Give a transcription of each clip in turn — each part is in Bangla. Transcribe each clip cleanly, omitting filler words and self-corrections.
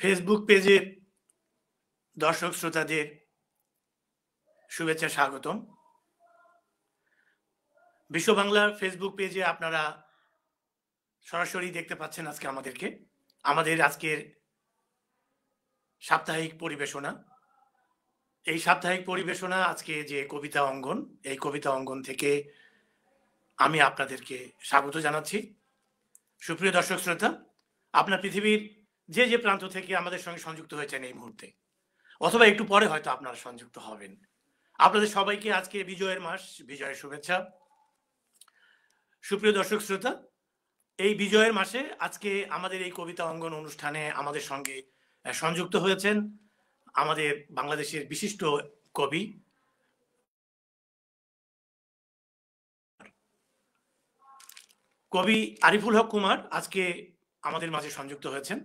ফেসবুক পেজের দর্শক শ্রোতাদের শুভেচ্ছা স্বাগতম। বিশ্ব বাংলার ফেসবুক পেজে আপনারা সরাসরি দেখতে পাচ্ছেন আজকে আমাদের আজকের সাপ্তাহিক পরিবেশনা। এই সাপ্তাহিক পরিবেশনা আজকে যে কবিতা অঙ্গন, এই কবিতা অঙ্গন থেকে আমি আপনাদেরকে স্বাগত জানাচ্ছি। সুপ্রিয় দর্শক শ্রোতা, আপনার পৃথিবীর যে যে প্রান্ত থেকে আমাদের সঙ্গে সংযুক্ত হয়েছেন এই মুহূর্তে, অথবা একটু পরে হয়তো আপনারা সংযুক্ত হবেন, আপনাদের সবাইকে আজকে বিজয়ের মাস, বিজয়ের শুভেচ্ছা। সুপ্রিয় দর্শক শ্রোতা, এই বিজয়ের মাসে আজকে আমাদের এই কবিতা অঙ্গন অনুষ্ঠানে আমাদের সঙ্গে সংযুক্ত হয়েছেন আমাদের বাংলাদেশের বিশিষ্ট কবি আরিফুল হক কুমার আজকে আমাদের মাঝে সংযুক্ত হয়েছেন।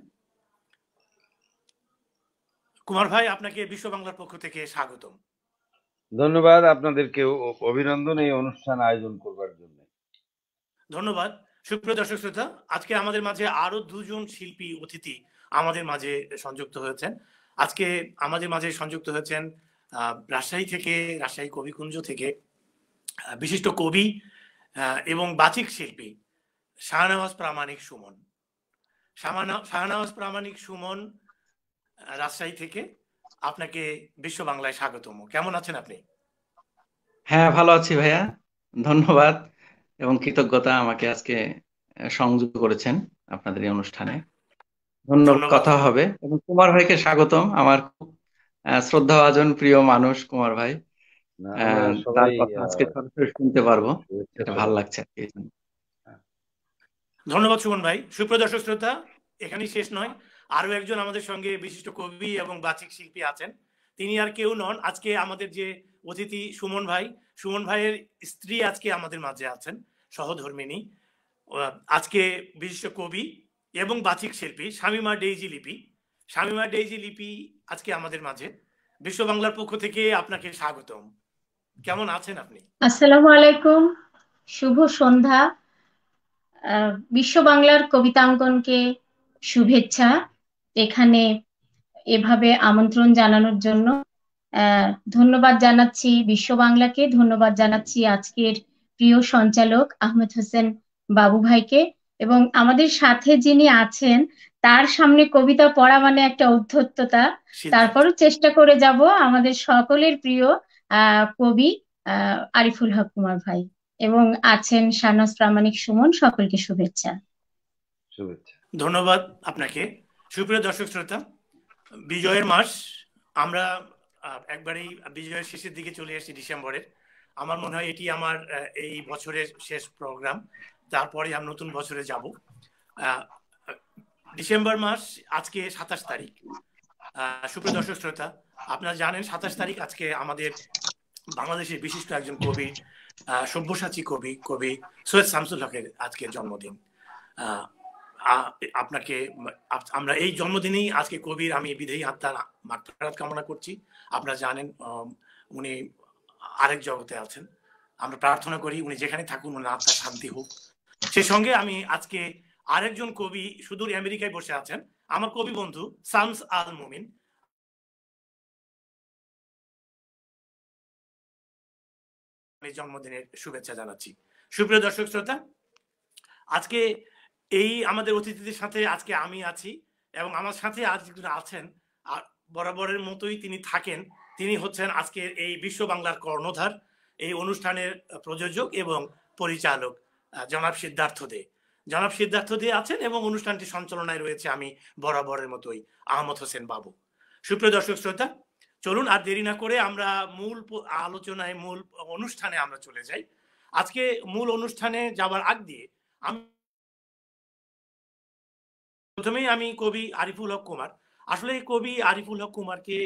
কুমার ভাই, আপনাকে বিশ্ব বাংলার পক্ষ থেকে স্বাগতম। ধন্যবাদ, আপনাদেরকে অভিনন্দন এই অনুষ্ঠান আয়োজন করবার জন্য। ধন্যবাদ। সুপ্রিয় দর্শক শ্রোতা, আজকে আমাদের মাঝে আরো দুজন শিল্পী অতিথি আমাদের মাঝে সংযুক্ত হয়েছেন। আজকে আমাদের মাঝে সংযুক্ত হয়েছেন রাজশাহী কবিকুঞ্জ থেকে বিশিষ্ট কবি এবং বাচিক শিল্পী শাহনওয়াজ প্রামাণিক সুমন। শাহনওয়াজ প্রামাণিক সুমন রাজশাহী থেকে, আপনাকে বিশ্ব বাংলায় স্বাগতম। কেমন আছেন আপনি? হ্যাঁ, ভালো আছি ভাইয়া, ধন্যবাদ এবং কৃতজ্ঞতা আমাকে আজকে সংযুক্ত করেছেন আপনাদের এই অনুষ্ঠানে। ধন্যবাদ। কথা হবে এবং কুমার ভাইকে স্বাগতম। আমার খুব শ্রদ্ধাভাজন প্রিয় মানুষ কুমার ভাই, তার কথা আজকে সরাসরি শুনতে পারবো, এটা ভালো লাগছে। ধন্যবাদ সুমন ভাই। সুপ্রিয় দর্শক শ্রোতা, এখানেই শেষ নয়, আরো একজন আমাদের সঙ্গে বিশিষ্ট কবি এবং বাচিক শিল্পী আছেন। তিনি আর কেউ নন, আজকে আমাদের যে অতিথি সুমন ভাইয়ের স্ত্রী আজকে আমাদের মাঝে আছেন, সহধর্মিনী। আজকে বিশিষ্ট কবি এবং বাচিক শিল্পী শামীমা ডেইজি লিপি আজকে আমাদের মাঝে। বিশ্ব বাংলার পক্ষ থেকে আপনাকে স্বাগতম। কেমন আছেন আপনি? আসসালামু আলাইকুম, শুভ সন্ধ্যা। বিশ্ব বাংলার কবিতাঙ্গনকে শুভেচ্ছা এখানে এভাবে আমন্ত্রণ জানানোর জন্য। ধন্যবাদ জানাচ্ছি বিশ্ব বাংলাকে, ধন্যবাদ জানাচ্ছি আজকের প্রিয় সঞ্চালক আহমেদ হোসেন বাবু ভাইকে, এবং আমাদের সাথে যিনি আছেন তার সামনে কবিতা পড়া মানে একটা ঔদ্ধত্যতা, তারপরও চেষ্টা করে যাব আমাদের সকলের প্রিয় কবি আরিফুল হক কুমার ভাই, এবং আছেন শাহনওয়াজ প্রামাণিক সুমন। সকলকে শুভেচ্ছা। ধন্যবাদ আপনাকে। সুপ্রিয় দর্শক শ্রোতা, বিজয়ের মাস, আমরা একবারেই বিজয়ের শেষের দিকে চলে এসেছি ডিসেম্বরের। আমার মনে হয় এটি আমার এই বছরের শেষ প্রোগ্রাম, তারপরে আমি নতুন বছরে যাব। ডিসেম্বর মাস, আজকে 27 তারিখ। সুপ্রিয় দর্শক শ্রোতা, আপনারা জানেন 27 তারিখ আজকে আমাদের বাংলাদেশের বিশিষ্ট একজন কবি, সব্যসাচী কবি সৈয়দ শামসুল হকের আজকে জন্মদিন। আমরা এই জন্মদিনেই আজকে কবির আমি বিদেহী আত্মার মাগফিরাত কামনা করছি। আপনারা জানেন উনি আরেক জগতে আছেন, আমরা প্রার্থনা করি উনি যেখানে থাকুন উনি আত্মার শান্তি হোক। সে সঙ্গে আমি আজকে আরেকজন কবি সুদূর আমেরিকায় বসে আছেন, আমার কবি বন্ধু শামস আল মুমিন, জন্মদিনের শুভেচ্ছা জানাচ্ছি। সুপ্রিয় দর্শক শ্রোতা, আজকে এই আমাদের অতিথিদের সাথে আজকে আমি আছি, এবং আমার সাথে আজকে আছেন বরাবরের মতোই তিনি থাকেন, তিনি হচ্ছেন আজকের এই বিশ্ব বাংলার কর্ণধার, এই অনুষ্ঠানের প্রযোজক এবং পরিচালক জনাব সিদ্ধার্থ দে আছেন, এবং অনুষ্ঠানটি সঞ্চালনায় রয়েছে আমি বরাবরের মতোই আহমদ হোসেন বাবু। সুপ্রিয় দর্শক শ্রোতা, চলুন আর দেরি না করে আমরা মূল আলোচনায়, মূল অনুষ্ঠানে আমরা চলে যাই। আজকে মূল অনুষ্ঠানে যাবার আগ দিয়ে প্রথমেই আমি কবি আরিফুল হক কুমার, আসলে কবি আরিফুল হক কুমারকে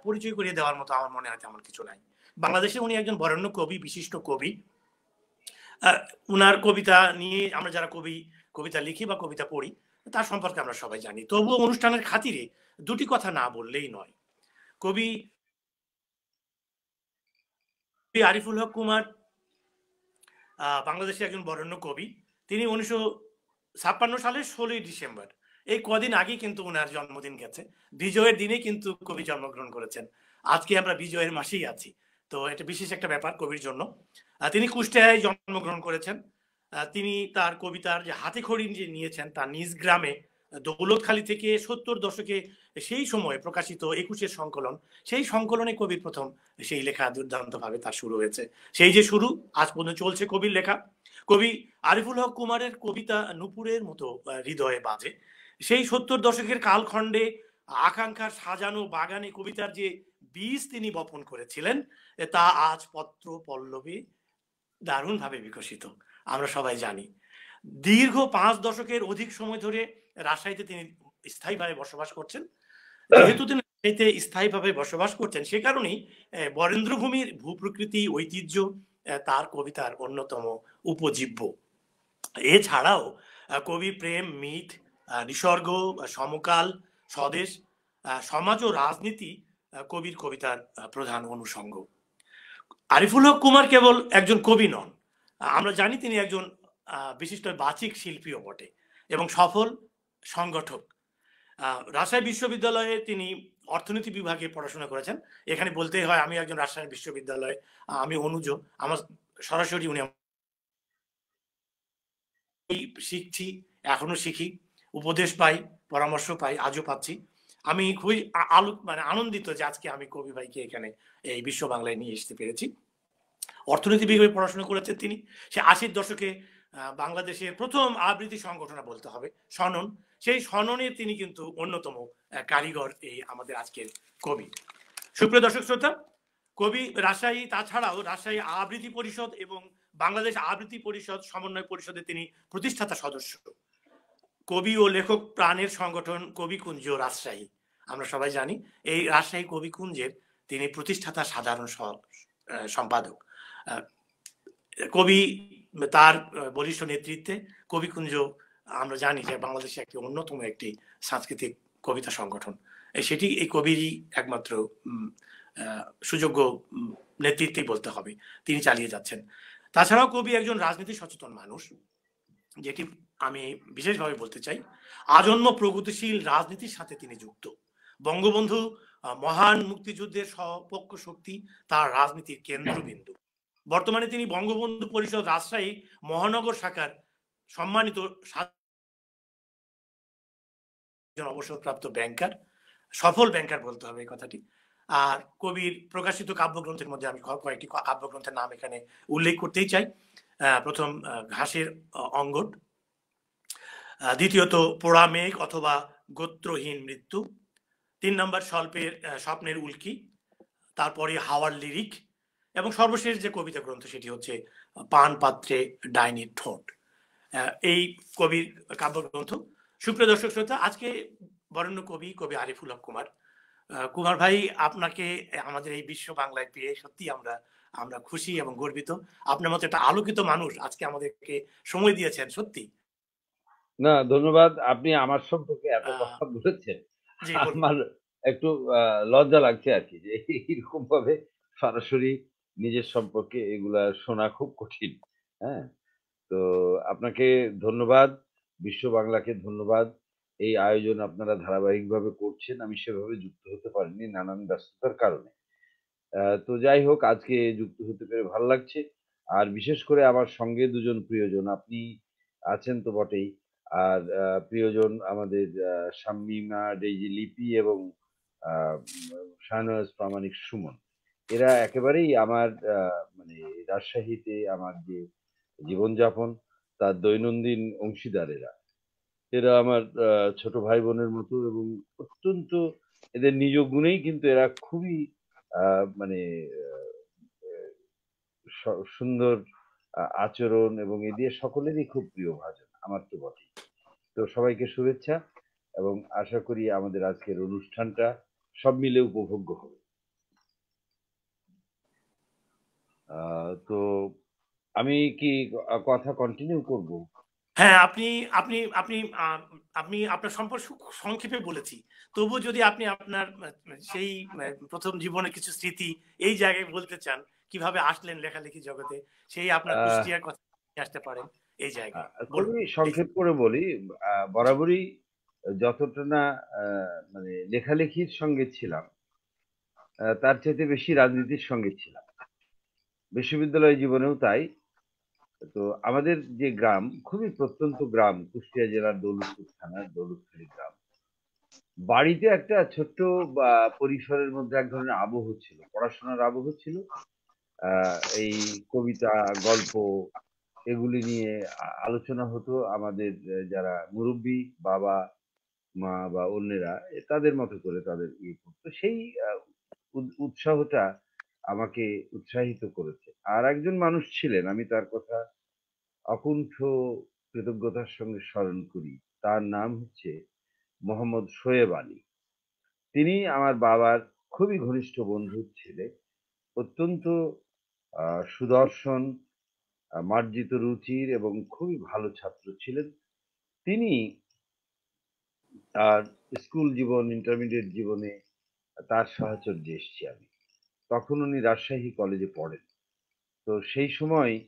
পরিচয় করিয়ে দেওয়ার মতো আমার মনে হয় তেমন কিছু নাই। বাংলাদেশে উনি একজন বরেণ্য কবি, বিশিষ্ট কবি। উনার কবিতা নিয়ে আমরা যারা কবিতা লিখি বা কবিতা পড়ি তার সম্পর্কে আমরা সবাই জানি। তবুও অনুষ্ঠানের খাতিরে দুটি কথা না বললেই নয়। কবি আরিফুল হক কুমার বাংলাদেশে একজন বরেণ্য কবি। তিনি 1956 সালের 16 ডিসেম্বর এই কদিন আগে কিন্তু ওনার জন্মদিন গেছে, বিজয়ের দিনে কিন্তু কবি জন্মগ্রহণ করেছেন। আজকে আমরা বিজয়ের মাসেই আছি, তো এটা বিশেষ একটা ব্যাপার কবির জন্য। তিনি কুষ্টিয়ায় জন্মগ্রহণ করেছেন। তিনি তার কবিতার যে হাতেখড়ি যে নিয়েছেন তার নিজ গ্রামে দৌলতখালী থেকে 70 দশকে সেই সময় প্রকাশিত 21-এর সংকলন, সেই সংকলনে কবির প্রথম সেই লেখা দুর্দান্ত ভাবে তার শুরু হয়েছে। সেই যে শুরু আজ পর্যন্ত চলছে কবির লেখা। কবি আরিফুল হক কুমারের কবিতা নুপুরের মতো হৃদয়ে বাজে। সেই 70 দশকের কালখণ্ডে আকাঙ্ক্ষার সাজানো বাগানে কবিতার যে বীজ তিনি বপন করেছিলেন তা আজ পত্র পল্লবে দারুণভাবে বিকশিত, আমরা সবাই জানি। দীর্ঘ 5 দশকের অধিক সময় ধরে রাজশাহীতে তিনি স্থায়ীভাবে বসবাস করছেন। যেহেতু তিনি রাজশাহীতে স্থায়ীভাবে বসবাস করছেন, সে কারণেই বরেন্দ্রভূমির ভূপ্রকৃতি ঐতিহ্য তার কবিতার অন্যতম উপজীব্য। এছাড়াও কবি প্রেম, মিথ, নিসর্গ, সমকাল, স্বদেশ, সমাজ ও রাজনীতি কবির কবিতার প্রধান অনুষঙ্গ। আরিফুল হক কুমার কেবল একজন কবি নন, আমরা জানি তিনি একজন বিশিষ্ট বাচিক শিল্পীও বটে এবং সফল সংগঠক। রাজশাহী বিশ্ববিদ্যালয়ে তিনি অর্থনীতি বিভাগে পড়াশোনা করেছেন। এখানে বলতেই হয় আমি একজন রাজশাহী বিশ্ববিদ্যালয়ে, আমি অনুজ, আমার সরাসরি উনি শিখছি, এখনো শিখি, উপদেশ পাই, পরামর্শ পাই, আজও পাচ্ছি। আমি খুবই আনন্দিত যে আজকে আমি কবি ভাইকে এখানে এই বিশ্ব বাংলায় নিয়ে আসতে পেরেছি। অর্থনীতি বিভাগে পড়াশোনা করেছেন তিনি। সে 80-র দশকে বাংলাদেশের প্রথম আবৃত্তি সংগঠন বলতে হবে সনন, সেই সননের তিনি কিন্তু অন্যতম কারিগর এই আমাদের আজকের কবি। সুপ্রিয় দর্শক শ্রোতা, কবি রাজশাহী, তাছাড়াও রাজশাহী আবৃত্তি পরিষদ এবং বাংলাদেশ আবৃত্তি পরিষদ সমন্বয় পরিষদের তিনি প্রতিষ্ঠাতা সদস্য। কবি ও লেখক প্রাণের সংগঠন কবিকুঞ্জ রাজশাহী, আমরা সবাই জানি এই রাজশাহী কবিকুঞ্জের তিনি প্রতিষ্ঠাতা সাধারণ সম্পাদক। কবি তার বলিষ্ঠ নেতৃত্বে কবিকুঞ্জ আমরা জানি যে বাংলাদেশে একটি অন্যতম একটি সাংস্কৃতিক কবিতা সংগঠন, সেটি এই কবিরই একমাত্র সুযোগ্য নেতৃত্বেই বলতে হবে তিনি চালিয়ে যাচ্ছেন। তাছাড়াও কবি একজন রাজনীতি সচেতন মানুষ, যেটি আমি বিশেষভাবে বলতে চাই। আজন্ম প্রগতিশীল রাজনীতির সাথে তিনি যুক্ত। বঙ্গবন্ধু মহান মুক্তিযুদ্ধের সপক্ষ শক্তি তার রাজনীতির কেন্দ্রবিন্দু। বর্তমানে তিনি বঙ্গবন্ধু পরিষদ রাজশাহী মহানগর শাখার সম্মানিত অবসরপ্রাপ্ত ব্যাংকার, সফল ব্যাংকার বলতে হবে এই কথাটি। আর কবির প্রকাশিত কাব্যগ্রন্থের মধ্যে আমি কয়েকটি কাব্যগ্রন্থের নাম এখানে উল্লেখ করতেই চাই। প্রথম ঘাসের অঙ্গট, দ্বিতীয়ত পোড়া মেঘ অথবা গোত্রহীন মৃত্যু, 3 নম্বর স্বপ্নের উল্কি, তারপরে হাওয়ার লিরিক, এবং সর্বশেষ যে কবিতা গ্রন্থ সেটি হচ্ছে পান পাত্রে ডাইনির ঠোঁট, এই কবির কাব্যগ্রন্থ। সুপ্রিয় দর্শক শ্রোতা, আজকে বরেণ্য কবি আরিফুল হক কুমার ভাই, আপনাকে আমাদের এই বিশ্ব বাংলায় পেয়ে সত্যি আমরা খুশি এবং গর্বিত। আপনার মতো একটা আলোকিত মানুষ আজকে আমাদেরকে সময় দিয়েছেন, সত্যি। না, ধন্যবাদ। আপনি আমার সম্পর্কে এত কথা বলেছেন, আমার একটু লজ্জা লাগছে আর কি, যে এরকম ভাবে সরাসরি নিজের সম্পর্কে এগুলা শোনা খুব কঠিন। হ্যাঁ, তো আপনাকে ধন্যবাদ, বিশ্ব বাংলাকে ধন্যবাদ। এই আয়োজন আপনারা ধারাবাহিকভাবে করছেন, আমি সেভাবে যুক্ত হতে পারিনি নানান ব্যস্ততার কারণে। তো যাই হোক, আজকে যুক্ত হতে পেরে ভালো লাগছে। আর বিশেষ করে আমার সঙ্গে দুজন প্রিয়জন, আপনি আছেন তো বটেই, আর প্রিয়জন আমাদের শাম্মিমা ডেইজি লিপি এবং শাহনওয়াজ প্রামাণিক সুমন, এরা একেবারেই আমার মানে রাজশাহীতে আমার যে জীবনযাপন তার দৈনন্দিন অংশীদার। এরা আমার ছোট ভাই বোনের মতো এবং অত্যন্ত এদের নিজ গুণেই কিন্তু এরা খুবই মানে সুন্দর আচরণ এবং এ দিয়ে সকলেরই খুব প্রিয় ভাজন, আমার তো বটেই। তো সবাইকে শুভেচ্ছা এবং আশা করি আমাদের আজকের অনুষ্ঠানটা সব মিলে উপভোগ্য হবে। তো আমি কি কথা কন্টিনিউ করব? হ্যাঁ, আপনি আপনি আপনি আপনি আপনার সম্পর্কে সংক্ষেপে বলেছি, তবু যদি আপনি আপনার সেই প্রথম জীবনের কিছু স্মৃতি এই জায়গায় বলতে চান, কিভাবে আসলেন লেখালেখি জগতে, সেই আপনার কুষ্টিয়ার কথা আসতে পারেন এই জায়গায়। সংক্ষেপ করে বলি, বরাবরই যতটা না মানে লেখালেখির সঙ্গে ছিলাম, তার চাইতে বেশি রাজনীতির সঙ্গে ছিলাম। বিশ্ববিদ্যালয় জীবনেও তাই। তো আমাদের যে গ্রাম, খুবই প্রত্যন্ত গ্রাম, কুষ্টিয়া জেলার দৌলতপুর থানার দৌলতখালী গ্রাম। বাড়িতে একটা ছোট্ট পরিসরের মধ্যে এক ধরনের আবহ ছিল, পড়াশোনার আবহ ছিল। এই কবিতা, গল্প এগুলি নিয়ে আলোচনা হতো। আমাদের যারা মুরব্বী, বাবা, মা বা অন্যেরা তাদের মতো করে তাদের করতো। সেই উৎসাহটা আমাকে উৎসাহিত করেছে। আর একজন মানুষ ছিলেন, আমি তার কথা অকুণ্ঠ কৃতজ্ঞতার সঙ্গে স্মরণ করি। তার নাম হচ্ছে মোহাম্মদ শোয়েব আলী। তিনি আমার বাবার খুবই ঘনিষ্ঠ বন্ধুর ছেলে। অত্যন্ত সুদর্শন, মার্জিত রুচির এবং খুবই ভালো ছাত্র ছিলেন। তিনি তার স্কুল জীবন, ইন্টারমিডিয়েট জীবনে তার সাহচর্যে এসেছি আমি। তখন উনি রাজশাহী কলেজে পড়েন। তো সেই সময়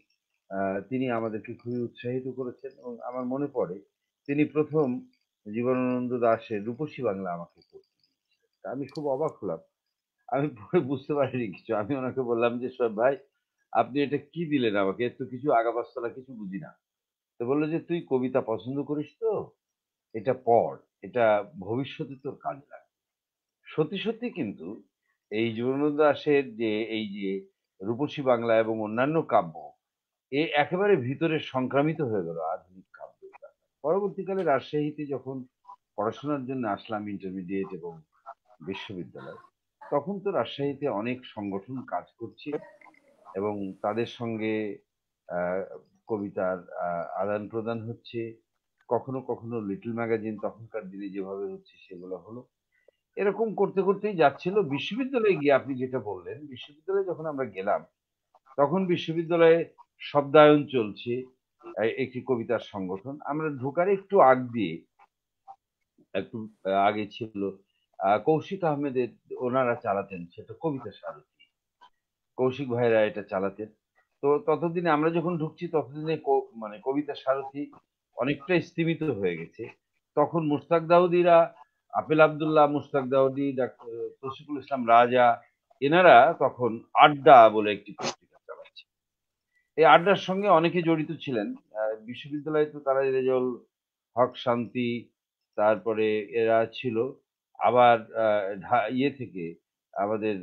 তিনি আমাদেরকে খুবই উৎসাহিত করেছেন এবং আমার মনে পড়ে তিনি প্রথম জীবনানন্দ দাশের রূপসী বাংলা আমাকে পড়তে দিয়েছিলেন। তা আমি খুব অবাক হলাম। আমি পরে বুঝতে পারিনি কিছু। আমি ওনাকে বললাম যে, "শোয়েব ভাই, আপনি এটা কি দিলেন আমাকে? এর তো কিছু আগাবাস্তলা কিছু বুঝি না।" তো বলল যে, "তুই কবিতা পছন্দ করিস তো? এটা পড়। এটা ভবিষ্যতে তোর কাজে লাগবে।" সত্যি, সত্যি কিন্তু এই জীবনানন্দ দাশের যে এই যে রূপসী বাংলা এবং অন্যান্য কাব্য, একেবারে ভিতরে সংক্রামিত হয়ে গেল আধুনিক কাব্যের ব্যাপারে। পরবর্তীকালে রাজশাহীতে যখন পড়াশোনার জন্য আসলাম, ইন্টারমিডিয়েট এবং বিশ্ববিদ্যালয়, তখন তো রাজশাহীতে অনেক সংগঠন কাজ করছে এবং তাদের সঙ্গে আহ, কবিতার আদান প্রদান হচ্ছে। কখনো কখনো লিটল ম্যাগাজিন তখনকার দিনে যেভাবে হচ্ছে সেগুলো হলো। এরকম করতে করতেই যাচ্ছিল। বিশ্ববিদ্যালয়ে গিয়ে আপনি যেটা বললেন, বিশ্ববিদ্যালয়ে যখন আমরা গেলাম, তখন বিশ্ববিদ্যালয়ে শব্দায়ন চলছে, একটি কবিতার সংগঠন। আমরা ঢোকার একটু আগ দিয়ে, একটু আগে ছিল কৌশিক আহমেদের, ওনারা চালাতেন সেটা কবিতা সারথী। কৌশিক ভাইরা এটা চালাতেন। তো ততদিনে আমরা যখন ঢুকছি ততদিনে মানে কবিতা সারথী অনেকটাই স্তীমিত হয়ে গেছে। তখন মুশতাক দাউদিরা, আপেল আবদুল্লাহ, মুশতাক দাউদি, ডাক্তার তৌসিফুল ইসলাম রাজা, এনারা তখন আড্ডা বলে একটি পত্রিকা চালাচ্ছে। এই আড্ডার সঙ্গে অনেকে জড়িত ছিলেন। বিশ্ববিদ্যালয়ে তো তারা রেজাউল হক শান্তি, তারপরে এরা ছিল। আবার ইয়ে থেকে আমাদের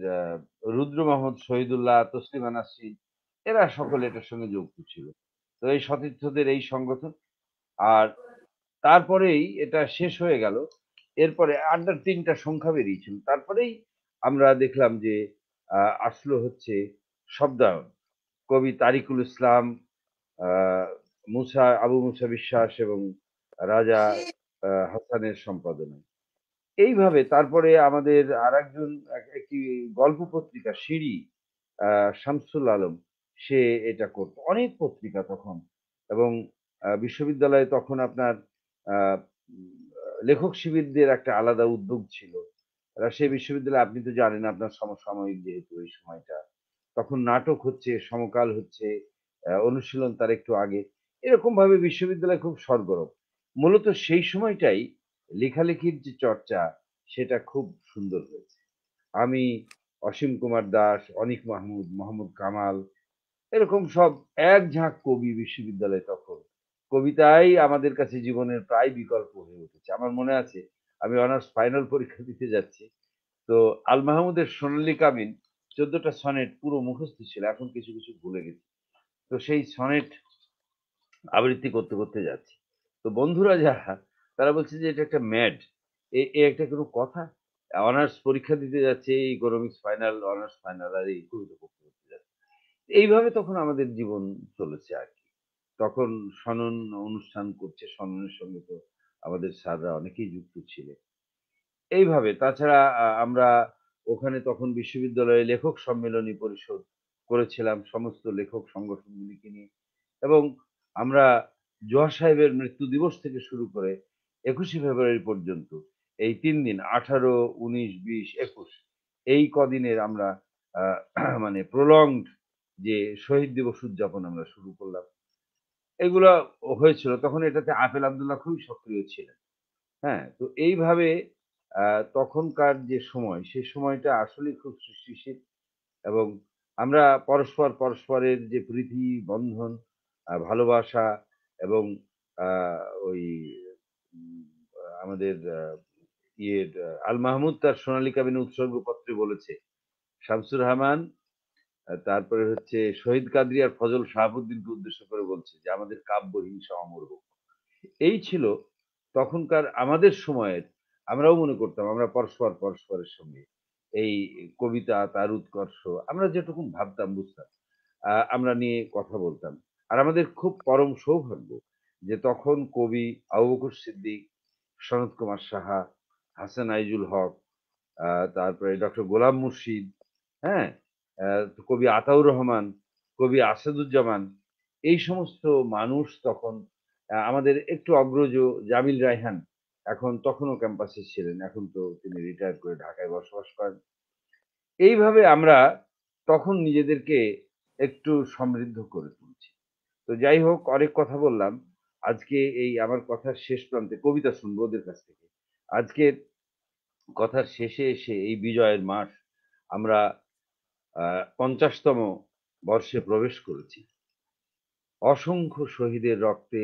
রুদ্র মাহমুদ শহীদুল্লাহ, তসলিমা নাসরিন, এরা সকলে এটার সঙ্গে যুক্ত ছিল। তো এই সতীর্থদের এই সংগঠন। আর তারপরেই এটা শেষ হয়ে গেল। এরপরে আড্ডার ৩টা সংখ্যা বেরিয়েছিল। তারপরেই আমরা দেখলাম যে আসলো হচ্ছে শব্দায়ন। কবি তারিকুল ইসলাম, আবু মুসা বিশ্বাস এবং রাজা হাসানের সম্পাদনায়। এইভাবে তারপরে আমাদের আরেকজন একটি গল্প পত্রিকা সিঁড়ি, শামসুল আলম, সে এটা করতো। অনেক পত্রিকা তখন। এবং বিশ্ববিদ্যালয়ে তখন আপনার আহ, উম, লেখক শিবিরদের একটা আলাদা উদ্যোগ ছিল। রাজশাহী বিশ্ববিদ্যালয়ে আপনি তো জানেন, আপনার সমসাময়িক যেহেতু এই সময়টা, তখন নাটক হচ্ছে, সমকাল হচ্ছে, অনুশীলন তার একটু আগে। এরকম ভাবে বিশ্ববিদ্যালয় খুব সরগরম। মূলত সেই সময়টাই লেখালেখির যে চর্চা, সেটা খুব সুন্দর হয়েছে। আমি, অসীম কুমার দাস, অনিক মাহমুদ, মোহাম্মদ কামাল, এরকম সব এক ঝাঁক কবি বিশ্ববিদ্যালয়ে তখন। কবিতাই আমাদের কাছে জীবনের প্রায় বিকল্প হয়ে উঠেছে। আমার মনে আছে, আমি অনার্স ফাইনাল পরীক্ষা দিতে যাচ্ছি। তো আল মাহমুদের সোনালী কামিন 14টা সনেট পুরো মুখস্থ ছিল, এখন কিছু কিছু ভুলে গেছি। তো সেই সনেট আবৃত্তি করতে করতে যাচ্ছি। তো বন্ধুরা যারা, তারা বলছে যে এটা একটা ম্যাড, এ একটা কোনো কথা? অনার্স পরীক্ষা দিতে যাচ্ছে, এই ইকোনমিক্স ফাইনাল, অনার্স ফাইনাল, আর এই কবিতা পড়তে করতে যাচ্ছে। এইভাবে তখন আমাদের জীবন চলেছে আর কি। তখন সনন অনুষ্ঠান করছে, সননের সঙ্গে তো আমাদের স্যাররা অনেকেই যুক্ত ছিলেন। এইভাবে তাছাড়া আমরা ওখানে তখন বিশ্ববিদ্যালয়ে লেখক সম্মেলনী পরিষদ করেছিলাম সমস্ত লেখক সংগঠনগুলিকে নিয়ে। এবং আমরা জোয়া সাহেবের মৃত্যু দিবস থেকে শুরু করে 21শে ফেব্রুয়ারি পর্যন্ত এই 3 দিন, 18, 19, 20, 21, এই কদিনের আমরা মানে প্রলংড যে শহীদ দিবস উদযাপন আমরা শুরু করলাম। এগুলা হয়েছিল তখন। এটাতে আপেল আবদুল্লাহ খুবই সক্রিয় ছিলেন। হ্যাঁ, তো এইভাবে তখনকার যে সময়, সেই সময়টা আসলেই খুব সৃষ্টিশীল এবং আমরা পরস্পরের যে প্রীতি বন্ধন, ভালোবাসা এবং আ ওই উম আমাদের আল মাহমুদ তার সোনালী কাবিনে উৎসর্গপত্রে বলেছে, শামসুর রাহমান তারপরে হচ্ছে শহীদ কাদরী আর ফজল শাহাবুদ্দিনকে উদ্দেশ্য করে বলছে যে, "আমাদের কাব্য হিংসা অমর হোক।" এই ছিল তখনকার আমাদের সময়ের, আমরাও মনে করতাম আমরা পরস্পরের সঙ্গে এই কবিতা তার উৎকর্ষ আমরা যেটুকু ভাবতাম বুঝতাম আমরা নিয়ে কথা বলতাম। আর আমাদের খুব পরম সৌভাগ্য যে তখন কবি আবু বকর সিদ্দিক, সনৎ কুমার সাহা, হাসান আইজুল হক, তারপরে ডক্টর গোলাম মুর্শিদ, হ্যাঁ? কবি আতাউর রহমান, কবি আসাদুজ্জামান এই সমস্ত মানুষ তখন আমাদের একটু অগ্রজ জামিল রায়হান এখন তখনও ক্যাম্পাসে ছিলেন। এখন তো তিনি রিটায়ার করে ঢাকায় বসবাস করেন। এইভাবে আমরা তখন নিজেদেরকে একটু সমৃদ্ধ করে তুলছি। তো যাই হোক অনেক কথা বললাম। আজকে এই আমার কথার শেষ প্রান্তে কবিতা শুনবো ওদের কাছ থেকে। আজকের কথার শেষে এসে এই বিজয়ের মাস আমরা ৫০তম বর্ষে প্রবেশ করেছি। অসংখ্য শহীদের রক্তে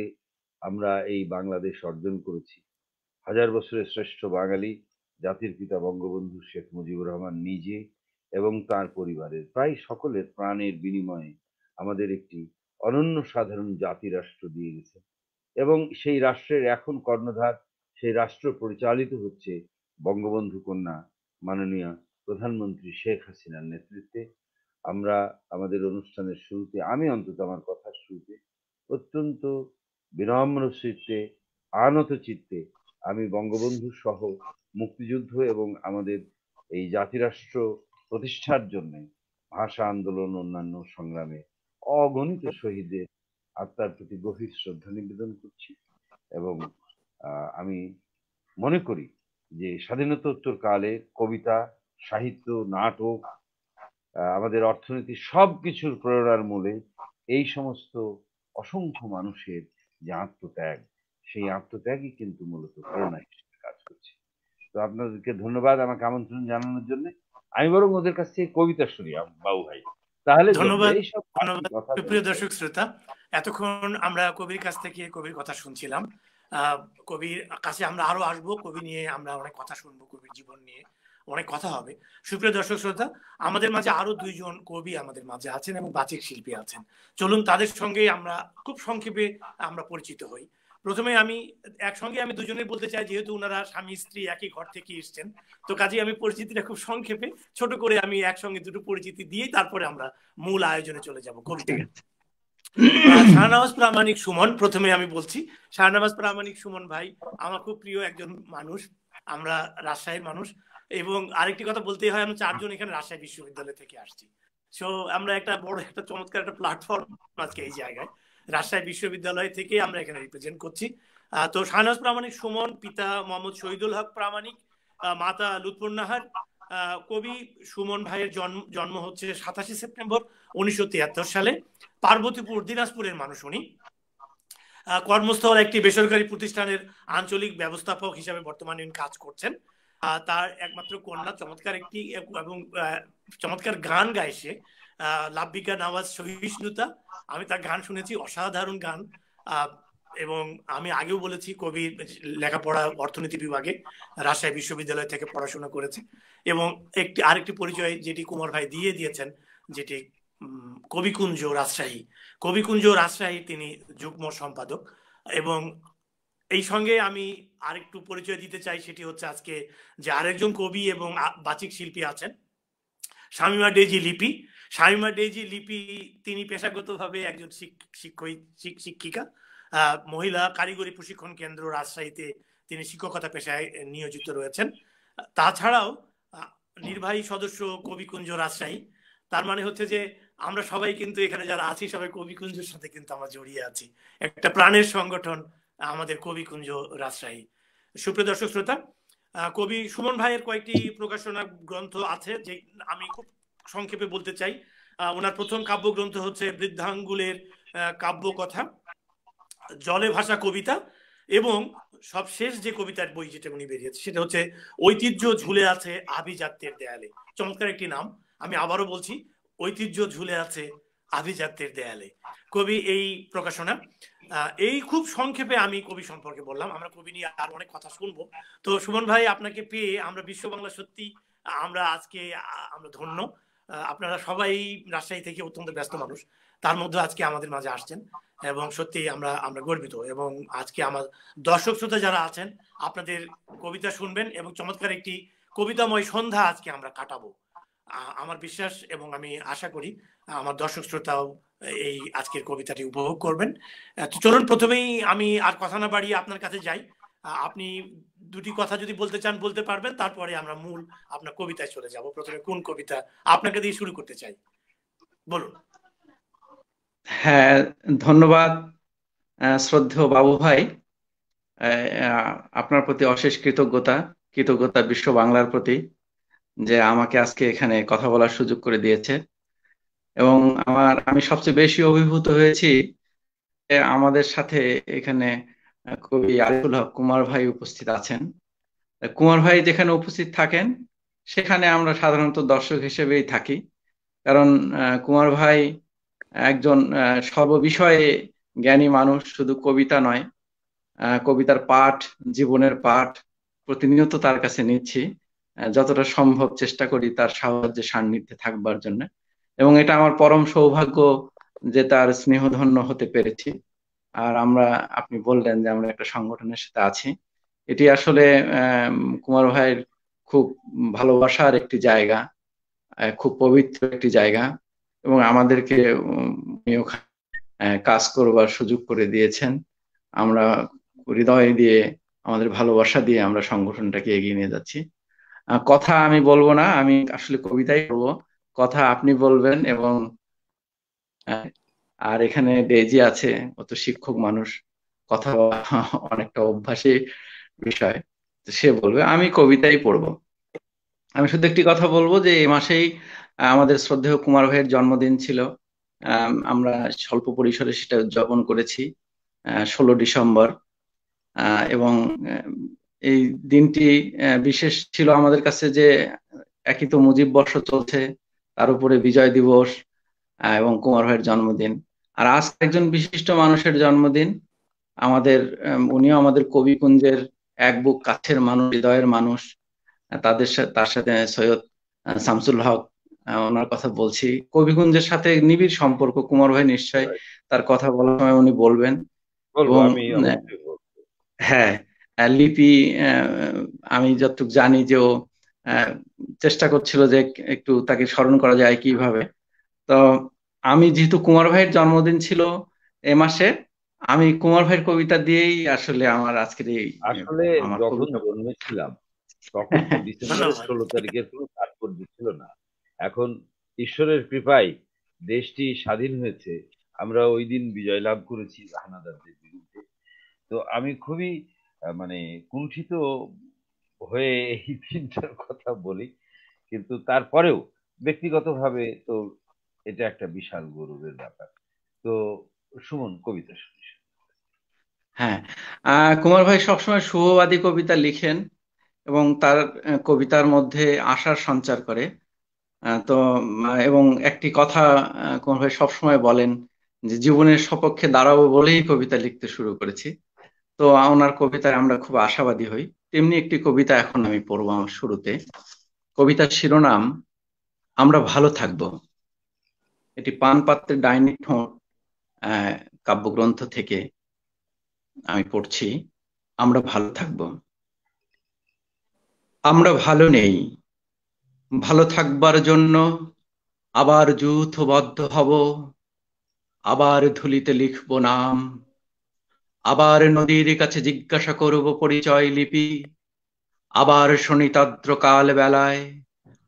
আমরা এই বাংলাদেশ অর্জন করেছি। হাজার বছরের শ্রেষ্ঠ বাঙালি জাতির পিতা বঙ্গবন্ধু শেখ মুজিবুর রহমান নিজে এবং তার পরিবারের প্রায় সকলের প্রাণের বিনিময়ে আমাদের একটি অনন্য সাধারণ জাতি রাষ্ট্র দিয়ে গেছে এবং সেই রাষ্ট্রের এখন কর্ণধার সেই রাষ্ট্র পরিচালিত হচ্ছে বঙ্গবন্ধু কন্যা মাননীয়া প্রধানমন্ত্রী শেখ হাসিনার নেতৃত্বে। আমরা আমাদের অনুষ্ঠানের শুরুতে আমি অন্তত আমার কথার শুরুতে অত্যন্ত বিনম্র চিত্তে আনত চিত্তে আমি বঙ্গবন্ধু সহ মুক্তিযুদ্ধ এবং আমাদের এই জাতিরাষ্ট্র প্রতিষ্ঠার জন্য ভাষা আন্দোলন অন্যান্য সংগ্রামে অগণিত শহীদের আত্মার প্রতি গভীর শ্রদ্ধা নিবেদন করছি এবং আমি মনে করি যে স্বাধীনতোত্তর কালে কবিতা সাহিত্য নাটক আমাদের অর্থনীতি সবকিছুর প্রেরণার মূলে এই সমস্ত অসংখ্য মানুষের যে আত্মত্যাগ সেই আত্মত্যাগই কিন্তু মূলত প্রেরণা হিসেবে কাজ করছে। তো আপনাদেরকে ধন্যবাদ আমাকে আমন্ত্রণ জানানোর জন্য। আমি বরং ওদের কাছ থেকে কবিতা শুনি বাবু ভাই, তাহলে ধন্যবাদ। এইসব প্রিয় দর্শক শ্রোতা, এতক্ষণ আমরা কবির কাছ থেকে কবির কথা শুনছিলাম। কবির কাছে আমরা আরো আসবো, কবি নিয়ে আমরা অনেক কথা শুনবো, কবির জীবন নিয়ে অনেক কথা হবে। সুপ্রিয় দর্শক শ্রোতা, আমাদের মাঝে আরো দুইজন কবি আমাদের মাঝে আছেন এবং বাচিক শিল্পী আছেন। চলুন তাদের সঙ্গে আমরা খুব সংক্ষেপে আমরা পরিচিত হই। প্রথমে আমি একসঙ্গে আমি দুজনে বলতে চাই, যেহেতু ওনারা স্বামী স্ত্রী একই ঘর থেকে এসছেন, তো কাজে আমি পরিচিতিটা খুব সংক্ষেপে ছোট করে আমি একসঙ্গে দুটো পরিচিতি দিয়ে তারপরে আমরা মূল আয়োজনে চলে যাব কবিতা। শাহনওয়াজ প্রামাণিক সুমন, প্রথমে আমি বলছি শাহনওয়াজ প্রামাণিক সুমন ভাই আমার খুব প্রিয় একজন মানুষ, আমরা রাজশাহীর মানুষ এবং আরেকটি কথা বলতেই হয় আমরা চারজন এখানে রাজশাহী বিশ্ববিদ্যালয় থেকে আসছি। সো আমরা একটা বড় একটা চমৎকার একটা প্ল্যাটফর্ম আজকে এই জায়গায় রাজশাহী বিশ্ববিদ্যালয় থেকে আমরা এখানে রিপ্রেজেন্ট করছি। তো শাহনওয়াজ প্রামাণিক সুমন, পিতা মোহাম্মদ শহীদুল হক প্রামাণিক, মাতা লুৎফুন্নাহার। কবি সুমন ভাইয়ের জন্ম হচ্ছে 27 সেপ্টেম্বর 1973 সালে। পার্বতীপুর দিনাজপুরের মানুষ উনি। কর্মস্থল একটি বেসরকারি প্রতিষ্ঠানের আঞ্চলিক ব্যবস্থাপক হিসাবে বর্তমানে উনি কাজ করছেন। তার একমাত্র কন্যা চমৎকার একটি এবং চমৎকার গান গায় সে, লাভবিকা নওয়াজ সহিষ্ণুতা। আমি তার গান শুনেছি, অসাধারণ গান। এবং আমি আগেও বলেছি কবি লেখাপড়া অর্থনীতি বিভাগে রাজশাহী বিশ্ববিদ্যালয় থেকে পড়াশোনা করেছে। এবং আরেকটি পরিচয় যেটি কুমার ভাই দিয়ে দিয়েছেন, যেটি কবিকুঞ্জ রাজশাহী, কবিকুঞ্জ রাজশাহী তিনি যুগ্ম সম্পাদক। এবং এই সঙ্গে আমি আরেকটু পরিচয় দিতে চাই, সেটি হচ্ছে আজকে যে আরেকজন কবি এবং বাচিক শিল্পী আছেন, শামীমা ডেজি লিপি। শামীমা ডেজি লিপি তিনি পেশাগতভাবে একজন শিক্ষিকা, মহিলা কারিগরি প্রশিক্ষণ কেন্দ্র রাজশাহীতে তিনি শিক্ষকতা পেশায় নিয়োজিত রয়েছেন। তাছাড়াও নির্বাহী সদস্য কবিকুঞ্জ রাজশাহী। তার মানে হচ্ছে যে আমরা সবাই কিন্তু এখানে যারা আছি সবাই কবিকুঞ্জের সাথে কিন্তু আমরা জড়িয়ে আছি, একটা প্রাণের সংগঠন আমাদের কবিকুঞ্জ রাজশাহী। সুপ্রিয় দর্শক শ্রোতা, কবি সুমন ভাইয়ের কয়েকটি প্রকাশনা গ্রন্থ আছে যে আমি খুব সংক্ষেপে বলতে চাই। ওনার প্রথম কাব্যগ্রন্থ হচ্ছে বৃদ্ধাঙ্গুলের কাব্য কথা, জলে ভাষা কবিতা, এবং সবশেষ যে কবিতার বই যেটা উনি বেরিয়েছে সেটা হচ্ছে ঐতিহ্য ঝুলে আছে আভিজাত্যের দেয়ালে। চমৎকার একটি নাম, আমি আবারও বলছি, ঐতিহ্য ঝুলে আছে আভিজাত্যের দেয়ালে, কবি এই প্রকাশনা। এই খুব সংক্ষেপে আমি কবি সম্পর্কে বললাম, আমরা কবি নিয়ে আর অনেক কথা শুনবো। তো সুমন ভাই, আপনাকে পেয়ে আমরা বিশ্ব বাংলা সত্যি আমরা আজকে আমরা ধন্য। আপনারা সবাই রাজশাহী থেকে অত্যন্ত ব্যস্ত মানুষ, তার মধ্যে আজকে আমাদের মাঝে আসছেন এবং সত্যি আমরা গর্বিত। এবং আজকে আমার দর্শক শ্রোতা যারা আছেন আপনাদের কবিতা শুনবেন এবং চমৎকার একটি কবিতাময় সন্ধ্যা আজকে আমরা কাটাবো আমার বিশ্বাস, এবং আমি আশা করি আমার দর্শক শ্রোতাও এই আজকের কবিতাটি উপভোগ করবেন। তো চলুন প্রথমেই আমি আর কথা না বাড়িয়ে আপনার কাছে যাই, আপনি দুটি কথা যদি বলতে চান বলতে পারবেন, তারপরে আমরা মূল আপনার কবিতায় চলে যাব। প্রথমে কোন কবিতা আপনাকে দিয়ে শুরু করতে চাই, বলুন। হ্যাঁ, ধন্যবাদ শ্রদ্ধেয় বাবু ভাই, আপনার প্রতি অশেষ কৃতজ্ঞতা বিশ্ব বাংলার প্রতি যে আমাকে আজকে এখানে কথা বলার সুযোগ করে দিয়েছে। এবং আমি সবচেয়ে বেশি অভিভূত হয়েছি আমাদের সাথে এখানে কবি আরিফুল হক কুমার ভাই উপস্থিত আছেন। কুমার ভাই যেখানে উপস্থিত থাকেন সেখানে আমরা সাধারণত দর্শক হিসেবেই থাকি, কারণ কুমার ভাই একজন সর্ববিষয়ে জ্ঞানী মানুষ, শুধু কবিতা নয়, কবিতার পাঠ, জীবনের পাঠ প্রতিনিয়ত তার কাছে নিচ্ছি, যতটা সম্ভব চেষ্টা করি তার সাহায্যে সান্নিধ্যে থাকবার জন্য। এবং এটা আমার পরম সৌভাগ্য যে তার স্নেহধন্য হতে পেরেছি। আর আপনি বললেন যে আমরা একটা সংগঠনের সাথে আছি, এটি আসলে কুমার ভাইয়ের খুব ভালোবাসার একটি জায়গা, খুব পবিত্র একটি জায়গা, এবং আমাদেরকে কাজ করবার সুযোগ করে দিয়েছেন। আমরা হৃদয় দিয়ে, আমাদের ভালোবাসা দিয়ে আমরা সংগঠনটাকে এগিয়ে নিয়ে যাচ্ছি। কথা আমি বলবো না, আমি আসলে কবিতাই করবো, কথা আপনি বলবেন। এবং আর এখানে ডেজি আছে, অত শিক্ষক মানুষ, কথা অনেকটা অভ্যাসী বিষয়, সে বলবে, আমি কবিতাই পড়বো। আমি শুধু একটি কথা বলবো যে এই মাসেই আমাদের শ্রদ্ধেয় কুমার ভাইয়ের জন্মদিন ছিল। আমরা স্বল্প পরিসরে সেটা উদযাপন করেছি 16 ডিসেম্বর। এবং এই দিনটি বিশেষ ছিল আমাদের কাছে যে একই তো মুজিব বর্ষ চলছে, তার উপরে বিজয় দিবস এবং কুমার ভাইয়ের জন্মদিন। আর আজ একজন বিশিষ্ট মানুষের জন্মদিন, উনিও আমাদের কবিকুঞ্জের এক বুক কাছের মানুষ, হৃদয়ের মানুষ। তার সাথে সৈয়দ শামসুল হক, ওনার কথা বলছি। কবিকুঞ্জের সাথে নিবিড় সম্পর্ক, কুমার ভাই নিশ্চয় তার কথা বলার সময় উনি বলবেন। হ্যাঁ, লিপি, আমি যতটুকু জানি যে ও চেষ্টা করছিল যে একটু তাকে স্মরণ করা যায় কিভাবে। তো আমি যেহেতু কুমার ভাইয়ের জন্মদিন ছিল এ মাসে, আমি কুমার ভাইয়ের কবিতা দিয়েই আসলে আমার আজকের এই যখন জন্মেছিলাম তখন ডিসেম্বরের 16 তারিখের কোনো তাৎপর্য ছিল না। এখন ঈশ্বরের কৃপায় দেশটি স্বাধীন হয়েছে, আমরা ওই দিন বিজয় লাভ করেছি হানাদারদের বিরুদ্ধে। তো আমি খুবই কুণ্ঠিত হয়ে এই দিনটার কথা বলি, কিন্তু তারপরেও ব্যক্তিগতভাবে তো এটা একটা বিশাল গৌরবের ব্যাপার। তো সুমন, কবিতা শুনিস। হ্যাঁ, কুমার ভাই সবসময় শুভবাদী কবিতা লিখেন এবং তার কবিতার মধ্যে আশার সঞ্চার করে। তো এবং একটি কথা কুমার ভাই সবসময় বলেন যে জীবনের সপক্ষে দাঁড়াবো বলেই কবিতা লিখতে শুরু করেছি। তো ওনার কবিতায় আমরা খুব আশাবাদী হই। তেমনি একটি কবিতা এখন আমি পড়বো আমার শুরুতে। কবিতার শিরোনাম আমরা ভালো থাকবো। এটি পানপাত্রের ডাইনি ঠোঁট কাব্যগ্রন্থ থেকে আমি পড়ছি। আমরা ভালো থাকবো। আমরা ভালো নেই, ভালো থাকবার জন্য আবার যূথবদ্ধ হব, আবার ধুলিতে লিখব নাম, আবার নদীর কাছে জিজ্ঞাসা করব পরিচয় লিপি, আবার শনিতাদ্র কাল বেলায়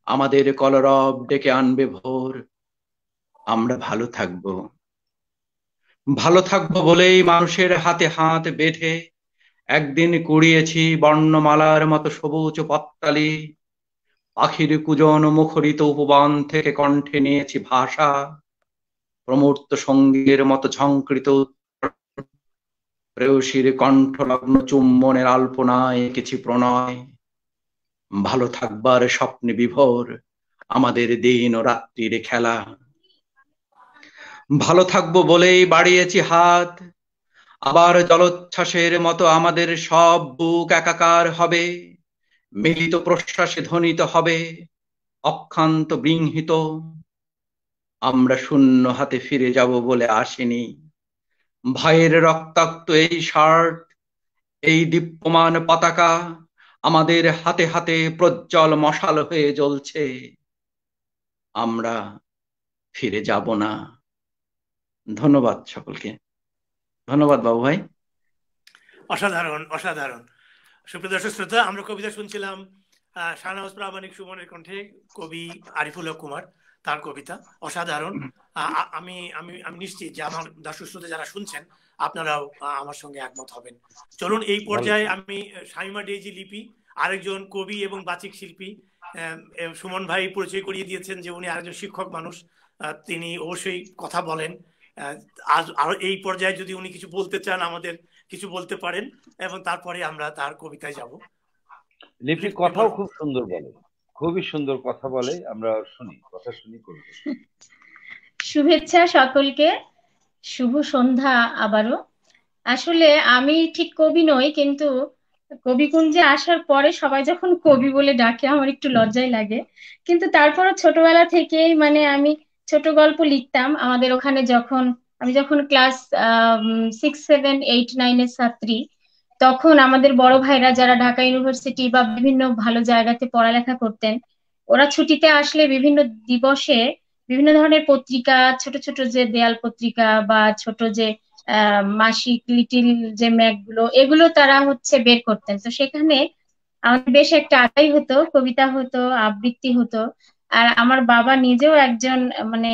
আমাদের কলরব ডেকে আনবে ভোর। আমরা ভালো থাকবো। ভালো থাকবো বলেই মানুষের হাতে হাত বেঁধে একদিন কুড়িয়েছি বর্ণমালার মতো সবুজ পত্তালি, পাখির কুজন মুখরিত উপবন থেকে কণ্ঠে নিয়েছি ভাষা, প্রমূর্ত সঙ্গীর মতো ঝঙ্কৃত প্রেয়সীর কণ্ঠলগ্ন চুম্বনের আলপনায় এঁকেছি প্রণয়। ভালো থাকবার স্বপ্নে বিভোর আমাদের দিন ও রাত্রির খেলা। ভালো থাকবো বলেই বাড়িয়েছি হাত, আবার জলোচ্ছ্বাসের মতো আমাদের সব বুক একাকার হবে। মিলিত প্রশ্বাসে ধ্বনিত হবে অক্ষান্ত বৃংহিত। আমরা শূন্য হাতে ফিরে যাব বলে আসিনি। ভাইয়ের রক্তাক্ত এই শার্ট, এই দীপ্যমান পতাকা আমাদের হাতে হাতে প্রজ্জ্বল মশাল হয়ে জ্বলছে। আমরা ফিরে যাব না। ধন্যবাদ সকলকে। ধন্যবাদ বাবু ভাই। অসাধারণ অসাধারণ। সুপ্রিয় দর্শক শ্রোতা, আমরা কবিতা শুনছিলাম শাহনওয়াজ প্রামাণিক সুমনের কণ্ঠে, কবি আরিফুল হক কুমার, তার কবিতা অসাধারণ। আমি আমি আমি নিশ্চিত যে আমার দর্শক শ্রোতা যারা শুনছেন আপনারাও আমার সঙ্গে একমত হবেন। চলুন এই পর্যায়ে আমি শামিমা ডেইজি লিপি, আরেকজন কবি এবং বাচিক শিল্পী, সুমন ভাই পরিচয় করিয়ে দিয়েছেন যে উনি আরেকজন শিক্ষক মানুষ, তিনি অবশ্যই কথা বলেন। আজ আর এই পর্যায়ে যদি উনি কিছু বলতে চান আমাদের কিছু বলতে পারেন, এবং তারপরে আমরা তার কবিতায় যাব। লিপি কথাও খুব সুন্দর বলে, খুবই সুন্দর কথা বলে, আমরা শুনি, কথা শুনি করব। শুভেচ্ছা সকলকে, শুভ সন্ধ্যা আবারও। আসলে আমি ঠিক কবি নই, কিন্তু কবিকুঞ্জে আসার পরে সবাই যখন কবি বলে ডাকে আমার একটু লজ্জাই লাগে। কিন্তু তারপরও ছোটবেলা থেকেই মানে আমি ছোট গল্প লিখতাম। আমাদের ওখানে আমি যখন ক্লাস 6, 7, 8, 9-এর ছাত্রী, তখন আমাদের বড় ভাইরা যারা ঢাকা ইউনিভার্সিটি বা বিভিন্ন ভালো জায়গাতে পড়ালেখা করতেন, ওরা ছুটিতে আসলে বিভিন্ন দিবসে বিভিন্ন ধরনের পত্রিকা, ছোট ছোট যে দেয়াল পত্রিকা বা ছোট যে মাসিক লিটিল যে ম্যাগ গুলো, এগুলো তারা বের করতেন। তো সেখানে আমাদের বেশ একটা আড্ডাই হতো, কবিতা হতো, আবৃত্তি হতো। আর আমার বাবা নিজেও একজন মানে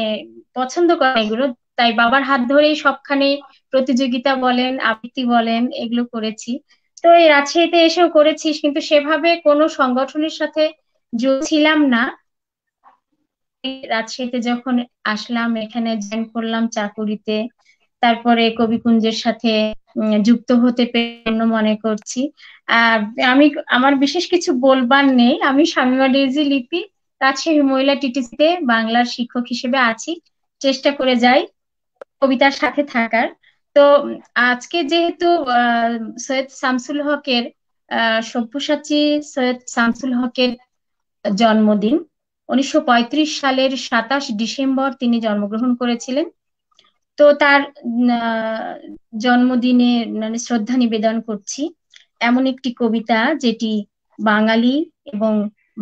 পছন্দ করে এগুলো, তাই বাবার হাত ধরেই সবখানে প্রতিযোগিতা বলেন, আবৃত্তি বলেন, এগুলো করেছি। তো এই রাজশাহীতে এসেও করেছি, কিন্তু সেভাবে কোনো সংগঠনের সাথে যুক্ত ছিলাম না। রাজশাহীতে যখন আসলাম, এখানে জয়েন করলাম চাকুরিতে, তারপরে কবিকুঞ্জের সাথে যুক্ত হতে পেরে মনে করছি। আমার বিশেষ কিছু বলবার নেই। আমি শামিমা ডেইজি লিপি, রাজশাহী মহিলা টিটিসিতে বাংলার শিক্ষক হিসেবে আছি, চেষ্টা করে যাই কবিতার সাথে থাকার। তো আজকে যেহেতু সৈয়দ শামসুল হকের সব্যসাচী সৈয়দ শামসুল হকের জন্মদিন, 1935 সালের 27 ডিসেম্বর তিনি জন্মগ্রহণ করেছিলেন। তো তার জন্মদিনে মানে শ্রদ্ধা নিবেদন করছি এমন একটি কবিতা যেটি বাঙালি এবং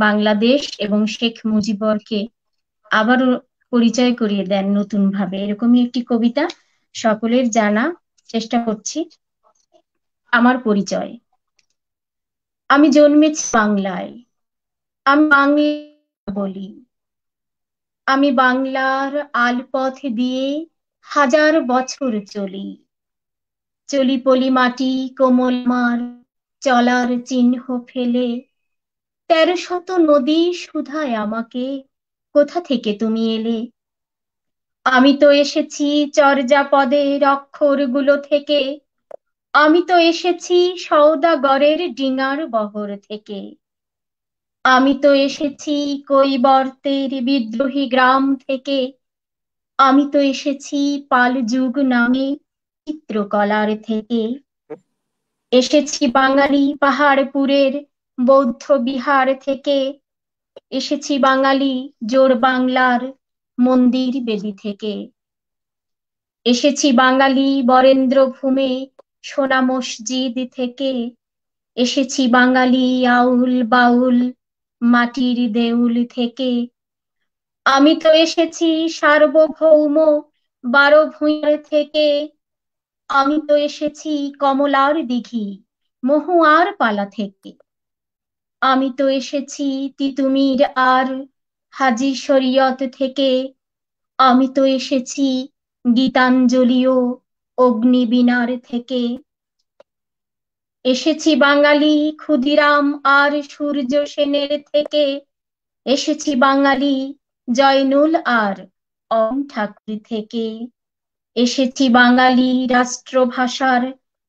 বাংলাদেশ এবং শেখ মুজিবরকে আবারও পরিচয় করিয়ে দেন নতুন ভাবে। এরকমই একটি কবিতা সকলের জানা, চেষ্টা করছি। আমার পরিচয়। আমি জন্মেছি বাংলায়, আমি বাংলা বলি, আমি বাংলার আলপথ দিয়ে হাজার বছর চলি। চলি পলি মাটি কোমল মার চলার চিহ্ন ফেলে। 1300 নদী শুধায় আমাকে, কোথা থেকে তুমি এলে? আমি তো এসেছি চর্যাপদের অক্ষরগুলো থেকে, আমি তো এসেছি সওদাগরের ডিঙার বহর থেকে, আমি তো এসেছি কৈবর্তের বিদ্রোহী গ্রাম থেকে, আমি তো এসেছি পাল যুগ নামে চিত্রকলার থেকে। এসেছি বাঙালি পাহাড়পুরের বৌদ্ধ বিহার থেকে, এসেছি বাঙালি জোর বাংলার মন্দির বেদি থেকে, এসেছি বাঙালি বরেন্দ্র ভূমে সোনা মসজিদ থেকে, এসেছি বাঙালি আউল বাউল মাটির দেউল থেকে, আমি তো এসেছি সার্বভৌম 12 ভূঁইয়ার থেকে, আমি তো এসেছি কমলার দিঘি মহুয়ার পালা থেকে, আমি তো এসেছি তিতুমির আর হাজি শরীয়ত থেকে, আমি তো এসেছি গীতাঞ্জলি ও অগ্নিবীণার থেকে, এসেছি বাঙালি ক্ষুদিরাম আর সূর্য সেনের থেকে, এসেছি বাঙালি জয়নুল আর ওম ঠাকুর থেকে, এসেছি বাঙালি রাষ্ট্রভাষার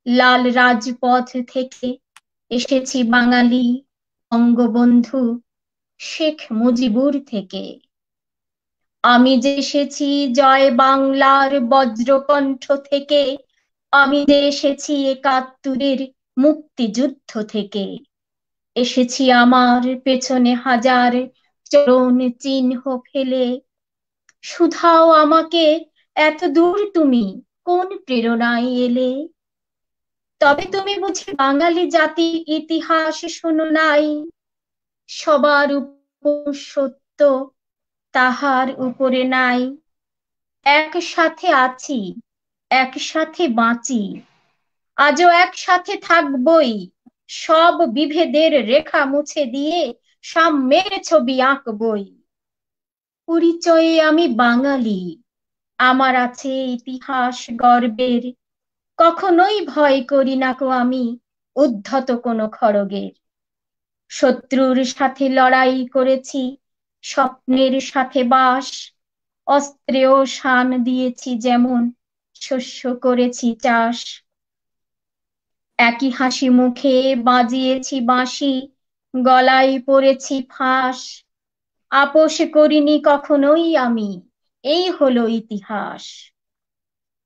লাল রাজপথ থেকে এসেছি বাঙালি বঙ্গবন্ধু শেখ মুজিবুর থেকে। আমি যে এসেছি জয় বাংলার বজ্রকণ্ঠ থেকে, আমি যে এসেছি একাত্তরের মুক্তিযুদ্ধ থেকে। এসেছি আমার পেছনে হাজার চরণ চিহ্ন ফেলে, শুধাও আমাকে এত দূর তুমি কোন প্রেরণায় এলে। তবে তুমি বুঝি বাঙালি জাতির ইতিহাস শোনো নাই, সবার উপর সত্য তাহার উপরে নাই। একসাথে আছি একসাথে বাঁচি, আজও একসাথে থাকবই, সব বিভেদের রেখা মুছে দিয়ে সাম্যের ছবি আঁকবই। পরিচয়ে আমি বাঙালি, আমার আছে ইতিহাস গর্বের, কখনোই ভয় করি না কো আমি উদ্ধত কোনো খড়গের। শত্রুর সাথে লড়াই করেছি, স্বপ্নের সাথে বাস, অস্ত্রেও শান দিয়েছি যেমন, শস্য করেছি চাষ। একই হাসি মুখে বাজিয়েছি বাঁশি, গলায় পড়েছি ফাঁস, আপোষ করিনি কখনোই আমি, এই হলো ইতিহাস।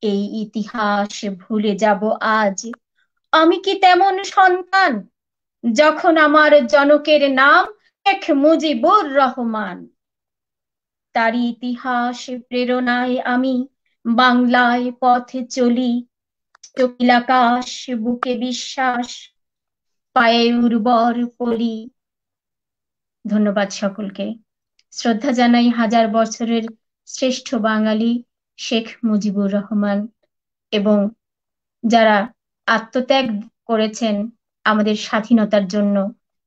এই ইতিহাস ভুলে যাব আজ, আমি কি তেমন সন্তান, যখন আমার জনকের নাম শেখ মুজিবুর রহমান। তারই ইতিহাস প্রেরণায় আমি বাংলায় পথে চলি, চকিল আকাশ বুকে বিশ্বাস, পায়ে উর্বর পলি। ধন্যবাদ সকলকে। শ্রদ্ধা জানাই হাজার বছরের শ্রেষ্ঠ বাঙালি শেখ মুজিবুর রহমান এবং যারা আত্মত্যাগ করেছেন আমাদের স্বাধীনতার জন্য,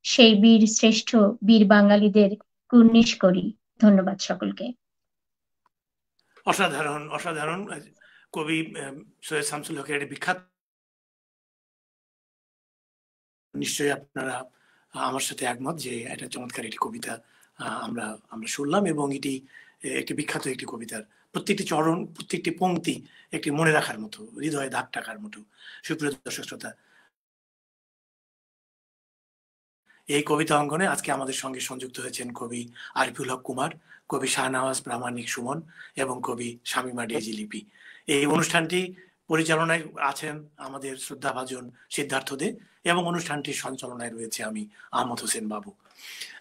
সেই বীর শ্রেষ্ঠ বীর বাঙালিদের কুর্নিশ করি। ধন্যবাদ সকলকে। অসাধারণ অসাধারণ কবি সৈয়দ শামসুল হকের বিখ্যাত, নিশ্চয়ই আপনারা আমার সাথে একমত যে এটা চমৎকার একটি কবিতা আমরা আমরা শুনলাম, এবং এটি একটি বিখ্যাত একটি কবিতার প্রত্যেকটি চরণ প্রত্যেকটি পংক্তি একটি মনে রাখার মতো, হৃদয়ে দাগ টাকার মতো। সুপ্রিয় দর্শক শ্রোতা, এই কবিতা অঙ্গনে আজকে আমাদের সঙ্গে সংযুক্ত হয়েছেন কবি আরিফুল হক কুমার, কবি শাহনওয়াজ প্রামাণিক সুমন এবং কবি শামীমা ডেইজি লিপি। এই অনুষ্ঠানটি পরিচালনায় আছেন আমাদের শ্রদ্ধাভাজন সিদ্ধার্থ দে এবং অনুষ্ঠানটির সঞ্চালনায় রয়েছে আমি আহমদ হোসেন বাবু।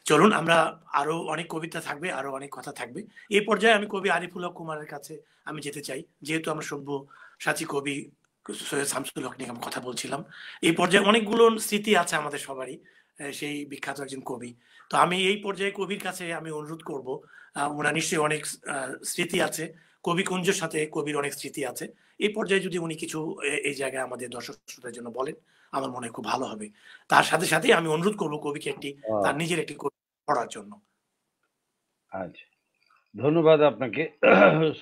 চলুন, আমরা আরো অনেক কবিতা থাকবে, আরো অনেক কথা থাকবে। এই পর্যায়ে আমি কবি আরিফুল হক কুমারের কাছে আমি যেতে চাই, যেহেতু আমরা সভ্য সাচী কবি সৈয়দ শামসুল হক নিয়ে আমি কথা বলছিলাম। এই পর্যায়ে অনেকগুলো স্মৃতি আছে আমাদের সবারই, সেই বিখ্যাত একজন কবি। তো আমি এই পর্যায়ে কবির কাছে আমি অনুরোধ করব, ওনার নিশ্চয়ই অনেক স্মৃতি আছে, কবি কুঞ্জের সাথে কবির অনেক স্মৃতি আছে। এই পর্যায়ে যদি উনি কিছু এই জায়গায় আমাদের দর্শক শ্রোতার জন্য বলেন, আমার মনে খুব ভালো হবে। তার সাথে সাথে আমি অনুরোধ করব কবিকে একটি তার নিজের একটি পড়ার জন্য। আচ্ছা, ধন্যবাদ আপনাকে।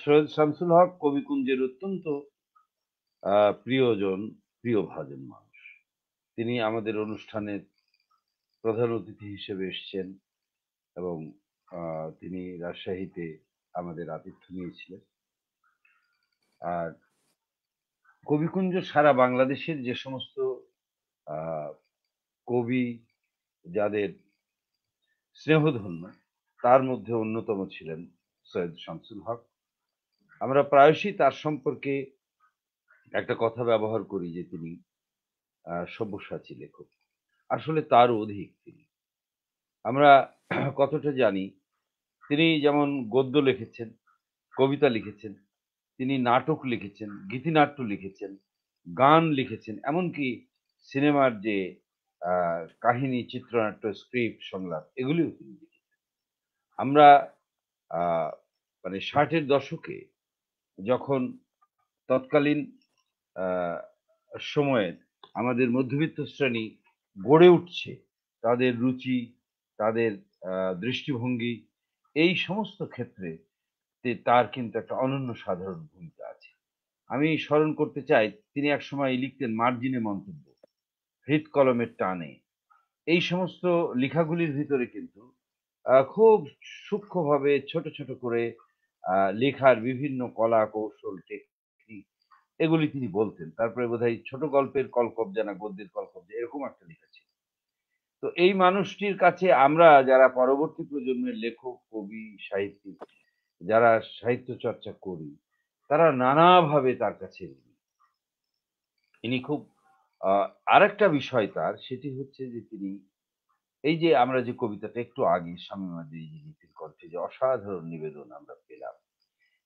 সৈয়দ শামসুল হক কবি কুঞ্জের অত্যন্ত প্রিয়জন, প্রিয়ভাজন মানুষ। তিনি আমাদের অনুষ্ঠানের প্রধান অতিথি হিসেবে এসেছেন এবং তিনি রাজশাহীতে আমাদের আতিথ্য নিয়েছিলেন। আর কবিকুঞ্জ সারা বাংলাদেশের যে সমস্ত কবি যাদের স্নেহধন্য, তার মধ্যে অন্যতম ছিলেন সৈয়দ শামসুল হক। আমরা প্রায়শই তার সম্পর্কে একটা কথা ব্যবহার করি যে তিনি সব্যসাচী লেখক। আসলে তার অধিক তিনি। আমরা কতটা জানি, তিনি যেমন গদ্য লিখেছেন, কবিতা লিখেছেন, তিনি নাটক লিখেছেন, গীতিনাট্য লিখেছেন, গান লিখেছেন, এমনকি সিনেমার যে কাহিনী, চিত্রনাট্য, স্ক্রিপ্ট, সংলাপ, এগুলিও তিনি লিখেছেন। আমরা মানে 60-এর দশকে যখন তৎকালীন সময়ে আমাদের মধ্যবিত্ত শ্রেণী গড়ে উঠছে, তাদের রুচি, তাদের দৃষ্টিভঙ্গি, এই সমস্ত ক্ষেত্রে তার কিন্তু একটা অনন্য সাধারণ ভূমিকা আছে। আমি স্মরণ করতে চাই, তিনি একসময় লিখতেন মার্জিনে মন্তব্য, হৃদ কলমের টানে। এই সমস্ত লেখাগুলির ভিতরে কিন্তু খুব সূক্ষ্মভাবে ছোট ছোট করে লেখার বিভিন্ন কলা কৌশল, টেকনিক এগুলি তিনি বলতেন। তারপরে বোধহয় ছোট গল্পের কলকব্জা না গদ্যের কলকব্জা এরকম একটা লিখেছেন। তো এই মানুষটির কাছে আমরা যারা পরবর্তী প্রজন্মের লেখক, কবি, সাহিত্যিক যারা সাহিত্য চর্চা করি, তারা নানাভাবে তার কাছে ঋণী। ইনি খুব আরেকটা বিষয় তার, সেটি হচ্ছে যে তিনি এই যে আমরা যে কবিতাটা একটু আগে শামীম আদি লিপির কণ্ঠে যে অসাধারণ নিবেদন আমরা পেলাম,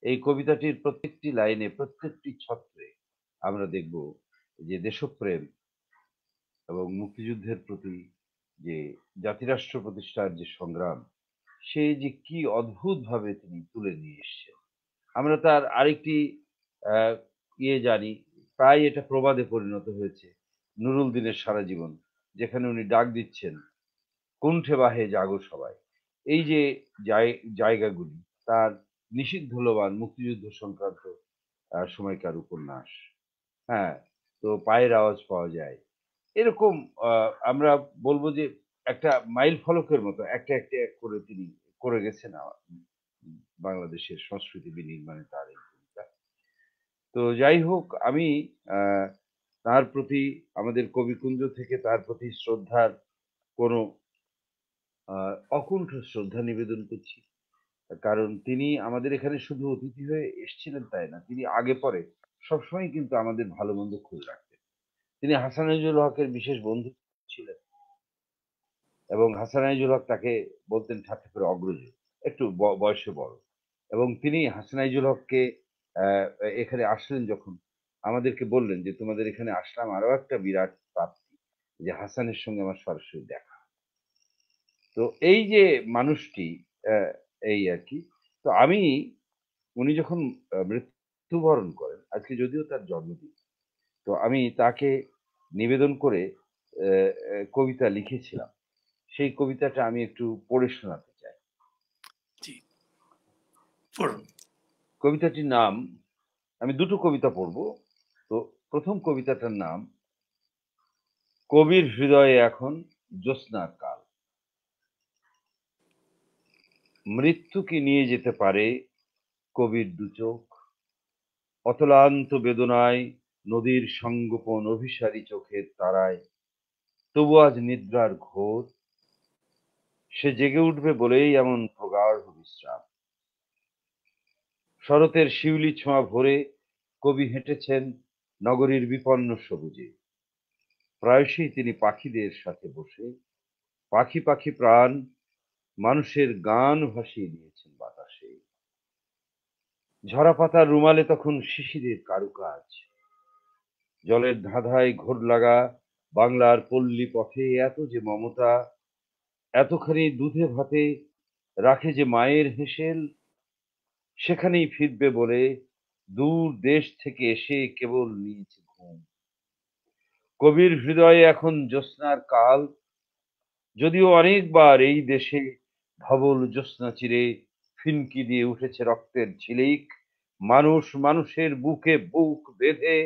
এই কবিতাটির প্রত্যেকটি লাইনে প্রত্যেকটি ছত্রে আমরা দেখব যে দেশপ্রেম এবং মুক্তিযুদ্ধের প্রতি যে জাতিরাষ্ট্র প্রতিষ্ঠার যে সংগ্রাম, সে যে কি অদ্ভুতভাবে তিনি তুলে নিয়ে এসছেন। আমরা তার আরেকটি জানি, প্রায় এটা প্রবাদে পরিণত হয়েছে, নুরুল দিনের সারা জীবন, যেখানে উনি ডাক দিচ্ছেন কুণ্ঠে বাহে জাগো সবাই। এই যে জায়গাগুলি তার নিষিদ্ধ লোবান মুক্তিযুদ্ধ সংক্রান্ত সময়কার উপন্যাস। হ্যাঁ, তো পায়ের আওয়াজ পাওয়া যায় এরকম আমরা বলবো যে একটা মাইল ফলকের মতো একটা একটা করে তিনি করে গেছেন বাংলাদেশের সংস্কৃতি বিনির্মাণে তার এই ভূমিকা। তো যাই হোক, আমি তার প্রতি আমাদের কবিকুঞ্জ থেকে তার প্রতি শ্রদ্ধার কোনো অকুণ্ঠ শ্রদ্ধা নিবেদন করছি। কারণ তিনি আমাদের এখানে শুধু অতিথি হয়ে এসেছিলেন তাই না, তিনি আগে পরে সবসময় কিন্তু আমাদের ভালো মন্দ খোঁজ রাখতেন। তিনি হাসানাইজুল হকের বিশেষ বন্ধু ছিলেন এবং হাসানাইজুল হক তাকে বলতেন ঠাট্টা করে অগ্রজ, একটু বয়সে বড়। এবং তিনি হাসানাইজুল হককে এখানে আসলেন যখন, আমাদেরকে বললেন যে তোমাদের এখানে আসলাম আরো একটা বিরাট প্রাপ্তি, যে হাসানের সঙ্গে আমার সরাসরি দেখা। তো এই যে মানুষটি এই আর কি। তো আমি উনি যখন মৃত্যুবরণ করেন, আজকে যদিও তার জন্মদিন, তো আমি তাকে নিবেদন করে কবিতা লিখেছিলাম। সেই কবিতাটা আমি একটু পড়ে শোনাতে চাই। কবিতাটির নাম, আমি দুটো কবিতা পড়ব। তো প্রথম কবিতাটার নাম কবির হৃদয়ে এখন জ্যোৎস্নার কাল। মৃত্যু কি নিয়ে যেতে পারে কবির দু চোখ, অতলান্ত বেদনায় নদীর সঙ্গোপন অভিসারী চোখের তারায়, তবু আজ নিদ্রার ঘোর, সে জেগে উঠবে বলেই এমন প্রগাঢ় বিশ্রাম। শরতের শিউলি ছোঁয়া ভরে কবি হেঁটেছেন নগরীর বিপন্ন সবুজে। প্রায়শই তিনি পাখিদের সাথে বসে পাখি পাখি প্রাণ মানুষের গান ভাসিয়ে দিয়েছেন বাতাসে। ঝরা পাতার রুমালে তখন শিশিরের কারুকাজ, জলের ধাঁধায় ঘোর লাগা বাংলার পল্লী পথে এত যে মমতা, এতখানি দুধে ভাতে রাখে যে মায়ের হেসেল, সেখানেই ফিরবে বলে দূর দেশ থেকে এসে কেবল নিয়েছে ঘুম। কবির হৃদয়ে এখন জ্যোৎস্নার কাল, যদিও অনেকবার এই দেশে ধবল জ্যোৎস্না চিরে ফিনকি দিয়ে উঠেছে রক্তের ঝিলিক, মানুষ মানুষের বুকে বুক বেঁধে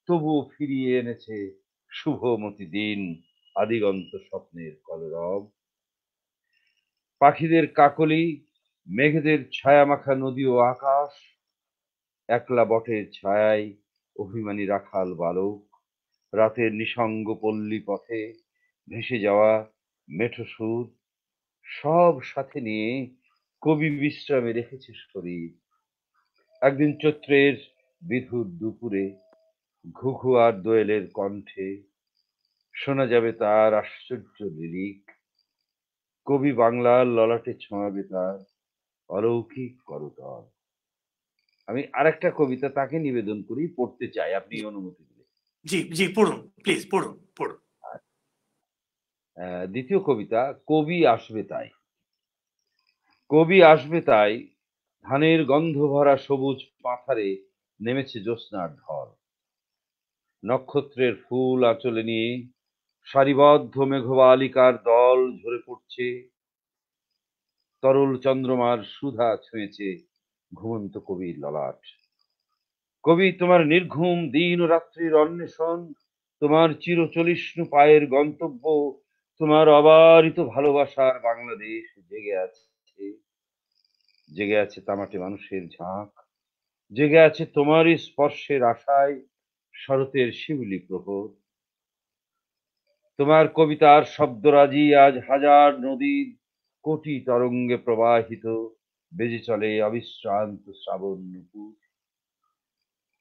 তবুও ফিরিয়ে এনেছে শুভমতি দিন, আদিগন্ত স্বপ্নের কলরব। পাখিদের কাকলি, মেঘেদের ছায়া মাখা নদী ও আকাশ, একলা বটের ছায়ায় অভিমানী রাখাল বালক, রাতের নিসঙ্গ পল্লী পথে ভেসে যাওয়া মেঠো সুর, সব সাথে নিয়ে কবি বিশ্রামে রেখেছে শরীর। একদিন চৈত্রের বিধুর দুপুরে ঘুঘু আর দোয়েলের কণ্ঠে শোনা যাবে তার আশ্চর্য লিরিক। কবি বাংলার ললাটে ছোঁয়াবে তার অলৌকিক করতল। আমি আরেকটা কবিতা তাকে নিবেদন করি, পড়তে চাই, আপনি অনুমতি দিলে। জি জি, পড়ুন প্লিজ, পড়ুন পড়ুন। দ্বিতীয় কবিতা, কবি আসবে তাই। কবি আসবে তাই ধানের গন্ধ ভরা সবুজ পাথারে নেমেছে জ্যোৎস্নার ঢল। নক্ষত্রের ফুল আঁচলে নিয়ে সারিবদ্ধ মেঘবালিকার দল ঝরে পড়ছে। তরল চন্দ্রমার সুধা ছুঁয়েছে ঘুমন্ত কবির ললাট। কবি, তোমার নির্ঘুম দিন ও রাত্রির অন্বেষণ, তোমার চিরচলিষ্ণু পায়ের গন্তব্য, তোমার অবারিত ভালোবাসার বাংলাদেশ জেগে আছে, জেগে আছে তামাটে মানুষের ঝাঁক, জেগে আছে তোমারই স্পর্শের আশায় শরতের শিউলি প্রহর। তোমার কবিতার শব্দরাজি আজ হাজার নদীর কোটি তরঙ্গে প্রবাহিত, বেজে চলে অবিশ্রান্ত শ্রাবণ নুপুর।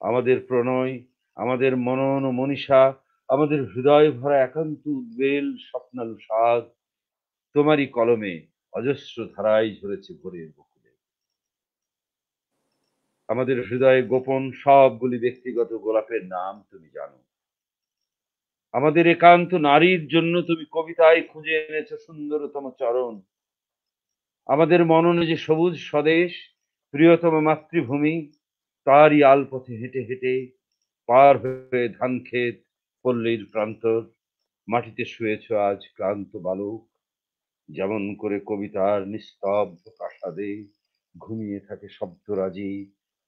আমাদের প্রণয়, আমাদের মনন ও মনীষা, আমাদের হৃদয় ভরা একান্ত উদ্বেল স্বপ্নালু স্বাদ তোমারই কলমে অজস্র ধারায় ঝরেছে ভোরের বকুলে। আমাদের হৃদয়ে গোপন সবগুলি ব্যক্তিগত গোলাপের নাম তুমি জানো। আমাদের একান্ত নারীর জন্য তুমি কবিতায় খুঁজে এনেছো সুন্দরতম চরণ। আমাদের মননে যে সবুজ স্বদেশ, প্রিয়তম মাতৃভূমি, তারই আলপথে হেঁটে হেঁটে পার হয়ে ধান ক্ষেত, পল্লীর প্রান্তর, মাটিতে শুয়েছ আজ ক্লান্ত বালক। যেমন করে কবিতার নিস্তব্ধ প্রাসাদে ঘুমিয়ে থাকে শব্দরাজি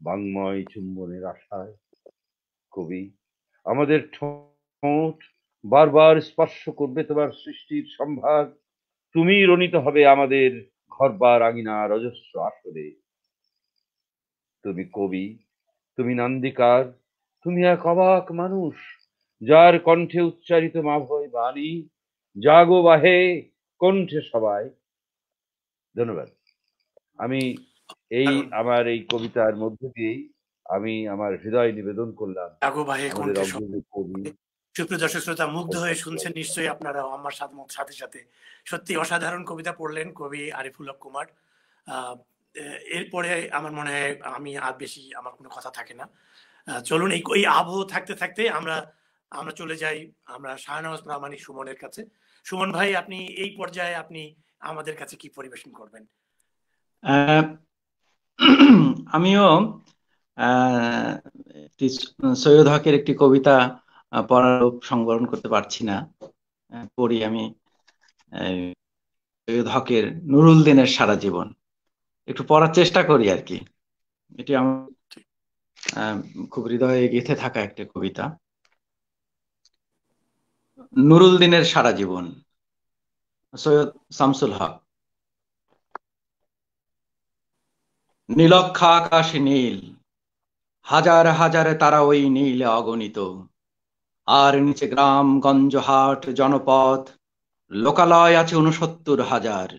বাংময় চুম্বনের আশায়। কবি, আমাদের ঠোঁট বারবার স্পর্শ করবে তোমার সৃষ্টির সম্ভার। তুমি রণিত হবে আমাদের ঘরবার আঙিনার অজস্র আসরে। তুমি কবি, তুমি নান্দিকার, তুমি এক অবাক মানুষ, যার কণ্ঠে উচ্চারিত মাভয় বাণী। জাগো বাহে কণ্ঠে সবাই। ধন্যবাদ। আমি আমার এই কবিতার মধ্য দিয়েই আমি আমার হৃদয় নিবেদন করলাম আমাদের অগ্রণী কবি। সুপ্রিয় দর্শক শ্রোতা, মুগ্ধ হয়ে শুনছেন নিশ্চয়ই আপনারাও আমার সাথে সাথে। সত্যি অসাধারণ কবিতা পড়লেন কবি আরিফুল হক কুমার। এরপরে আমার মনে হয় আমি আর বেশি আমার কোনো কথা থাকে না। চলুন এই আবহ থাকতে থাকতে আমরা চলে যাই আমরা শাহনওয়াজ প্রামাণিক সুমনের কাছে। সুমন ভাই, আপনি এই পর্যায়ে আপনি আমাদের কাছে কি পরিবেশন করবেন? আমিও সৈয়দ হকের একটি কবিতা পড়ার সংবরণ করতে পারছি না, পড়ি আমি সৈয়দ হকের নুরুল দিনের সারা জীবন। একটু পড়ার চেষ্টা করি আর কি। এটি আমার খুব হৃদয়ে গেঁথে থাকা একটা কবিতা। নুরুল দিনের সারা জীবন, সৈয়দ শামসুল হক। নীলক্ষা আকাশ নীল, হাজার হাজার তারা ওই নীলে অগণিত। আর নিচে গ্রাম গঞ্জ হাট জনপদ, লোকালয় আছে ৬৯,০০০।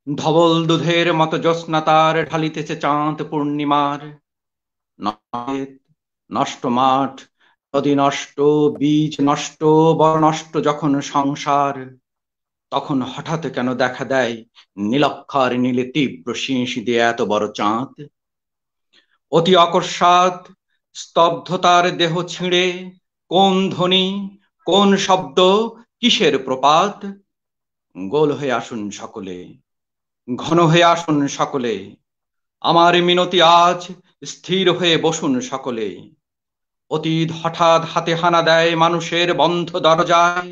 ধবল দুধের মতো জ্যোৎস্না তার ঢালিতেছে চাঁদ পূর্ণিমার। নষ্ট মাঠ, নদী নষ্ট, বীজ নষ্ট, বড় নষ্ট যখন সংসার, তখন হঠাৎ কেন দেখা দেয় নীলক্ষার নীলে তীব্র শিঁশ দিয়ে এত বড় চাঁদ। অতি অকস্মাৎ স্তব্ধতার দেহ ছিঁড়ে কোন ধ্বনি, কোন শব্দ, কিসের প্রপাত। গোল হয়ে আসুন সকলে, ঘন হয়ে আসুন সকলে, আমার মিনতি আজ স্থির হয়ে বসুন সকলে। অতীত হঠাৎ হাতে হানা দেয় মানুষের বন্ধ দরজায়।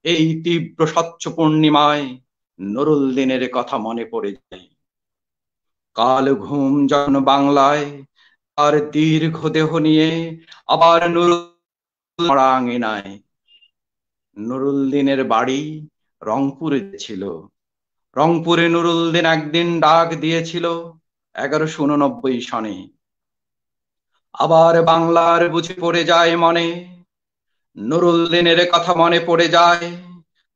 এই তীব্র স্বচ্ছ পূর্ণিমায় নুরুল দিনের কথা মনে পড়ে যায়। কাল ঘুম যখন বাংলায় আর দীর্ঘ দেহ নিয়ে আবার নুরুল আঙিনায়। নুরুল দিনের বাড়ি রংপুরে ছিল। রংপুরে নুরুল দিন একদিন ডাক দিয়েছিল ১১৮৯ সনে। আবার বাংলার বুঝে পড়ে যায় মনে, নুরুল দিনের কথা মনে পড়ে যায়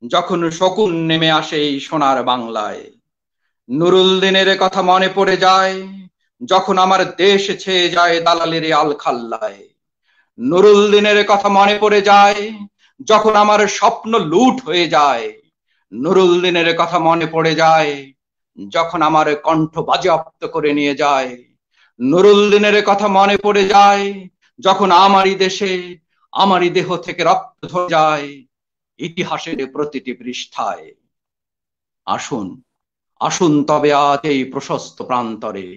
যখন শকুন নেমে আসে এই সোনার বাংলায়। নুরুল দিনের কথা মনে পড়ে যায় যখন আমার দেশ ছেয়ে যায় দালালের আলখাল্লায়। নুরুল দিনের কথা মনে পড়ে যায় যখন আমার স্বপ্ন লুট হয়ে যায়। নুরুল দিনের কথা মনে পড়ে যায় যখন আমার কণ্ঠ বাজেয়াপ্ত করে নিয়ে যায়। নুরুল দিনের কথা মনে পড়ে যায় যখন আমারই দেশে আমারই দেহ থেকে রক্ত ঝরে যায় ইতিহাসের প্রতিটি পৃষ্ঠায়। আসুন আসুন তবে আজ এই প্রশস্ত প্রান্তরে,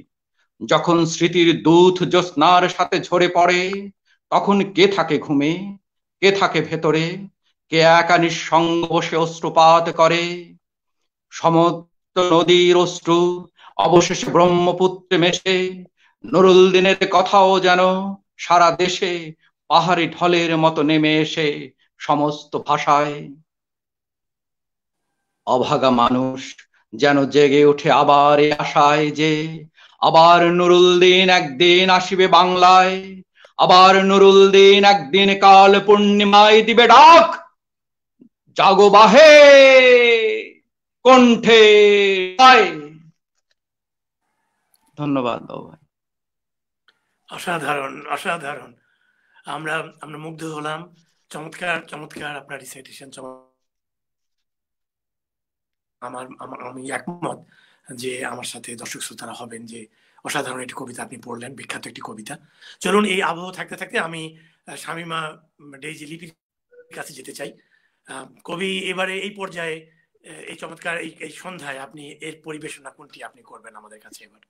যখন স্মৃতির দূত জ্যোৎস্নার সাথে ঝরে পড়ে, তখন কে থাকে ঘুমে, কে থাকে ভেতরে, কে একা নিঃসঙ্গ বসে অশ্রুপাত করে। সমস্ত নদীর অশ্রু অবশেষে ব্রহ্মপুত্রে মেশে, নুরুল দিনের কথাও যেন সারা দেশে পাহাড়ি ঢলের মতো নেমে এসে সমস্ত ভাষায়। অভাগা মানুষ যেন জেগে ওঠে আবার এই আশায় যে আবার নুরুল দিন একদিন আসিবে বাংলায়, আবার নুরুল দিন একদিন কাল পূর্ণিমায় দিবে ডাক, জাগো বাহে কণ্ঠে। ধন্যবাদ বাবু ভাই। অসাধারণ, অসাধারণ। আমরা আমরা মুগ্ধ হলাম। চমৎকার চমৎকার আপনার রিসাইটেশন। আমি একমত যে আমার সাথে দর্শক শ্রোতারা হবেন যে অসাধারণ একটি কবিতা আপনি পড়লেন, বিখ্যাত একটি কবিতা। চলুন এই আবহ থাকতে থাকতে আমি শামীমা ডেইজি লিপির কাছে যেতে চাই। কবি এবারে এই পর্যায়ে এই চমৎকার এই সন্ধ্যায় আপনি এর পরিবেশনা কোনটি আপনি করবেন আমাদের কাছে এবার?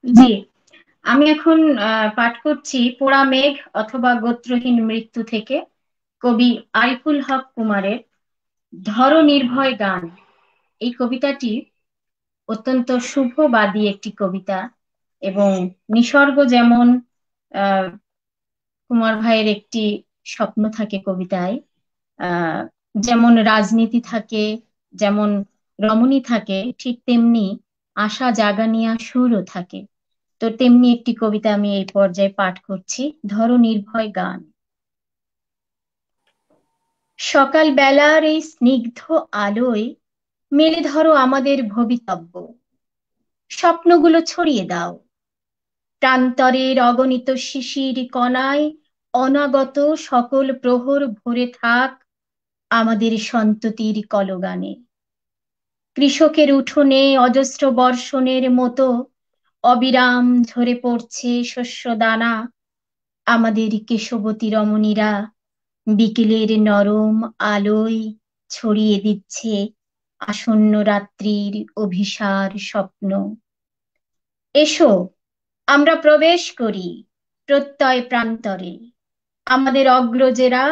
জি, আমি এখন পাঠ করছি পোড়া মেঘ অথবা গোত্রহীন মৃত্যু থেকে কবি আরিফুল হক কুমারের ধর নির্ভয় গান। এই কবিতাটি অত্যন্ত শুভবাদী একটি কবিতা এবং নিসর্গ যেমন কুমার ভাইয়ের একটি স্বপ্ন থাকে কবিতায়, যেমন রাজনীতি থাকে, যেমন রমণী থাকে, ঠিক তেমনি আশা জাগানিয়া সুরও থাকে। তো তেমনি একটি কবিতা আমি এই পর্যায়ে পাঠ করছি, ধর নির্ভয় গান। সকাল বেলার এই স্নিগ্ধ আলোয় মেলে ধরো আমাদের ভবিতব্য, স্বপ্নগুলো ছড়িয়ে দাও প্রান্তরের অগণিত শিশির কণায়, অনাগত সকল প্রহর ভরে থাক আমাদের সন্ততির কলগানে। কৃষকের উঠোনে অজস্র বর্ষণের মতো অবিরাম ঝরে পড়ছে শস্য দানা, আমাদের কেশবতী রমণীরা বিকেলের নরম আলোয় ছড়িয়ে দিচ্ছে আসন্ন রাত্রির অভিসার স্বপ্ন। এসো আমরা প্রবেশ করি প্রত্যয় প্রান্তরে, আমাদের অগ্রজেরা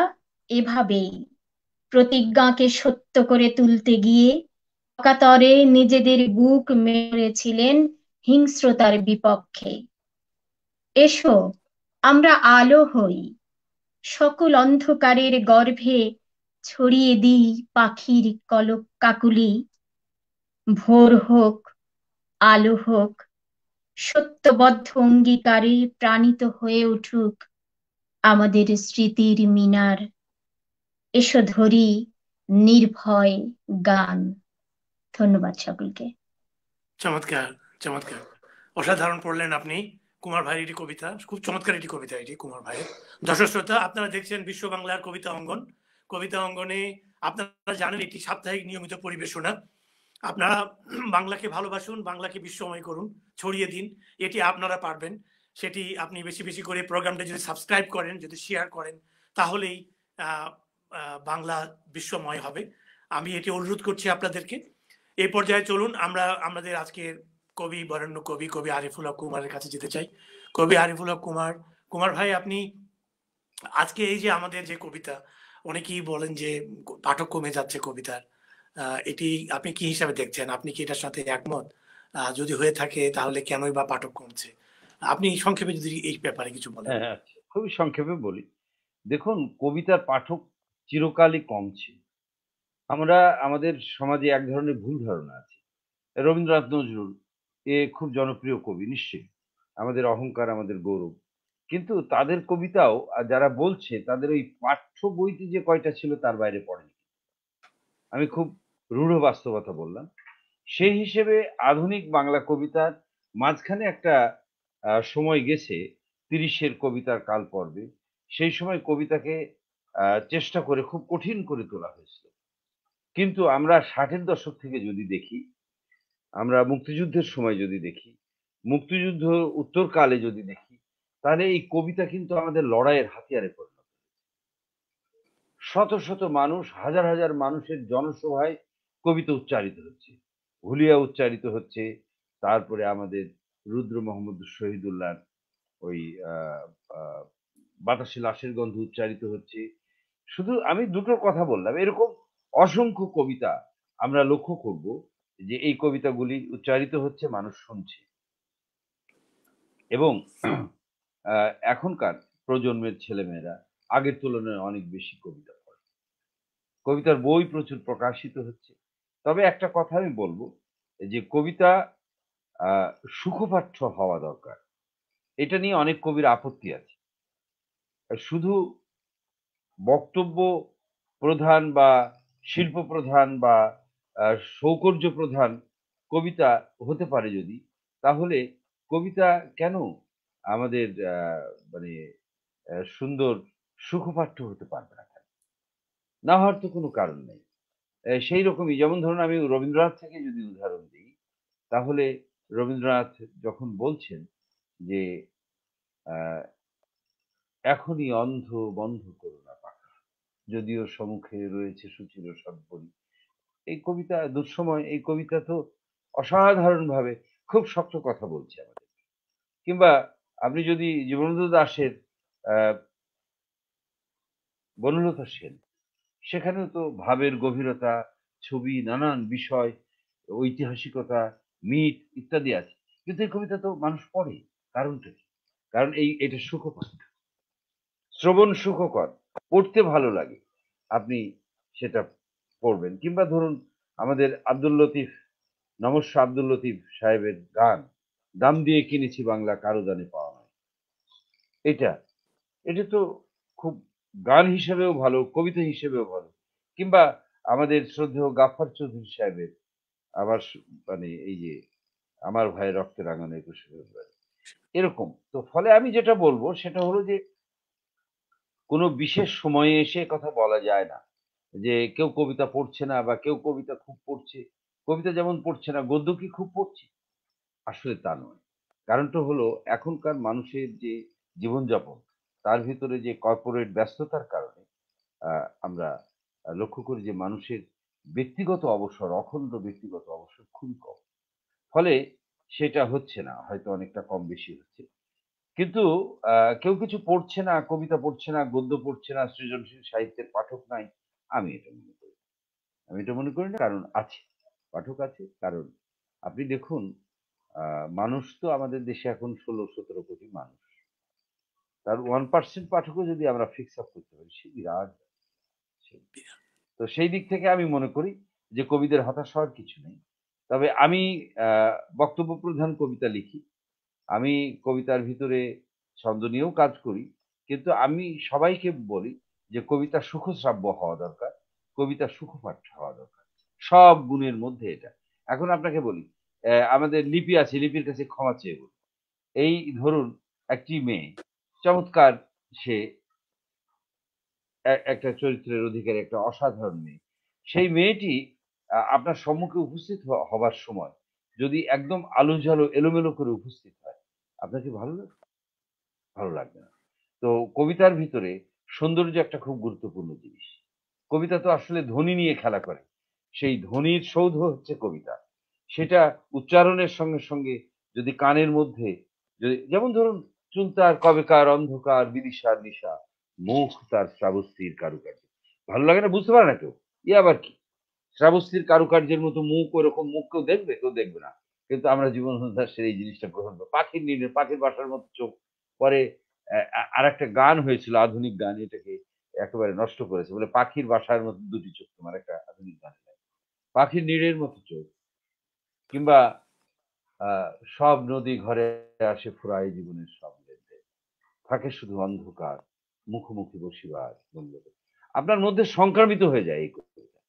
এভাবেই প্রতিজ্ঞাকে সত্য করে তুলতে গিয়ে অকাতরে নিজেদের বুক মেরেছিলেন হিংস্রতার বিপক্ষে। এসো আমরা আলো হই, সকল অন্ধকারের গর্ভে ছড়িয়ে দিই পাখির কলক কাকুলি। ভোর হোক, আলো হোক, সত্যবদ্ধ অঙ্গীকারে প্রাণিত হয়ে উঠুক আমাদের স্মৃতির মিনার। এসো ধরি নির্ভয় গান। ধন্যবাদ সকলকে। চমৎকার চমৎকার, অসাধারণ পড়লেন আপনি কুমার ভাইয়ের একটি কবিতা। খুব চমৎকার একটি কবিতা এটি কুমার ভাইয়ের। দর্শক শ্রোতা, আপনারা দেখছেন বিশ্ব বাংলার কবিতা অঙ্গন। কবিতা অঙ্গনে আপনারা জানেন এটি সাপ্তাহিক নিয়মিত পরিবেশনা। আপনারা বাংলাকে ভালোবাসুন, বাংলাকে বিশ্বময় করুন, ছড়িয়ে দিন, এটি আপনারা পারবেন। সেটি আপনি বেশি বেশি করে প্রোগ্রামটা যদি সাবস্ক্রাইব করেন, যদি শেয়ার করেন, তাহলেই বাংলা বিশ্বময় হবে। আমি এটি অনুরোধ করছি আপনাদেরকে। এই পর্যায়ে চলুন আমরা আমাদের আজকের কবি, বরেণ্য কবি কবি আরিফুল হক কুমারের কাছে যেতে চাই। কবি আরিফুল হক কুমার ভাই, আপনি আজকে এই যে আমাদের যে কবিতা, অনেকেই বলেন যে পাঠক কমে যাচ্ছে কবিতার, এটি আপনি কি হিসাবে দেখছেন? আপনি কি এটার সাথে একমত? যদি হয়ে থাকে তাহলে কেনই বা পাঠক কমছে? আপনি সংক্ষেপে যদি এই ব্যাপারে কিছু বলেন। হ্যাঁ, খুবই সংক্ষেপে বলি। দেখুন, কবিতার পাঠক চিরকালই কমছে। আমরা আমাদের সমাজে এক ধরনের ভুল ধারণা আছে। রবীন্দ্রনাথ নজরুল খুব জনপ্রিয় কবি, নিশ্চয়ই আমাদের অহংকার, আমাদের গৌরব। কিন্তু তাদের কবিতাও যারা বলছে তাদের ওই পাঠ্য বইতে যে কয়টা ছিল তার বাইরে পড়েনি। আমি খুব রূঢ় বাস্তবতা বললাম। সেই হিসেবে আধুনিক বাংলা কবিতার মাঝখানে একটা সময় গেছে ৩০-এর কবিতার কাল পর্বে। সেই সময় কবিতাকে চেষ্টা করে খুব কঠিন করে তোলা হয়েছিল। কিন্তু আমরা ৬০-এর দশক থেকে যদি দেখি, আমরা মুক্তিযুদ্ধের সময় যদি দেখি, মুক্তিযুদ্ধ উত্তরকালে যদি দেখি, তাহলে এই কবিতা কিন্তু আমাদের লড়াইয়ের হাতিয়ারে পরিণত হয়েছে। শত শত মানুষ, হাজার হাজার মানুষের জনসভায় কবিতা উচ্চারিত হচ্ছে, হুলিয়া উচ্চারিত হচ্ছে, তারপরে আমাদের রুদ্র মোহাম্মদ শহীদুল্লাহ ওই বাতাসে লাশের গন্ধ উচ্চারিত হচ্ছে। শুধু আমি দুটো কথা বললাম, এরকম অসংখ্য কবিতা আমরা লক্ষ্য করব যে এই কবিতাগুলি উচ্চারিত হচ্ছে, মানুষ শুনছে। এবং এখনকার প্রজন্মের ছেলেমেয়েরা আগের তুলনায় অনেক বেশি কবিতা পড়ে, কবিতার বই প্রচুর প্রকাশিত হচ্ছে। তবে একটা কথা আমি বলবো যে কবিতা সুখপাঠ্য হওয়া দরকার। এটা নিয়ে অনেক কবির আপত্তি আছে। শুধু বক্তব্য প্রধান বা শিল্প প্রধান বা সৌকর্য প্রধান কবিতা হতে পারে যদি, তাহলে কবিতা কেন আমাদের মানে সুন্দর সুখপাঠ্য হতে পারবে না? না হওয়ার তো কোনো কারণ নেই। সেই রকমই যেমন ধরুন আমি রবীন্দ্রনাথ থেকে যদি উদাহরণ দিই, তাহলে রবীন্দ্রনাথ যখন বলছেন যে এখনই অন্ধ বন্ধ করো না পাখা, যদিও সম্মুখে রয়েছে সুচির সদ্বরী। এই কবিতা দুঃসময়, এই কবিতা তো অসাধারণভাবে খুব শক্ত কথা বলছে আমাদের। কিংবা আপনি যদি জীবনানন্দ দাশের বনলতা সেন, সেখানেও তো ভাবের গভীরতা, ছবি, নানান বিষয়, ঐতিহাসিকতা, মিথ ইত্যাদি আছে। কিন্তু এই কবিতা তো মানুষ পড়ে। কারণটা কি? কারণ এটা সুখপাঠ্য, শ্রবণ সুখকর, পড়তে ভালো লাগে, আপনি সেটা পড়বেন। কিংবা ধরুন আমাদের আব্দুল লতিফ, নমস্য আব্দুল লতিফ সাহেবের গান, দাম দিয়ে কিনেছি বাংলা কারো দানে পাওয়া নয়। এটা তো খুব গান হিসেবেও ভালো, কবিতা হিসেবেও ভালো। কিংবা আমাদের শ্রদ্ধেয় গাফফার চৌধুরী সাহেবের আবার মানে এই যে আমার ভাই রক্তের আঙানে ২১ ফেব্রুয়ারি, এরকম। তো ফলে আমি যেটা বলবো সেটা হলো যে কোনো বিশেষ সময়ে এসে কথা বলা যায় না যে কেউ কবিতা পড়ছে না বা কেউ কবিতা খুব পড়ছে। কবিতা যেমন পড়ছে না, গদ্য কি খুব পড়ছে? আসলে তা নয়। কারণটা হলো এখনকার মানুষের যে জীবনযাপন, তার ভিতরে যে কর্পোরেট ব্যস্ততার কারণে আমরা লক্ষ্য করি যে মানুষের ব্যক্তিগত অবসর, অখণ্ড ব্যক্তিগত অবসর খুবই কম। ফলে সেটা হচ্ছে না, হয়তো অনেকটা কম বেশি হচ্ছে। কিন্তু কেউ কিছু পড়ছে না, কবিতা পড়ছে না, গদ্য পড়ছে না, সৃজনশীল সাহিত্যের পাঠক নাই, আমি এটা মনে করি। আমি এটা মনে করি না, কারণ আছে, পাঠক আছে। কারণ আপনি দেখুন মানুষ তো আমাদের দেশে এখন ১৬-১৭ কোটি মানুষ। তার 1% পাঠকও যদি আমরা ফিক্স আপ করতে পারি, সে বিরাট। তো সেই দিক থেকে আমি মনে করি যে কবিদের হতাশ হওয়ার কিছু নেই। তবে আমি বক্তব্য প্রধান কবিতা লিখি। আমি কবিতার ভিতরে ছন্দ নিয়েও কাজ করি। কিন্তু আমি সবাইকে বলি যে কবিতা সুখশ্রাব্য হওয়া দরকার, কবিতা সুখপাঠ্য হওয়া দরকার। সব গুণের মধ্যে এটা। এখন আপনাকে বলি, আমাদের লিপি আছে, লিপির কাছে ক্ষমা চেয়ে বলি। এই ধরুন একটি মেয়ে চমৎকার, সে একটা চরিত্রের অধিকারী, একটা অসাধারণ মেয়ে। সেই মেয়েটি আপনার সম্মুখে উপস্থিত হবার সময় যদি একদম আলো-ঝালো এলোমেলো করে উপস্থিত হয়, আপনার কি ভালো লাগবে? ভালো লাগবে না। তো কবিতার ভিতরে সৌন্দর্য একটা খুব গুরুত্বপূর্ণ জিনিস। কবিতা তো আসলে ধ্বনি নিয়ে খেলা করে। সেই ধ্বনির সৌধ হচ্ছে কবিতা। সেটা উচ্চারণের সঙ্গে সঙ্গে যদি কানের মধ্যে যেমন ধরুন চুল তার কবেকার অন্ধকার বিদিশার নিশা, মুখ তার শ্রাবস্তির কারুকার্য। ভালো লাগে না, বুঝতে পারে না কেউ। আবার কি? শ্রাবস্তির কারুকার্যের মতো মুখ, ওরকম মুখ কেউ দেখবে? কেউ দেখবে না। কিন্তু আমরা জীবনানন্দ দাশের এই জিনিসটা গ্রহণ করি। পাখির নীড়ে, পাখির বাসার মতো চোখ। পরে আরেকটা গান হয়েছিল, আধুনিক গান, এটাকে একেবারে নষ্ট করেছে। বলে পাখির বাসার মতো দুটি চোখ তোমার, একটা আধুনিক গান। পাখির নীড়ের মতো চোখ। কিংবা সব নদী ঘরে আসে ফুরায় জীবনের সব লেনদেন। থাকে শুধু অন্ধকার, মুখোমুখি বসিবার বন্ধুদের। আপনার মধ্যে সংক্রামিত হয়ে যায় এই কবিতা।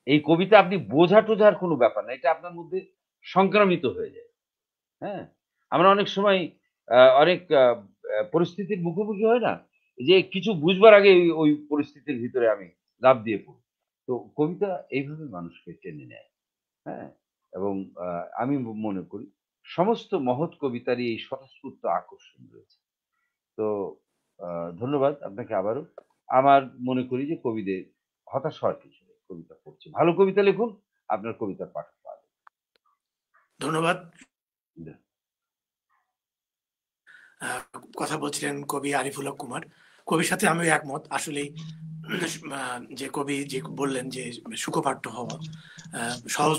এই কবিতা আপনি বোঝা টোঝার কোনো ব্যাপার না, এটা আপনার মধ্যে সংক্রামিত হয়ে যায়। হ্যাঁ, আমরা অনেক সময় অনেক পরিস্থিতির মুখোমুখি হয় না, যে কিছু বুঝবার আগে ওই পরিস্থিতির ভিতরে আমি লাফ দিয়ে পড়ি। তো কবিতা এইভাবে মানুষকে টেনে নেয়। হ্যাঁ, এবং আমি মনে করি সমস্ত মহৎ কবিতারই এই স্বতঃস্ফূর্ত আকর্ষণ রয়েছে। তো ধন্যবাদ আপনাকে আবারও। আমার মনে করি যে কবিদের হতাশ হওয়ার কিছু নেই, কবিতা পড়ছে। ভালো কবিতা লিখুন, আপনার কবিতার পাঠক পাবেন। ধন্যবাদ। কথা বলছিলেন কবি আরিফুল হক কুমার। কবির সাথে আমি একমত। আসলে যে কবি যে বললেন যে সুখপাঠ্য হওয়া, সহজ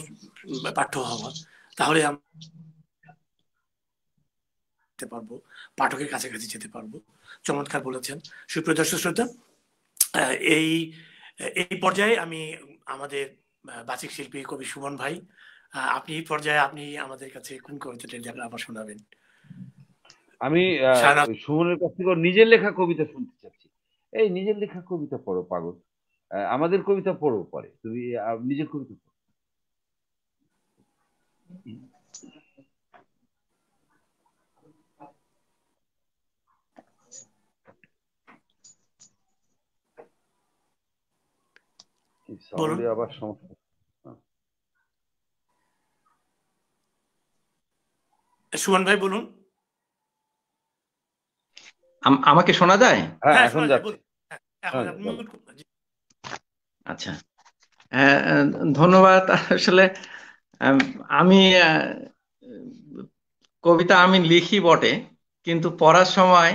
পাঠ্য হওয়া, তাহলে পারবো, পাঠকের কাছাকাছি যেতে পারবো। চমৎকার বলেছেন। সুপ্রিয় দর্শক শ্রোতা, এই পর্যায়ে আমি আমাদের বাচিক শিল্পী কবি সুমন ভাই আপনি এই পর্যায়ে আপনি আমাদের কাছে কোন কবিতাটা আবার শোনাবেন? আমি সুমনের কাছ থেকে নিজের লেখা কবিতা শুনতে চাচ্ছি। এই নিজের লেখা কবিতা পড়ো পাগল, আমাদের কবিতা পড়ো পরে, তুমি নিজের কবিতা পড়ো। সাউন্ডে আবার সমস্যা। সুমন ভাই বলুন। আমাকে শোনা যায়? হ্যাঁ, এখন যাচ্ছে। আচ্ছা, ধন্যবাদ। আসলে আমি কবিতা আমি লিখি বটে, কিন্তু পড়ার সময়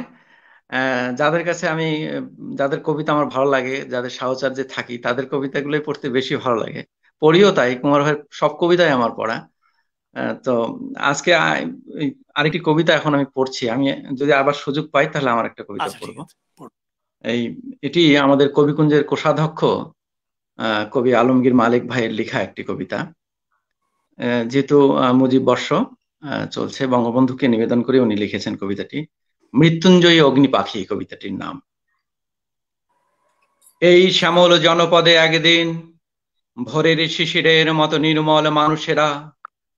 যাদের কাছে আমি, যাদের কবিতা আমার ভালো লাগে, যাদের সাহচর্যে থাকি, তাদের কবিতাগুলোই পড়তে বেশি ভালো লাগে। পড়িও তাই, কুমার ভাইয়ের সব কবিতাই আমার পড়া। তো আজকে আরেকটি কবিতা এখন আমি পড়ছি। আমি যদি আবার সুযোগ পাই তাহলে আমার একটা কবিতা পড়বো। এটি আমাদের কবিকুঞ্জের কোষাধ্যক্ষ কবি আলমগীর মালিক ভাইয়ের লেখা একটি কবিতা। যেহেতু মুজিব বর্ষ চলছে, বঙ্গবন্ধুকে নিবেদন করে উনি লিখেছেন কবিতাটি। মৃত্যুঞ্জয়ী অগ্নি পাখি কবিতাটির নাম। এই শ্যামল জনপদে একদিন ভোরের শিশিরের মতো নির্মল মানুষেরা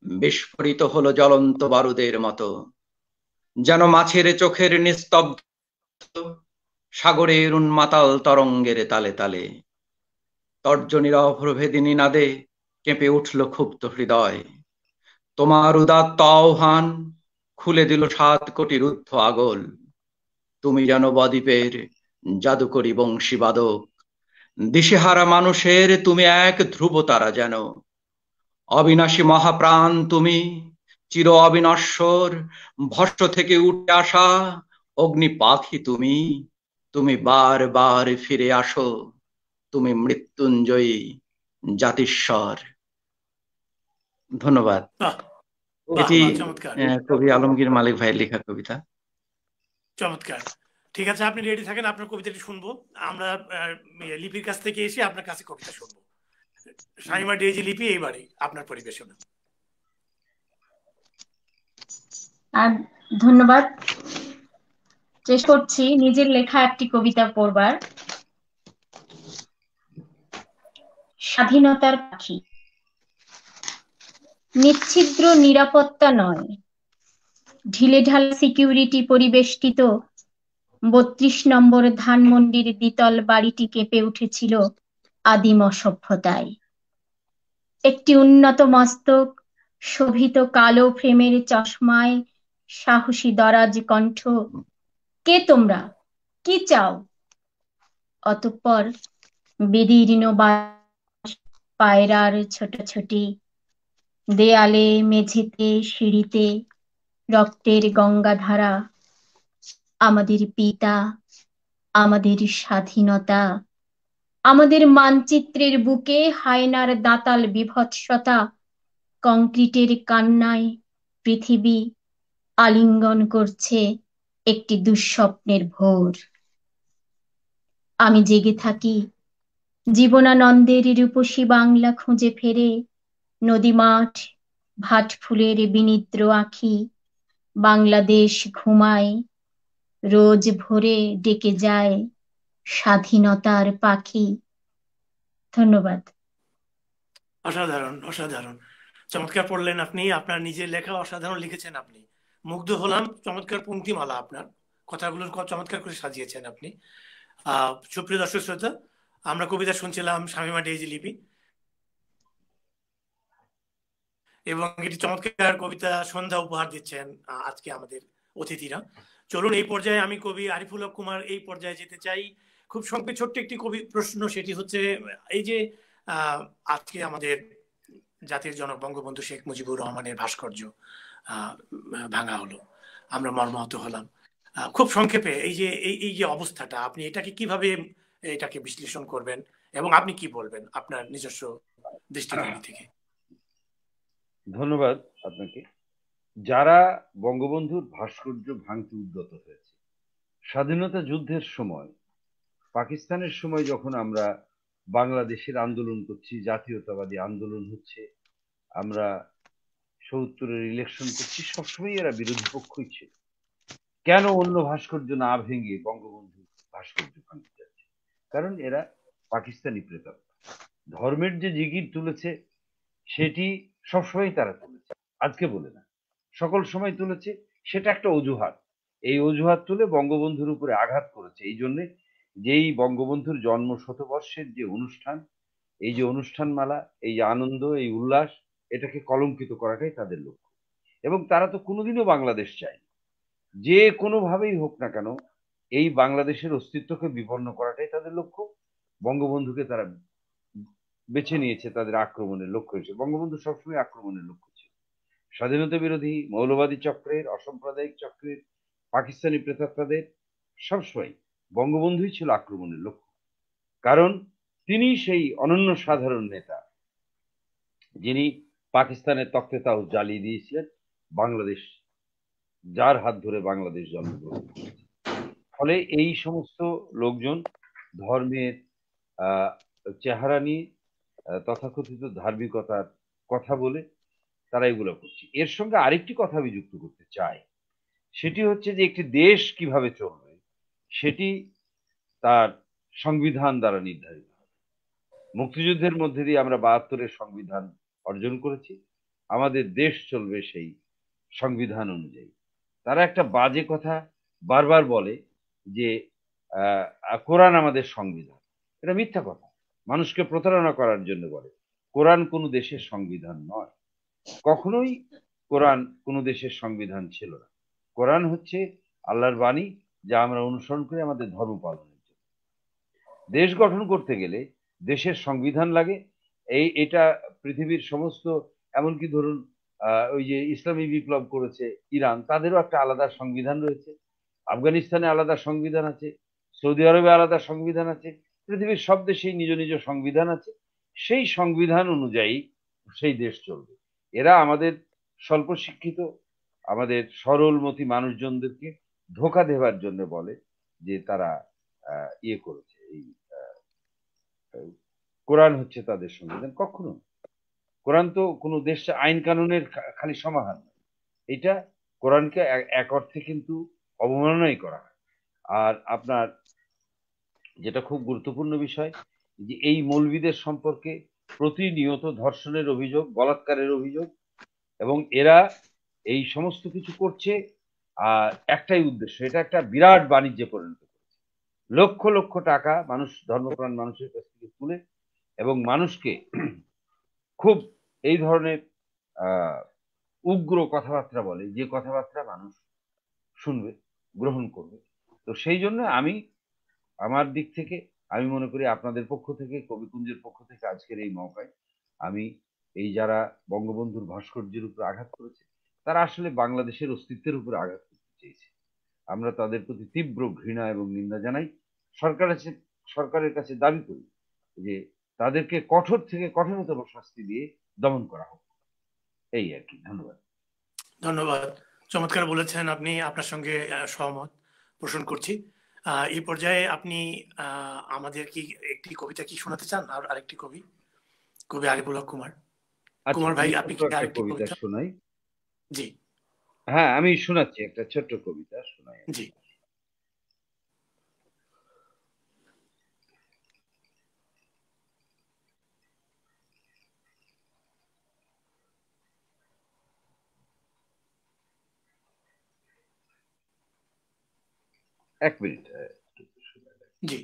বিস্ফোরিত হলো জ্বলন্ত বারুদের মতো, যেন মাছের চোখের নিস্তব্ধ সাগরের উন্মাতাল তরঙ্গের তালে তালে। তর্জনীর অপ্রভেদিনী নাদে কেঁপে উঠল ক্ষুব্ধ হৃদয়। তোমার উদাত্ত আহ্বান খুলে দিল 7 কোটি রুদ্ধ আগল। তুমি যেন বদ্বীপের জাদুকরী বংশীবাদক, দিশেহারা মানুষের তুমি এক ধ্রুব তারা যেন। অবিনাশী মহাপ্রাণ তুমি, চির অবিনশ্বর, ভস্ম থেকে উঠে আসা অগ্নি পাখি তুমি। তুমি বারবার ফিরে আসো, তুমি মৃত্যুঞ্জয়ী জাতিস্বর। ধন্যবাদ। এটি কবি আলমগীর মালিক ভাইয়ের লেখা কবিতা। চমৎকার। ঠিক আছে, আপনি রেডি থাকেন, আপনার কবিতাটি শুনবো। আমরা লিপির কাছ থেকে এসে আপনার কাছে কবিতা শুনবো। শামিমা ডেইজি লিপি, এইবারে আপনার পরিবেশন। ধন্যবাদ। চেষ্টা করছি নিজের লেখা একটি কবিতা পড়বার। স্বাধীনতার পাখি। নিচ্ছিদ্র নিরাপত্তা নয়, ঢিলেঢালা সিকিউরিটি পরিবেষ্টিত 32 নম্বর ধানমন্ডির দ্বিতল বাড়িটি কেঁপে উঠেছিল আদিম সভ্যতায়। একটি উন্নত মস্তক শোভিত কালো ফ্রেমের চশমায় সাহসী দরাজ কণ্ঠ, কে তোমরা, কি চাও? অতঃপর বিদীর্ণ পায়রার ছোটাছুটি, দেয়ালে মেঝেতে সিঁড়িতে রক্তের গঙ্গাধারা। আমাদের পিতা, আমাদের স্বাধীনতা, আমাদের মানচিত্রের বুকে হায়নার দাতাল বিভৎসতা। কংক্রিটের কান্নায় পৃথিবী আলিঙ্গন করছে একটি দুঃস্বপ্নের ভোর। আমি জেগে থাকি, জীবনানন্দের রূপসী বাংলা খুঁজে ফেরে। নদী মাঠ, ভাট ফুলের বিনিদ্র আঁখি, বাংলাদেশ ঘুমায়, রোজ ভোরে ডেকে যায় স্বাধীনতার পাখি। ধন্যবাদ। অসাধারণ, অসাধারণ, চমৎকার পড়লেন আপনি। আপনার নিজের লেখা অসাধারণ লিখেছেন আপনি, মুগ্ধ হলাম। চমৎকার পংক্তিমালা, আপনার কথাগুলোর চমৎকার করে সাজিয়েছেন আপনি। সুপ্রিয় দর্শক শ্রোতা, আমরা কবিতা শুনছিলাম শামিমা ডেইজি লিপি, এবং এটি চমৎকার কবিতা সন্ধ্যা উপহার দিচ্ছেন আজকে আমাদের অতিথিরা। চলুন এই পর্যায়ে আমি কবি আরিফুল হক কুমার এই পর্যায়ে যেতে চাই। খুব সংক্ষেপে ছোট্ট একটি কবি প্রশ্ন, সেটি হচ্ছে এই যে আজকে আমাদের জাতির জনক বঙ্গবন্ধু শেখ মুজিবুর রহমানের ভাস্কর্য ভাঙা হলো, আমরা মর্মাহত হলাম। খুব সংক্ষেপে এই যে অবস্থাটা, আপনি এটাকে কিভাবে এটাকে বিশ্লেষণ করবেন এবং আপনি কি বলবেন আপনার নিজস্ব দৃষ্টিভঙ্গি থেকে? ধন্যবাদ আপনাকে। যারা বঙ্গবন্ধুর ভাস্কর্য ভাঙতে উদ্যত হয়েছে, স্বাধীনতা যুদ্ধের সময়, পাকিস্তানের সময় যখন আমরা বাংলাদেশের আন্দোলন করছি, জাতীয়তাবাদী আন্দোলন হচ্ছে, আমরা ৭০-এর ইলেকশন করছি, সবসময় এরা বিরোধী পক্ষই ছিল। কেন অন্য ভাস্কর্য না ভেঙে বঙ্গবন্ধু ভাস্কর্য ভাঙতে যাচ্ছে? কারণ এরা পাকিস্তানি প্রেতাত্মা। ধর্মের যে জিগির তুলেছে সেটি সবসময় তারা তুলেছে, আজকে বলে না, সকল সময় তুলেছে। সেটা একটা অজুহাত। এই অজুহাত তুলে বঙ্গবন্ধুর উপরে আঘাত করেছে। এই জন্যে যেই বঙ্গবন্ধুর জন্ম শতবর্ষের যে অনুষ্ঠান, এই যে অনুষ্ঠানমালা, এই যে আনন্দ, এই উল্লাস, এটাকে কলঙ্কিত করাটাই তাদের লক্ষ্য। এবং তারা তো কোনোদিনও বাংলাদেশ চায়, যে কোনোভাবেই হোক না কেন এই বাংলাদেশের অস্তিত্বকে বিপন্ন করাটাই তাদের লক্ষ্য। বঙ্গবন্ধুকে তারা বেছে নিয়েছে তাদের আক্রমণের লক্ষ্য হিসেবে। বঙ্গবন্ধু সবসময় আক্রমণের লক্ষ্য ছিল। স্বাধীনতা বিরোধী মৌলবাদী চক্রের, অসাম্প্রদায়িক চক্রের, পাকিস্তানি প্রেতাত্মাদের সবসময় বঙ্গবন্ধুই ছিল আক্রমণের লক্ষ্য। কারণ তিনি সেই অনন্য সাধারণ নেতা যিনি পাকিস্তানের তখ্তে তাওস জ্বালিয়ে দিয়েছিলেন, বাংলাদেশ, যার হাত ধরে বাংলাদেশ জন্মগ্রহণ করেছে। ফলে এই সমস্ত লোকজন ধর্মের চেহারা নিয়ে তথাকথিত ধার্মিকতার কথা বলে তারা এগুলো করছে। এর সঙ্গে আরেকটি কথা আমি যুক্ত করতে চাই, সেটি হচ্ছে যে একটি দেশ কিভাবে চলবে সেটি তার সংবিধান দ্বারা নির্ধারিত হবে। মুক্তিযুদ্ধের মধ্যে দিয়ে আমরা ৭২-এর সংবিধান অর্জন করেছি। আমাদের দেশ চলবে সেই সংবিধান অনুযায়ী। তারা একটা বাজে কথা বারবার বলে যে কোরআন আমাদের সংবিধান। এটা মিথ্যা কথা, মানুষকে প্রতারণা করার জন্য বলে। কোরআন কোনো দেশের সংবিধান নয়, কখনোই কোরআন কোনো দেশের সংবিধান ছিল না। কোরআন হচ্ছে আল্লাহর বাণী, যা আমরা অনুসরণ করি আমাদের ধর্ম পালনের জন্য। দেশ গঠন করতে গেলে দেশের সংবিধান লাগে। এটা পৃথিবীর সমস্ত, এমনকি ধরুন ওই যে ইসলামী বিপ্লব করেছে ইরান, তাদেরও একটা আলাদা সংবিধান রয়েছে। আফগানিস্তানে আলাদা সংবিধান আছে, সৌদি আরবে আলাদা সংবিধান আছে, পৃথিবীর সব দেশেই নিজ নিজ সংবিধান আছে। সেই সংবিধান অনুযায়ী সেই দেশ চলবে। এরা আমাদের স্বল্প শিক্ষিত, আমাদের সরলমতি মানুষজনদেরকে ধোঁকা দেবার জন্য বলে যে তারা ইয়ে করেছে, এই কোরআন হচ্ছে তাদের সংবিধান। কখনো কোরআন তো কোনো দেশ আইন কানুনের খালি সমাধান নয়। এটা কোরআনকে এক অর্থে কিন্তু অবমাননাই করা হয়। আর আপনার যেটা খুব গুরুত্বপূর্ণ বিষয়, যে এই মৌলবীদের সম্পর্কে প্রতিনিয়ত ধর্ষণের অভিযোগ, বলাৎকারের অভিযোগ, এবং এরা এই সমস্ত কিছু করছে আর একটাই উদ্দেশ্য, এটা একটা বিরাট বাণিজ্যে পরিণত করেছে। লক্ষ লক্ষ টাকা মানুষ, ধর্মপ্রাণ মানুষের কাছ থেকে তুলে, এবং মানুষকে খুব এই ধরনের উগ্র কথাবার্তা বলে, যে কথাবার্তা মানুষ শুনবে, গ্রহণ করবে। তো সেই জন্য আমি আমার দিক থেকে আমি মনে করি আপনাদের পক্ষ থেকে, কবিকুঞ্জের পক্ষ থেকে আজকের এই মৌকায় আমি এই যারা বঙ্গবন্ধুর ভাস্কর্যের উপর আঘাত করেছে, তারা আসলে বাংলাদেশের অস্তিত্বের উপর আঘাত করতে চেয়েছে। আমরা তাদের প্রতি তীব্র ঘৃণা এবং নিন্দা জানাই। সরকারের কাছে দাবি করি যে তাদেরকে কঠোর থেকে কঠোরতম শাস্তি দিয়ে দমন করা হোক। এই আর কি। ধন্যবাদ। ধন্যবাদ, চমৎকার বলেছেন আপনি, আপনার সঙ্গে সহমত পোষণ করছি। এই পর্যায়ে আপনি আমাদের কি একটি কবিতা কি শোনাতে চান? আর আরেকটি কবি আরিফুল হক কুমার। কুমার ভাই, আপনি কি আরেকটি কবিতা শোনাই? জি হ্যাঁ, আমি শোনাচ্ছি একটা ছোট্ট কবিতা শোনাই। জি। এক মিনিট। জি।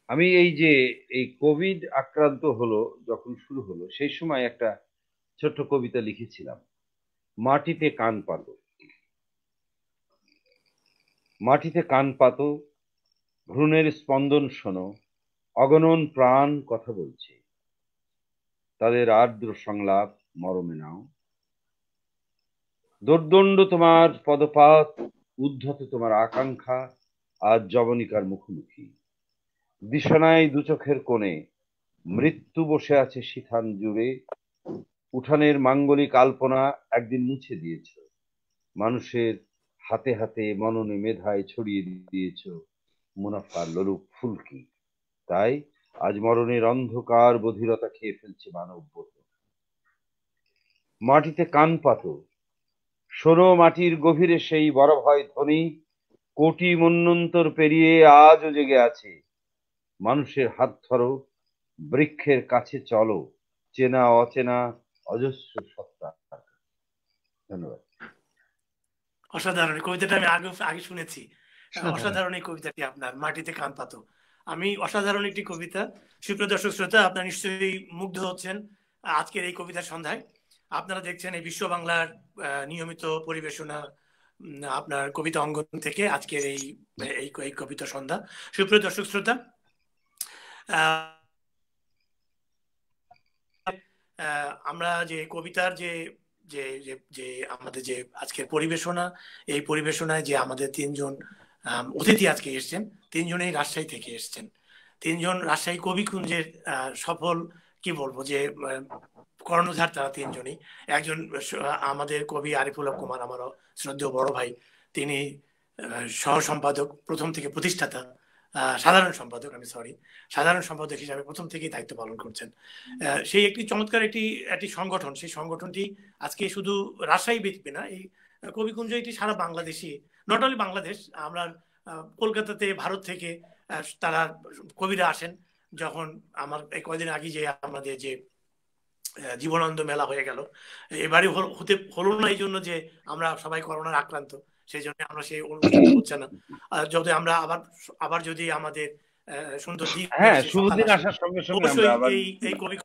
আমি এই যে এই কোভিড আক্রান্ত হলো যখন শুরু হলো, সেই সময় একটা ছোট্ট কবিতা লিখেছিলাম, মাটিতে কান পাতো। মাটিতে কান পাতো, ভ্রূণের স্পন্দন শোনো, অগণন প্রাণ কথা বলছে, তাদের আর্দ্র সংলাপ মরমে নাও। দোর্দণ্ড তোমার পদপাত, উদ্ধত তোমার আকাঙ্ক্ষা, আজ যবনিকার মুখোমুখি। দিশনায় দু চোখের কোণে মৃত্যু বসে আছে শিথান জুড়ে। উঠানের মাঙ্গলিক আলপনা একদিন মুছে দিয়েছ, মানুষের হাতে হাতে মননে মেধায় ছড়িয়ে দিয়েছ মুনাফার লোলুপ ফুলকি। তাই আজ মরণের অন্ধকার বধিরতা খেয়ে ফেলছে মানববোধ। মাটিতে কান পাতো, শোনো মাটির গভীরে সেই বড় ভয় ধ্বনি, কোটি মন্বন্তর পেরিয়ে আজও জেগে আছে। মানুষের হাত ধরো, বৃক্ষের কাছে চলো, চেনা অচেনা অজস্র সত্তা। ধন্যবাদ। অসাধারণ কবিতাটা আমি আগে শুনেছি। অসাধারণ এই কবিতাটি আপনার, মাটিতে কান পাতো। আমি অসাধারণ একটি কবিতা। সুপ্রিয় দর্শক শ্রোতা, আপনারা নিশ্চয়ই মুগ্ধ হচ্ছেন আজকের এই কবিতার সন্ধ্যায়। আপনারা দেখছেন এই বিশ্ব বাংলার নিয়মিত পরিবেশনা আপনার কবিতা অঙ্গন থেকে আজকের এই কবিতা সন্ধ্যা। সুপ্রিয় দর্শক শ্রোতা, আমরা যে কবিতার যে যে যে আমাদের যে আজকের পরিবেশনা, এই পরিবেশনায় যে আমাদের তিনজন অতিথি আজকে এসছেন, তিনজনেই রাজশাহী থেকে এসছেন। তিনজন রাজশাহী কবিকুঞ্জের সফল কি বলবো যে কর্ণধার তারা তিনজনই। একজন আমাদের কবি আরিফুল হক কুমার, আমারও শ্রদ্ধেয় বড় ভাই, তিনি সহ সম্পাদক প্রথম থেকে, প্রতিষ্ঠাতা, সাধারণ সম্পাদক হিসাবে প্রথম থেকেই দায়িত্ব পালন করছেন। সেই একটি চমৎকার একটি সংগঠন, সেই সংগঠনটি আজকে শুধু রাজশাহী ব্যক্তি না, এই কবিকুঞ্জ এটি সারা বাংলাদেশি, নট অনলি বাংলাদেশ, আমরা কলকাতাতে ভারত থেকে তারা কবিরা আসেন। যখন আমার এই কয়েকদিন আগে যে আমাদের যে জীবনানন্দ মেলা হয়ে গেল, এবারে হলো না এই জন্য যে আমরা সবাই করোনার আক্রান্ত, সেই জন্য আমরা সেই অনুষ্ঠান হচ্ছে না। যদি আমরা আবার যদি আমাদের সুন্দর দিক, এই কবি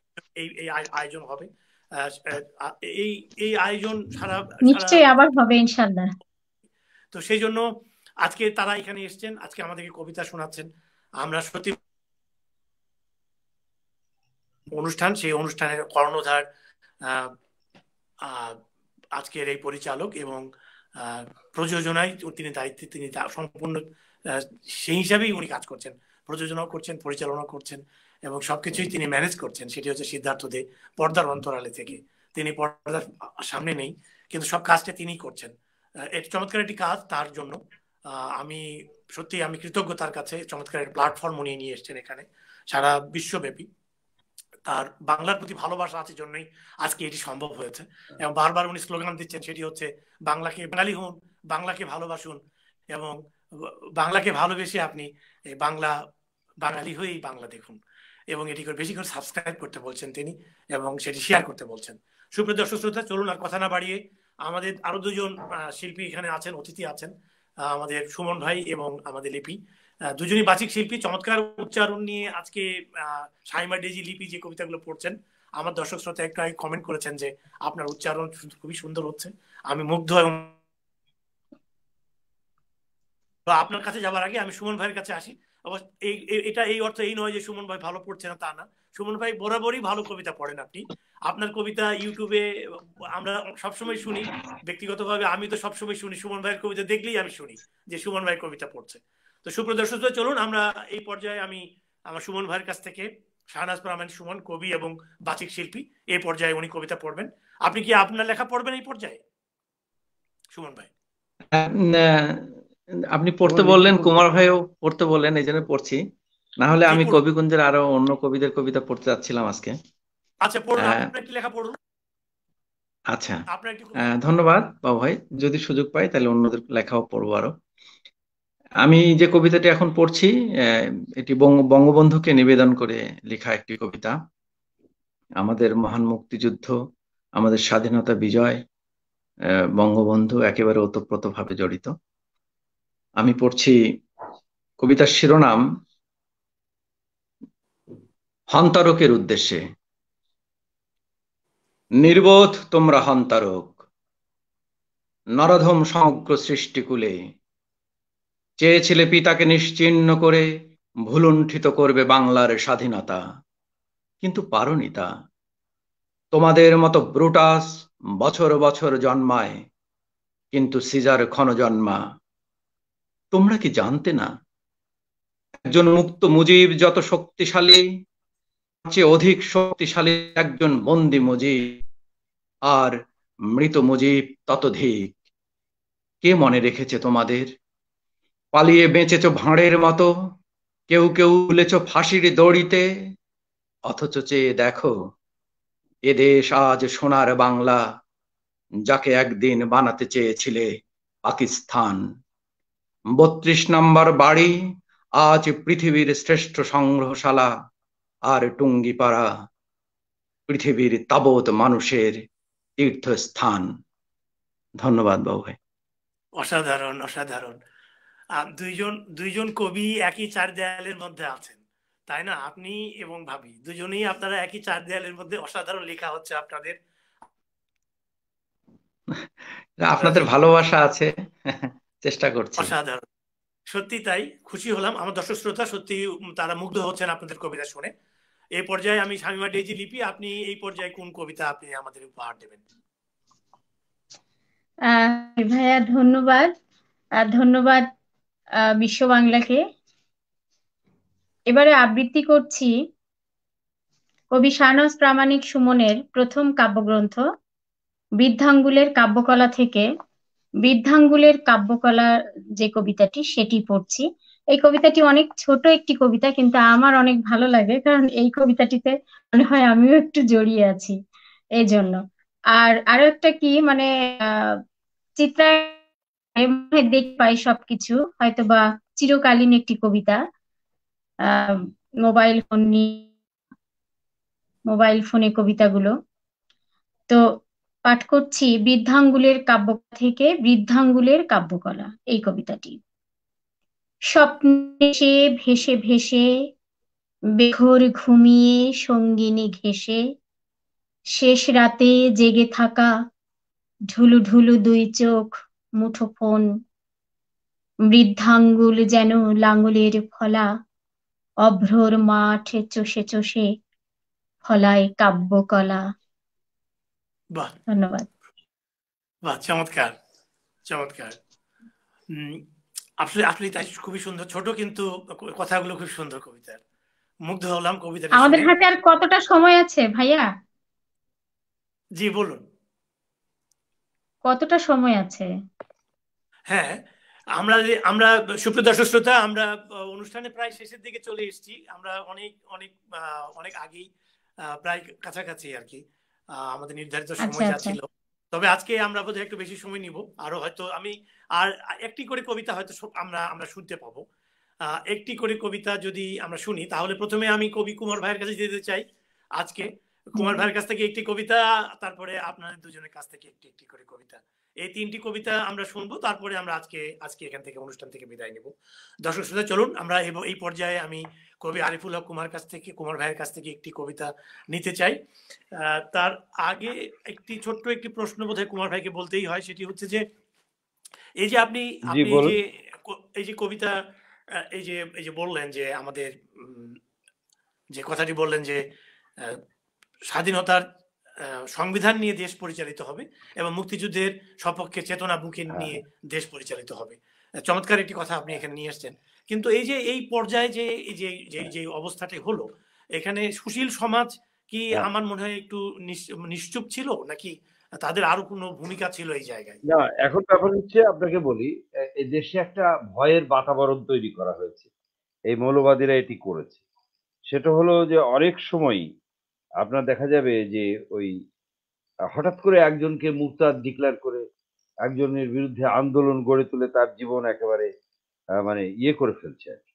এই আয়োজন হবে, এই আয়োজন নিশ্চয়ই আবার হবে ইনশাআল্লাহ। তো সেই জন্য আজকে তারা এখানে এসছেন, আজকে আমাদেরকে কবিতা শোনাচ্ছেন। আমরা সত্যি অনুষ্ঠান, সেই অনুষ্ঠানের কর্ণধার আজকের এই পরিচালক এবং প্রযোজনায় তিনি দায়িত্বে, তিনি সম্পূর্ণ সেই হিসাবেই উনি কাজ করছেন, প্রযোজনাও করছেন, পরিচালনা করছেন এবং সবকিছুই তিনি ম্যানেজ করছেন। সেটি হচ্ছে সিদ্ধার্থ দে, পর্দার অন্তরালে থেকে। তিনি পর্দার সামনে নেই, কিন্তু সব কাজটা তিনিই করছেন। এটি চমৎকার একটি কাজ, তার জন্য আমি সত্যি আমি কৃতজ্ঞ তার কাছে। চমৎকার একটি প্ল্যাটফর্ম উনি নিয়ে এসছেন এখানে সারা বিশ্বব্যাপী। তার বাংলার প্রতি ভালোবাসা আছে জন্যই আজকে এটি সম্ভব হয়েছে। এবং বারবার উনি স্লোগান দিচ্ছেন, সেটি হচ্ছে বাংলাকে বাঙালি হন, বাংলাকে ভালোবাসুন এবং বাংলাকে ভালোবেসে আপনি বাঙালি হয়েই বাংলা দেখুন। এবং এটি করে বেশি করে সাবস্ক্রাইব করতে বলছেন তিনি এবং সেটি শেয়ার করতে বলছেন। সুপ্রিয় দর্শক শ্রোতা, চলুন আর কথা না বাড়িয়ে, আমাদের আরো দুজন শিল্পী এখানে আছেন, অতিথি আছেন, আমাদের সুমন ভাই এবং আমাদের লিপি, দুজনই বাচিক শিল্পী। চমৎকার উচ্চারণ নিয়ে আজকে শাইমা ডেজি লিপি যে কবিতাগুলো পড়ছেন, আমার দর্শক শ্রোতা একটু আগে কমেন্ট করেছেন যে আপনার উচ্চারণ খুবই সুন্দর হচ্ছে। আমি মুগ্ধ। এবং আপনার কাছে যাবার আগে আমি সুমন ভাইয়ের কাছে আসি। এটা এই অর্থ এই নয় যে সুমন ভাই ভালো পড়ছে না, তা না। সুমন ভাই বরাবরই ভালো কবিতা পড়েন আপনি। আপনার কবিতা ইউটিউবে আমরা সবসময় শুনি, ব্যক্তিগতভাবে আমি তো সবসময় শুনি। সুমন ভাইয়ের কবিতা দেখলেই আমি শুনি যে সুমন ভাই কবিতা পড়ছে। তো সুপ্রিয় দর্শক, চলুন আমরা এই পর্যায়ে আমি আমার সুমন ভাইয়ের কাছ থেকে, শাহনাজ পারভীন সুমন, কবি এবং বাচিক শিল্পী, এই পর্যায়ে উনি কবিতা পড়বেন। আপনি কি আপনার লেখা পড়বেন এই পর্যায়ে সুমন ভাই? আপনি পড়তে বললেন, কুমার ভাইও পড়তে বললেন, এই জন্য পড়ছি। না হলে আমি কবিকুঞ্জের আরো অন্য কবিদের কবিতা পড়তে যাচ্ছিলাম আজকে। আচ্ছা, পড়ুন, আপনি একটু লেখা পড়ুন। আচ্ছা, ধন্যবাদ বাবু ভাই। যদি সুযোগ পাই তাহলে অন্যদের লেখাও পড়বো আরো। আমি যে কবিতাটি এখন পড়ছি, এটি বঙ্গবন্ধুকে নিবেদন করে লেখা একটি কবিতা। আমাদের মহান মুক্তিযুদ্ধ, আমাদের স্বাধীনতা বিজয়, বঙ্গবন্ধু একেবারে ওতপ্রোতভাবে জড়িত। আমি পড়ছি কবিতার শিরোনাম হন্তারকের উদ্দেশ্যে। নির্বোধ তোমরা হন্তারক, নরধম সমগ্র সৃষ্টিকুলে। চেয়েছিলে পিতাকে নিশ্চিহ্ন করে ভুলুণ্ঠিত করবে বাংলার স্বাধীনতা, কিন্তু পারোনি তা। তোমাদের মতো ব্রুটাস বছর বছর জন্মায়, কিন্তু সিজার ক্ষণ জন্মা। তোমরা কি জানতে না, একজন মুক্ত মুজিব যত শক্তিশালী, চেয়ে অধিক শক্তিশালী একজন বন্দী মুজিব, আর মৃত মুজিব ততোধিক। কে মনে রেখেছে তোমাদের? পালিয়ে বেঁচেছ ভাঁড়ের মতো, কেউ কেউ তুলেছ ফাঁসির দড়িতে। অথচ চেয়ে দেখো, এদেশ আজ সোনার বাংলা, যাকে একদিন বানাতে চেয়েছিলে পাকিস্তান। 32 নম্বর বাড়ি আজ পৃথিবীর শ্রেষ্ঠ সংগ্রহশালা, আর টুঙ্গিপাড়া পৃথিবীর তাবৎ মানুষের তীর্থস্থান। ধন্যবাদ বাবু ভাই। অসাধারণ, অসাধারণ। দুইজন কবি একই চার দেয়ালের মধ্যে আছেন, তাই না? আপনি এবং ভাবি দুজনেই আপনারা একই চার দেয়ালের মধ্যে, অসাধারণ লেখা হচ্ছে আপনাদের। আপনাদের ভালোবাসা আছে, চেষ্টা করছি। অসাধারণ, সত্যি তাই। খুশি হলাম, আমার দর্শক শ্রোতা সত্যি তারা মুগ্ধ হচ্ছেন আপনাদের কবিতা শুনে। এই পর্যায়ে আমি শামীমা ডেইজি লিপি, আপনি এই পর্যায়ে কোন কবিতা আপনি আমাদের উপহার দেবেন? ভাইয়া ধন্যবাদ, ধন্যবাদ বিশ্ব বাংলাকে। এবারে আবৃত্তি করছি কবি শাহনওয়াজ প্রামাণিক সুমনের প্রথম কাব্যগ্রন্থ বৃদ্ধাঙ্গুলের কাব্যকলা থেকে বৃদ্ধাঙ্গুলের কাব্যকলা যে কবিতাটি, সেটি পড়ছি। এই কবিতাটি অনেক ছোট একটি কবিতা, কিন্তু আমার অনেক ভালো লাগে, কারণ এই কবিতাটিতে মনে হয় আমিও একটু জড়িয়ে আছি, এই জন্য। আর আরো একটা কি, মানে চিত্রায় দেখতে পাই সবকিছু, হয়তো বা চিরকালীন একটি কবিতা। মোবাইল ফোন নিয়ে, মোবাইল ফোনে কবিতাগুলো। তো পাঠ করছি বৃদ্ধাঙ্গুলের কাব্য থেকে বৃদ্ধাঙ্গুলের কাব্যকলা, এই কবিতাটি। স্বপ্নে সে ভেসে ভেসে বেঘোর ঘুমিয়ে সঙ্গিনী ঘেঁষে, শেষ রাতে জেগে থাকা ঢুলু ঢুলু দুই চোখ মুঠোফোন, বৃদ্ধাঙ্গুল যেন লাঙলের ফলা, অভ্রর মাঠ চষে চষে ফলায় কাব্যকলা। বাহ, ধন্যবাদ। বাহ, চমৎকার, চমৎকার। আসলে আসলে তাই, খুবই সুন্দর, ছোট কিন্তু কথাগুলো খুব সুন্দর কবিতার। মুগ্ধ হলাম কবিতাটা শুনে। আমাদের হাতে আর কতটা সময় আছে ভাইয়া? জি বলুন। কতটা সময় আছে? হ্যাঁ, আমরা সুপ্রিয় দর্শক শ্রোতা, আমরা অনুষ্ঠানে প্রায় শেষের দিকে চলে এসেছি। আমরা অনেক অনেক অনেক আগেই, প্রায় কাছাকাছি আর কি, আমাদের নির্ধারিত সময় যা ছিল। তবে আজকে আমরা বোধহয় একটু বেশি সময় নিব, আরো হয়তো আমি আর একটি করে কবিতা হয়তো আমরা শুনতে পাবো। একটি করে কবিতা যদি আমরা শুনি, তাহলে প্রথমে আমি কবি কুমার ভাইয়ের কাছে যেতে চাই। আজকে কুমার ভাইয়ের কাছ থেকে একটি কবিতা, তারপরে আপনাদের দুজনের কাছ থেকে একটি একটি করে কবিতা, এই তিনটি কবিতা আমরা শুনবো। তারপরে আমরা আজকে এখান থেকে, অনুষ্ঠান থেকে বিদায় নেব। দর্শক শ্রোতা, চলুন আমরা এই পর্যায়ে আমি কবি আরিফুল হক কুমার ভাইয়ের কাছ থেকে একটি কবিতা নিতে চাই। তার আগে ছোট্ট একটি প্রশ্ন বোধহয় কুমার ভাইকে বলতেই হয়, সেটি হচ্ছে যে এই যে আপনি এই যে কবিতা, এই যে বললেন যে আমাদের যে কথাটি বললেন যে স্বাধীনতার সংবিধান নিয়ে দেশ পরিচালিত হবে এবং মুক্তিযুদ্ধের সপক্ষে চেতনা বুকে নিয়ে দেশ পরিচালিত হবে। চমৎকার একটি কথা আপনি এখানে নিয়ে আসছেন। কিন্তু এই যে এই পর্যায়ে যে অবস্থাটি হলো, এখানে সুশীল সমাজ কি আমার মনে হয় একটু নিশ্চুপ ছিল, নাকি তাদের আরো কোনো ভূমিকা ছিল এই জায়গায়? না, এখন ব্যাপার হচ্ছে, আপনাকে বলি, এই দেশে একটা ভয়ের বাতাবরণ তৈরি করা হয়েছে, এই মৌলবাদীরা এটি করেছে। সেটা হলো যে অনেক সময়ই আপনার দেখা যাবে যে ওই হঠাৎ করে একজনকে মুরতাদ ডিক্লেয়ার করে একজনের বিরুদ্ধে আন্দোলন গড়ে তুলে তার জীবন একেবারে মানে ইয়ে করে ফেলছে আর কি।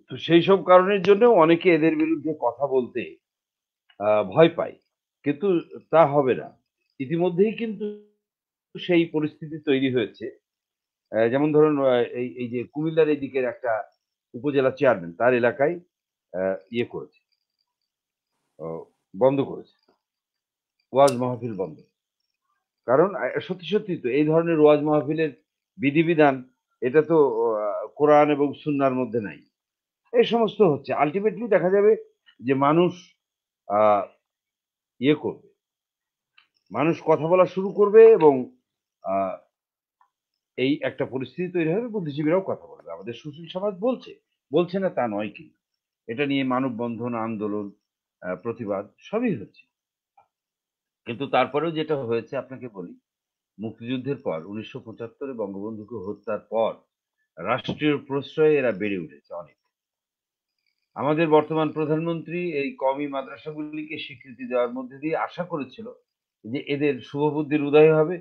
তো সেই সব কারণের জন্য অনেকে এদের বিরুদ্ধে কথা বলতে ভয় পায়, কিন্তু তা হবে না। ইতিমধ্যেই কিন্তু সেই পরিস্থিতি তৈরি হয়েছে। যেমন ধরুন, এই যে কুমিল্লার এই দিকের একটা উপজেলা চেয়ারম্যান তার এলাকায় ইয়ে করেছে, বন্ধ করেছে, ওয়াজ মাহফিল বন্ধ। কারণ সত্যি সত্যি তো এই ধরনের ওয়াজ মাহফিলের বিধিবিধান, এটা তো কোরআন এবং সুন্নাহর মধ্যে নাই। এই সমস্ত হচ্ছে, আলটিমেটলি দেখা যাবে যে মানুষ ইয়ে করবে, মানুষ কথা বলা শুরু করবে এবং এই একটা পরিস্থিতি তৈরি হবে, বুদ্ধিজীবীরাও কথা বলবে। আমাদের সুশীল সমাজ বলছে না তা নয়, কিন্তু এটা নিয়ে মানববন্ধন, আন্দোলন, প্রতিবাদ সবই হচ্ছে। কিন্তু তারপরেও যেটা হয়েছে আপনাকে বলি, মুক্তিযুদ্ধের পর 1975-এ বঙ্গবন্ধুকে হত্যার পর রাষ্ট্রীয় প্রশ্রয়ে এরা বেড়ে উঠেছে অনেক। আমাদের বর্তমান প্রধানমন্ত্রী এই কওমি মাদ্রাসাগুলিকে স্বীকৃতি দেওয়ার মধ্যে দিয়ে আশা করেছিল যে এদের শুভবুদ্ধির উদয় হবে,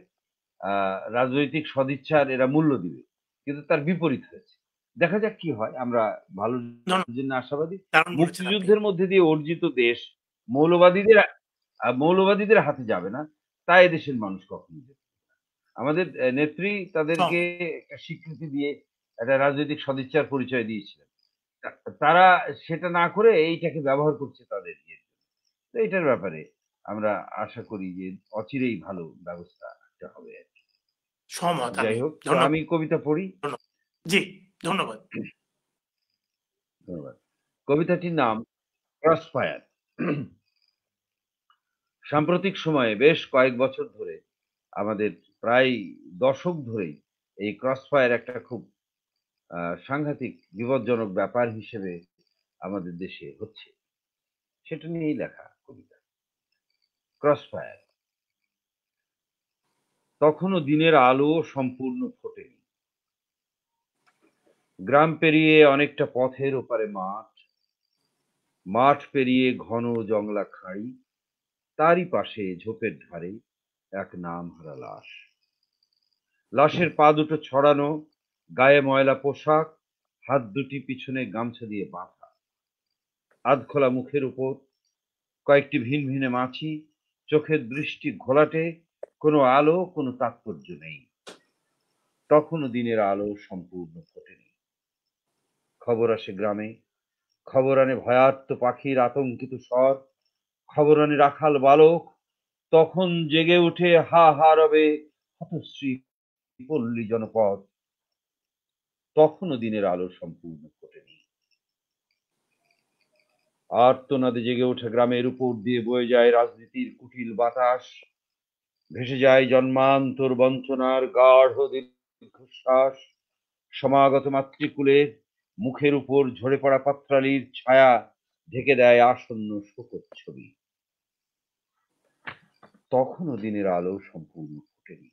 রাজনৈতিক সদিচ্ছার এরা মূল্য দিবে, কিন্তু তার বিপরীত হয়েছে। দেখা যাক কি হয়, আমরা ভালোর জন্য আশাবাদী। মুক্তিযুদ্ধের মধ্যে দিয়ে অর্জিত দেশ মৌলবাদীদের হাতে যাবে না, তাই দেশের মানুষ কখনো দেবে। আমাদের নেত্রী তাদেরকে একটা স্বীকৃতি দিয়ে একটা রাজনৈতিক সদিচ্ছার পরিচয় দিয়েছিলেন, তারা সেটা না করে এইটাকে ব্যবহার করছে তাদের ইয়ে। তো এটার ব্যাপারে আমরা আশা করি যে অচিরেই ভালো ব্যবস্থা একটা হবে আর কি। যাই হোক, আমি কবিতা পড়ি। জি, ধন্যবাদ। ধন্যবাদ। কবিতাটির নাম ক্রসফায়ার। সাম্প্রতিক সময়ে বেশ কয়েক বছর ধরে, আমাদের প্রায় দশক ধরেই এই ক্রসফায়ার একটা খুব সাংঘাতিক বিপজ্জনক ব্যাপার হিসেবে আমাদের দেশে হচ্ছে। সেটা নিয়েই লেখা কবিতা। ক্রসফায়ার। তখনও দিনের আলো সম্পূর্ণ ফোটেনি। গ্রাম পেরিয়ে অনেকটা পথের ওপারে মাঠ, মাঠ পেরিয়ে ঘন জংলা খাঁড়ি, তারই পাশে ঝোপের ধারে এক নামহারা লাশ। লাশের পা দুটো ছড়ানো, গায়ে ময়লা পোশাক, হাত দুটি পিছনে গামছা দিয়ে বাঁধা। আধখোলা মুখের উপর কয়েকটি ভিন ভিনে মাছি, চোখের দৃষ্টি ঘোলাটে, কোনো আলো, কোনো তাৎপর্য নেই। তখনও দিনের আলো সম্পূর্ণ ফোটেনি। খবর আসে গ্রামে, খবর আনে ভয়ার্ত পাখির আতঙ্কিত স্বর, খবর আনে রাখাল বালক, তখন জেগে উঠে হা হা রবে হতশ্রী পল্লী জনপদ। তখনও দিনের আলো সম্পূর্ণ ফোটেনি। আর্তনাদে জেগে ওঠা গ্রামের উপর দিয়ে বয়ে যায় রাজনীতির কুটিল বাতাস, ভেসে যায় জন্মান্তর বঞ্চনার গাঢ় দীর্ঘশ্বাস। সমাগত মাতৃকুলের মুখের উপর ঝরে পড়া পাত্রালির ছায়া ঢেকে দেয় আসন্ন শোকর ছবি। তখনও দিনের আলো সম্পূর্ণ ফোটেনি।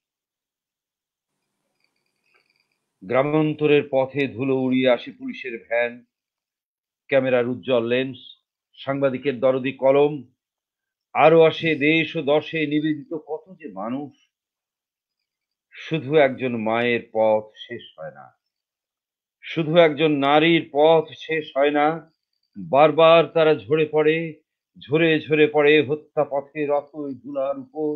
গ্রামান্তরের পথে ধুলো উড়িয়ে আসে পুলিশের ভ্যান, ক্যামেরার উজ্জ্বল লেন্স, সাংবাদিকের দরদি কলম, আরো আসে দেশ ও দশে নিবেদিত কত যে মানুষ। শুধু একজন মায়ের পথ শেষ হয় না, শুধু একজন নারীর পথ শেষ হয় না, বারবার তারা ঝরে পড়ে, ঝরে ঝরে পড়ে হত্যা পথের অথই ধুলার উপর।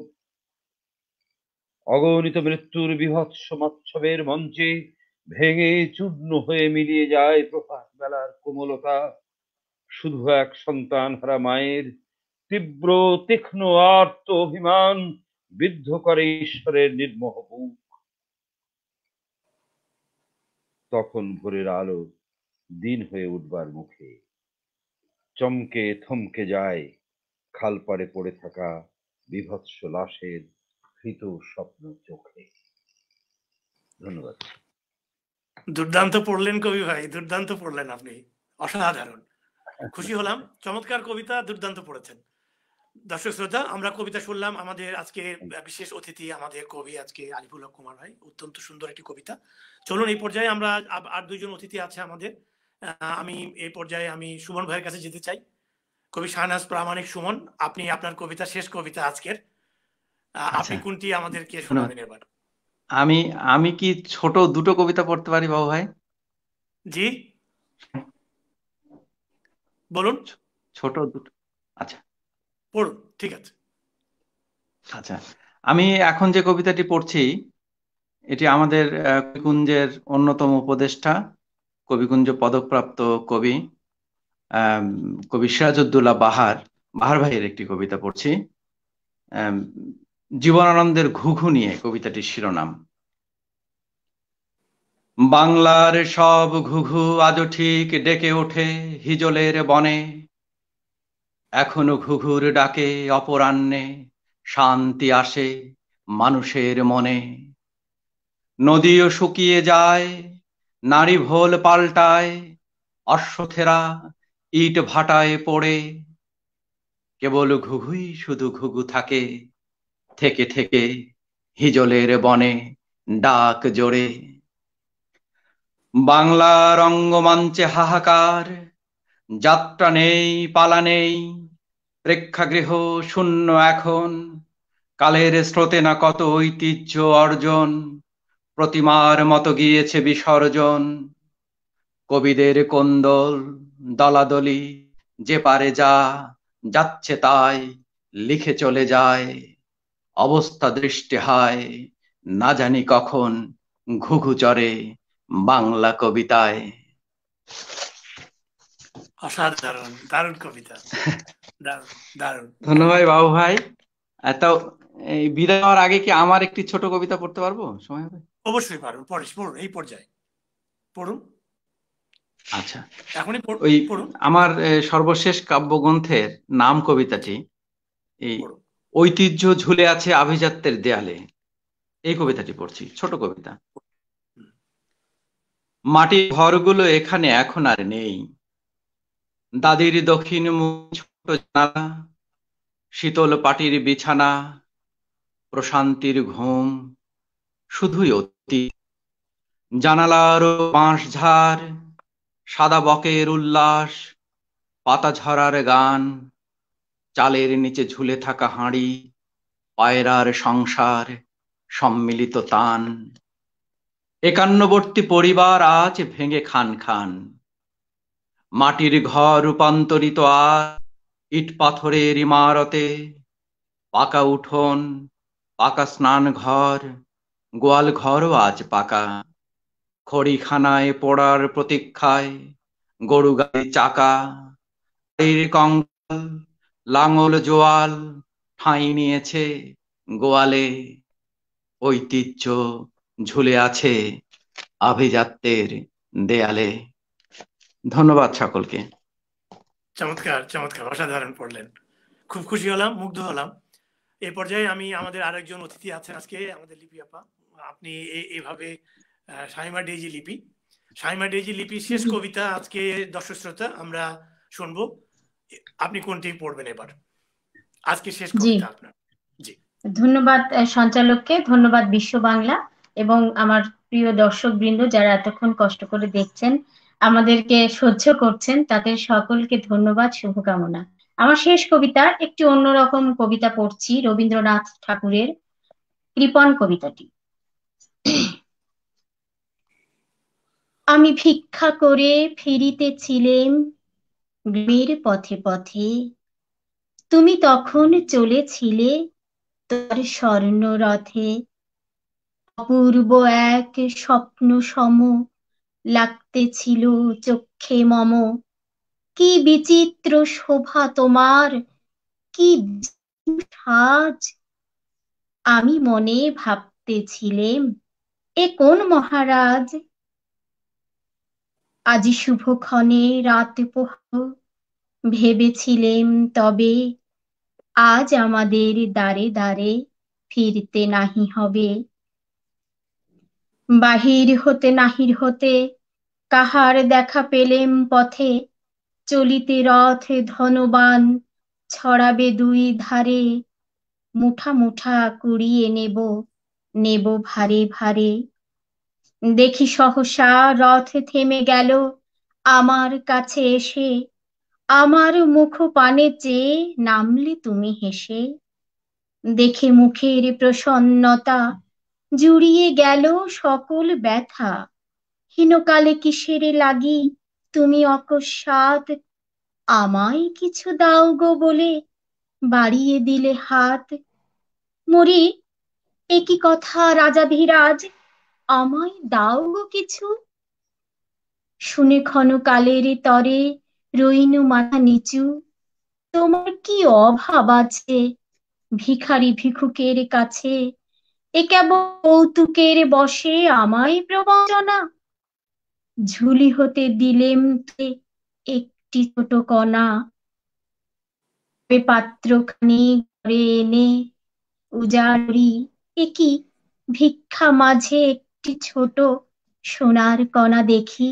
অগণিত মৃত্যুর বীভৎস মৎসবের মঞ্চে ভেঙে চূর্ণ হয়ে মিলিয়ে যায় প্রভাত বেলার কোমলতা। শুধু এক সন্তান হারা মায়ের তীব্র তীক্ষ্ণ আর্ত অভিমান বিদ্ধ করে ঈশ্বরের নির্মোহ বুক। তখন ভোরের আলো দিন হয়ে উঠবার মুখে, চমকে থমকে যায় খালপাড়ে পড়ে থাকা বিভৎস লাশের ভীত স্বপ্ন চোখে। ধন্যবাদ। দুর্দান্ত পড়লেন কবি ভাই, দুর্দান্ত পড়লেন আপনি, অসাধারণ। খুশি হলাম, চমৎকার কবিতা, দুর্দান্ত পড়েছেন। দর্শক শ্রোতা, আমরা কবিতা শুনলাম। আমাদের আজকে বিশেষ অতিথি আমাদের কবি আজকে আলিফুল হক কুমার ভাই, অত্যন্ত সুন্দর একটি কবিতা। চলুন এই পর্যায়ে আমরা আর দুইজন অতিথি আছে আমাদের। আমি এই পর্যায়ে আমি সুমন ভাইয়ের কাছে যেতে চাই। কবি শাহনাজ প্রামাণিক সুমন, আপনি আপনার কবিতা, শেষ কবিতা আজকের, আপনি কোনটি আমাদেরকে শোনাবেন এবার? আমি কি ছোট দুটো কবিতা পড়তে পারি বাবু ভাই? জি বলুন। ছোট দুটো, আচ্ছা পড়ুন, ঠিক আছে। আচ্ছা, আমি এখন যে কবিতাটি পড়ছি এটি আমাদের কবিকুঞ্জের অন্যতম উপদেষ্টা, কবিকুঞ্জ পদকপ্রাপ্ত কবি কবি সিরাজউদ্দৌলা বাহার ভাইয়ের একটি কবিতা পড়ছি। জীবনানন্দের ঘুঘু নিয়ে কবিতাটির শিরোনাম। বাংলার সব ঘুঘু আজও ঠিক ডেকে ওঠে হিজলের বনে, এখনো ঘুঘুর ডাকে অপরাহ্নে শান্তি আসে মানুষের মনে। নদীও শুকিয়ে যায়, নারী ভোল পাল্টায়, অশ্বথেরা ইট ভাটায় পড়ে, কেবল ঘুঘুই শুধু ঘুঘু থাকে, থেকে থেকে হিজলের বনে ডাক জোরে। বাংলা রঙ্গমঞ্চে হাহাকার, যাত্রা নেই পালা নেই, প্রেক্ষাগৃহ শূন্য এখন, কালের স্রোতে না কত ঐতিহ্য অর্জন, প্রতিমার মতো গিয়েছে বিসর্জন। কবিদের কোন্দল দলাদলি, যে পারে যা যাচ্ছে তাই লিখে চলে যায়। অবস্থা দৃষ্টি হায়, না জানি কখন ঘুঘু চড়ে বাংলা কবিতায়। অসাধারণ, দারুণ কবিতা, দারুণ দারুণ। ধন্যবাদ বাবু ভাই। এত এই বিদায় হওয়ার আগে কি আমার একটি ছোট কবিতা পড়তে পারবো, সময় হবে? অবশ্যই পারুন, পড়ুন, এই পর্যায়ে পড়ুন। আচ্ছা, এখনই ওই পড়ুন। আমার সর্বশেষ কাব্যগ্রন্থের নাম কবিতাটি এই ঐতিহ্য ঝুলে আছে আভিজাত্যের দেয়ালে, এই কবিতাটি পড়ছি, ছোট কবিতা। মাটির ঘরগুলো এখানে এখন আর নেই, দাদির দক্ষিণ মুখ ছোট জানালা, শীতল পাটির বিছানা, প্রশান্তির ঘুম, শুধুই অতীত। জানালার বাঁশ ঝাড়, সাদা বকের উল্লাস, পাতা ঝরার গান, চালের নিচে ঝুলে থাকা হাঁড়ি, পায়রার সংসার, সম্মিলিত তান। একান্নবর্তী পরিবার আজ ভেঙে খান খান, মাটির ঘর রূপান্তরিত আর ইট পাথরের ইমারতে। পাকা উঠোন, পাকা স্নান ঘর, গোয়াল ঘরও আজ পাকা। খড়িখানায় পোড়ার প্রতীক্ষায় গরু গাড়ি চাকা, কঙ্কাল লাঙল জোয়াল ঠাঁই নিয়েছে গোয়ালে। ঐতিহ্য ঝুলে আছে আভিজাত্যের দেয়ালে। ধন্যবাদ সকলকে। চমৎকার চমৎকার, অসাধারণ পড়লেন, খুব খুশি হলাম, মুগ্ধ হলাম। এই পর্যায়ে আমি আমাদের আরেকজন অতিথি আছেন আজকে, আমাদের লিপি আপা। আপনি এইভাবে শামিমা ডেইজি লিপি, শামিমা ডেইজি লিপি শেষ কবিতা আজকে দর্শক শ্রোতা আমরা শুনবো। আপনি কোনটি পড়বেন এবার, আজকে শেষ কবিতা আপনার? জি, ধন্যবাদ সঞ্চালককে, ধন্যবাদ বিশ্ব বাংলা এবং আমার প্রিয় দর্শক বৃন্দ যারা এতক্ষণ কষ্ট করে দেখছেন, আমাদেরকে সহ্য করছেন, তাদের সকলকে ধন্যবাদ, শুভকামনা। আমার শেষ কবিতা একটি অন্যরকম কবিতা পড়ছি, রবীন্দ্রনাথ ঠাকুরের কৃপণ কবিতাটি। আমি ভিক্ষা করে ফিরিতেছিলেম গ্রামের পথে পথে, তুমি তখন চলেছিলে তোর স্বর্ণ রথে। অপূর্ব এক স্বপ্ন সম লাগতেছিল চক্ষে মম, কি বিচিত্র শোভা তোমার, কি সাজ। আমি মনে ভাবতেছিলেম এ কোন মহারাজ। আজি শুভক্ষণে রাত পোহাও, ভেবেছিলেম তবে আজ আমাদের দ্বারে দ্বারে ফিরতে নাহি হবে। বাহির হতে নাহির হতে কাহার দেখা পেলেম পথে, চলিতে রথ ধনবান ছড়াবে দুই ধারে। মুঠা মুঠা কুড়িয়ে নেব নেব ভারে ভারে। দেখি সহসা রথ থেমে গেল আমার কাছে এসে, আমার মুখ পানে চেয়ে নামলে তুমি হেসে। দেখে মুখের প্রসন্নতা জুড়িয়ে গেল সকল ব্যথা। হীনকালে কিসের লাগি তুমি অকস্মাৎ আমায় কিছু দাও গো বলে বাড়িয়ে দিলে হাত। মরি একই কথা রাজাধিরাজ, আমায় দাও গো কিছু। শুনে ক্ষণকালের তরে রইনু মাথা নিচু, তোমার কি অভাব আছে ভিখারি ভিক্ষুকের কাছে। এ কেবল কৌতুকের বসে আমায় প্রবঞ্চনা। ঝুলি হতে দিলেম একটি ছোট কণা, পাত্রখানি ঘরে এনে উজাড়ি। এ কি ভিক্ষা মাঝে একটি ছোট সোনার কণা দেখি।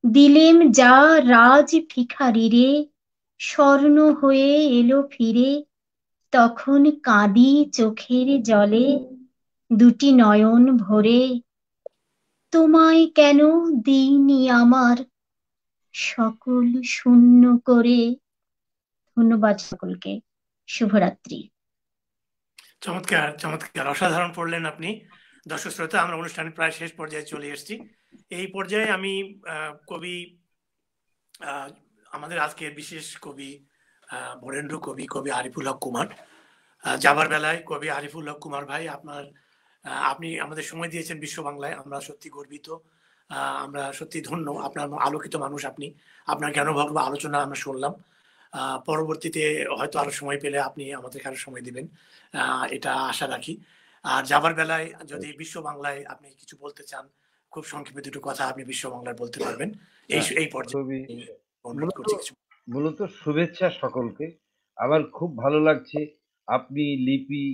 দিলেম যা রাজ ভিখারিরে, স্বর্ণ হয়ে এলো ফিরে। তখন কাঁদি চোখের জলে দুটি নয়ন ভরে, তোমায় কেন দিইনি আমার সকল শূন্য করে। ধন্যবাদ সকলকে, শুভরাত্রি। চমৎকার চমৎকার, অসাধারণ পড়লেন আপনি। দর্শক শ্রোতা, আমরা অনুষ্ঠানের প্রায় শেষ পর্যায়ে চলে এসেছি। এই পর্যায়ে আমি কবি, আমাদের আজকের বিশেষ কবি, বরেণ্য কবি, কবি আরিফুল হক কুমার, যাবার বেলায় কবি আরিফুল হক কুমার ভাই, আপনি আমাদের সময় দিয়েছেন বিশ্ব বাংলায়, আমরা সত্যি গর্বিত, আমরা সত্যি ধন্য। আপনার আলোকিত মানুষ আপনি, আপনার জ্ঞানভর্গ আলোচনা আমরা শুনলাম। পরবর্তীতে হয়তো আরো সময় পেলে আপনি আমাদের আরো সময় দিবেন, এটা আশা রাখি। আর যাবার বেলায় যদি বিশ্ব বাংলায় আপনি কিছু বলতে চান, খুব সংক্ষেপে দুটো কথা আপনি বিশ্ব বাংলায় বলতে পারবেন এই পর্যায়ে। মূলত শুভেচ্ছা সকলকে। আমার খুব ভালো লাগছে, আপনি, লিপি,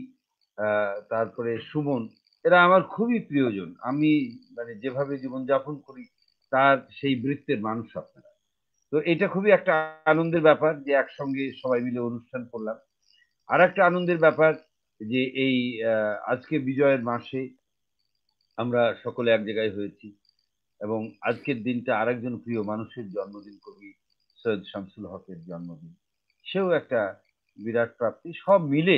তারপরে সুমন, এরা আমার খুবই প্রিয়জন। আমি মানে যেভাবে জীবনযাপন করি তার সেই বৃত্তের মানুষ আপনারা। তো এটা খুবই একটা আনন্দের ব্যাপার যে একসঙ্গে সবাই মিলে অনুষ্ঠান করলাম। আর একটা আনন্দের ব্যাপার যে এই আজকে বিজয়ের মাসে আমরা সকলে এক জায়গায় হয়েছি, এবং আজকের দিনটা আরেকজন প্রিয় মানুষের জন্মদিন, কবি সৈয়দ শামসুল হকের জন্মদিন, সেও একটা বিরাট প্রাপ্তি। সব মিলে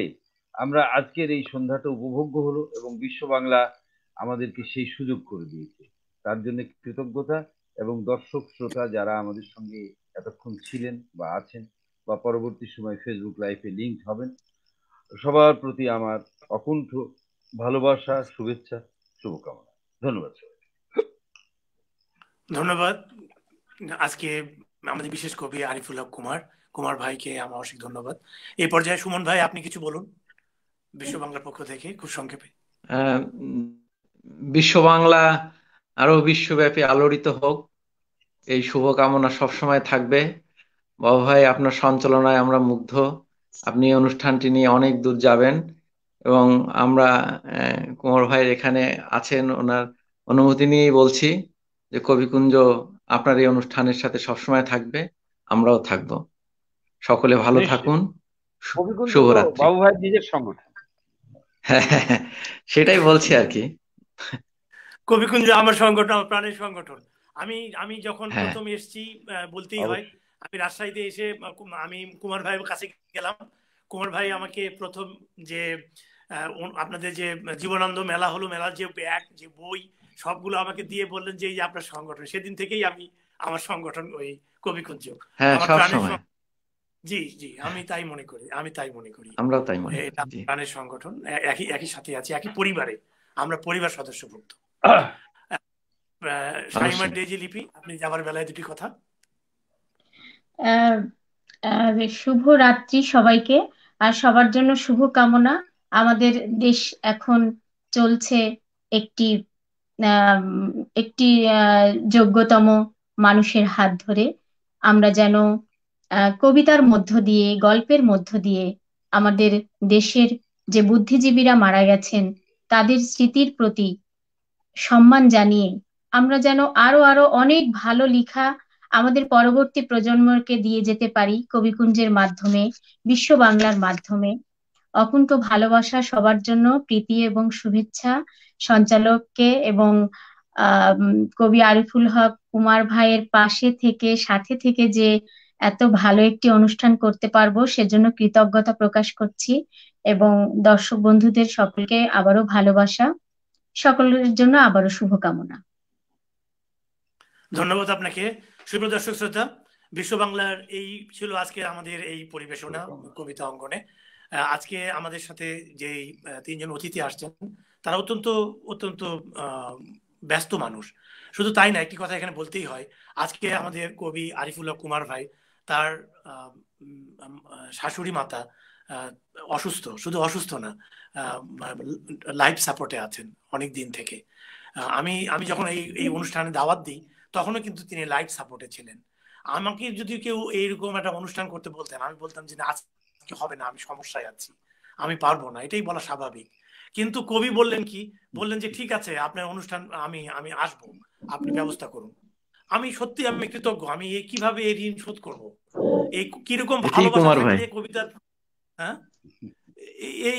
আমরা আজকের এই সন্ধ্যাটা উপভোগ্য হলো, এবং বিশ্ব বাংলা আমাদেরকে সেই সুযোগ করে দিয়েছে, তার জন্য কৃতজ্ঞতা। এবং দর্শক শ্রোতা যারা আমাদের সঙ্গে এতক্ষণ ছিলেন বা আছেন বা পরবর্তী সময় ফেসবুক লাইভে লিঙ্ক হবেন, সবার প্রতি আমার অকুণ্ঠ ভালোবাসা, শুভেচ্ছা, শুভকামনা। ধন্যবাদ সবাই। ধন্যবাদ। আজকে আমাদের বিশেষ কবি আরিফুল হক কুমার ভাইকে আমার অশেষ ধন্যবাদ। এই পর্যায়ে সুমন ভাই, আপনি কিছু বলুন বিশ্ব বাংলার পক্ষ থেকে, খুব সংক্ষেপে। বিশ্ব বাংলা আরো বিশ্বব্যাপী আলোড়িত হোক, এই শুভকামনা সবসময় থাকবে। বাবু ভাই, আপনার সঞ্চালনায় আমরা মুগ্ধ। আপনি অনুষ্ঠানটি নিয়ে অনেক দূর যাবেন, এবং আমরা কুমার ভাইয়ের এখানে আছেন, ওনার অনুমতি নিয়েই বলছি যে কবিকুঞ্জ আপনার এই অনুষ্ঠানের সাথে সবসময় থাকবে, আমরাও থাকব। সকলে ভালো থাকুন, শুভরাত্রি। বাবু ভাই নিজের সংগঠন। সেটাই বলছি আর কি। কবিকুঞ্জ আমার সংগঠন, আমার প্রাণের সংগঠন। আমি যখন প্রথম এসেছি, বলতেই হয়, আমি রাজশাহীতে এসে আমি কুমার ভাইয়ের কাছে গেলাম। কুমার ভাই আমাকে প্রথম যে আপনাদের যে জীবনানন্দ মেলা হলো, মেলার যে ব্যাগ, যে বই, সবগুলো আমাকে দিয়ে বললেন যে এই যে আপনার সংগঠন। সেদিন থেকেই আমার সংগঠন ওই কবিকুঞ্জ, আমার প্রাণের। জি জি, আমি তাই মনে করি, আমরাও তাই মনে করি। এটা প্রাণের সংগঠন, একই সাথে আছি, একই পরিবারে, আমরা পরিবার সদস্যভুক্ত। শাইমা ডেজি, লিপি, আপনি যাবার বেলায় দুটি কথা। শুভ রাত্রি সবাইকে, আর সবার জন্য শুভ কামনা। আমাদের দেশ এখন চলছে একটি যোগ্যতম মানুষের হাত ধরে। আমরা যেন কবিতার মধ্য দিয়ে, গল্পের মধ্য দিয়ে আমাদের দেশের যে বুদ্ধিজীবীরা মারা গেছেন তাদের স্মৃতির প্রতি সম্মান জানিয়ে আমরা যেন আরো অনেক ভালো লেখা আমাদের পরবর্তী প্রজন্মকে দিয়ে যেতে পারি কবিকুঞ্জের মাধ্যমে, বিশ্ব বাংলার মাধ্যমে। অকুণ্ঠ ভালোবাসা সবার জন্য, প্রীতি এবং শুভেচ্ছা সঞ্চালককে এবং কবি আরিফুল হক কুমার ভাইয়ের পাশে থেকে, সাথে থেকে যে এত ভালো একটি অনুষ্ঠান করতে পারবো সেজন্য কৃতজ্ঞতা প্রকাশ করছি, এবং দর্শক বন্ধুদের সকলকে আবারও ভালোবাসা, সকলের জন্য আবারও শুভকামনা। ধন্যবাদ আপনাকে। সুপ্রিয় দর্শক শ্রোতা, বিশ্ব বাংলার এই ছিল আজকে আমাদের এই পরিবেশনা কবিতা অঙ্গনে। আজকে আমাদের সাথে যে তিনজন অতিথি আসছেন তারা অত্যন্ত ব্যস্ত মানুষ। শুধু তাই না, একটি কথা এখানে বলতেই হয়, আজকে আমাদের কবি আরিফুল হক কুমার ভাই, তার শাশুড়ি মাতা অসুস্থ, শুধু অসুস্থ না, লাইফ সাপোর্টে আছেন অনেক দিন থেকে। আমি যখন এই অনুষ্ঠানে দাওয়াত দিই তখনও কিন্তু তিনি লাইফ সাপোর্টে ছিলেন। আমাকে যদি কেউ এইরকম একটা অনুষ্ঠান করতে বলতেন, আমি বলতাম যে না, আজকে হবে না, আমি সমস্যায় আছি, আমি পারবো না, এটাই বলা স্বাভাবিক। কিন্তু কবি বললেন যে ঠিক আছে, আপনার অনুষ্ঠান আমি আসবো, আপনি ব্যবস্থা করুন। আমি কৃতজ্ঞ। আমি কিভাবে এই ঋণ শোধ করবো, এই কিরকম ভালোবাসা থাকলে কবিতার,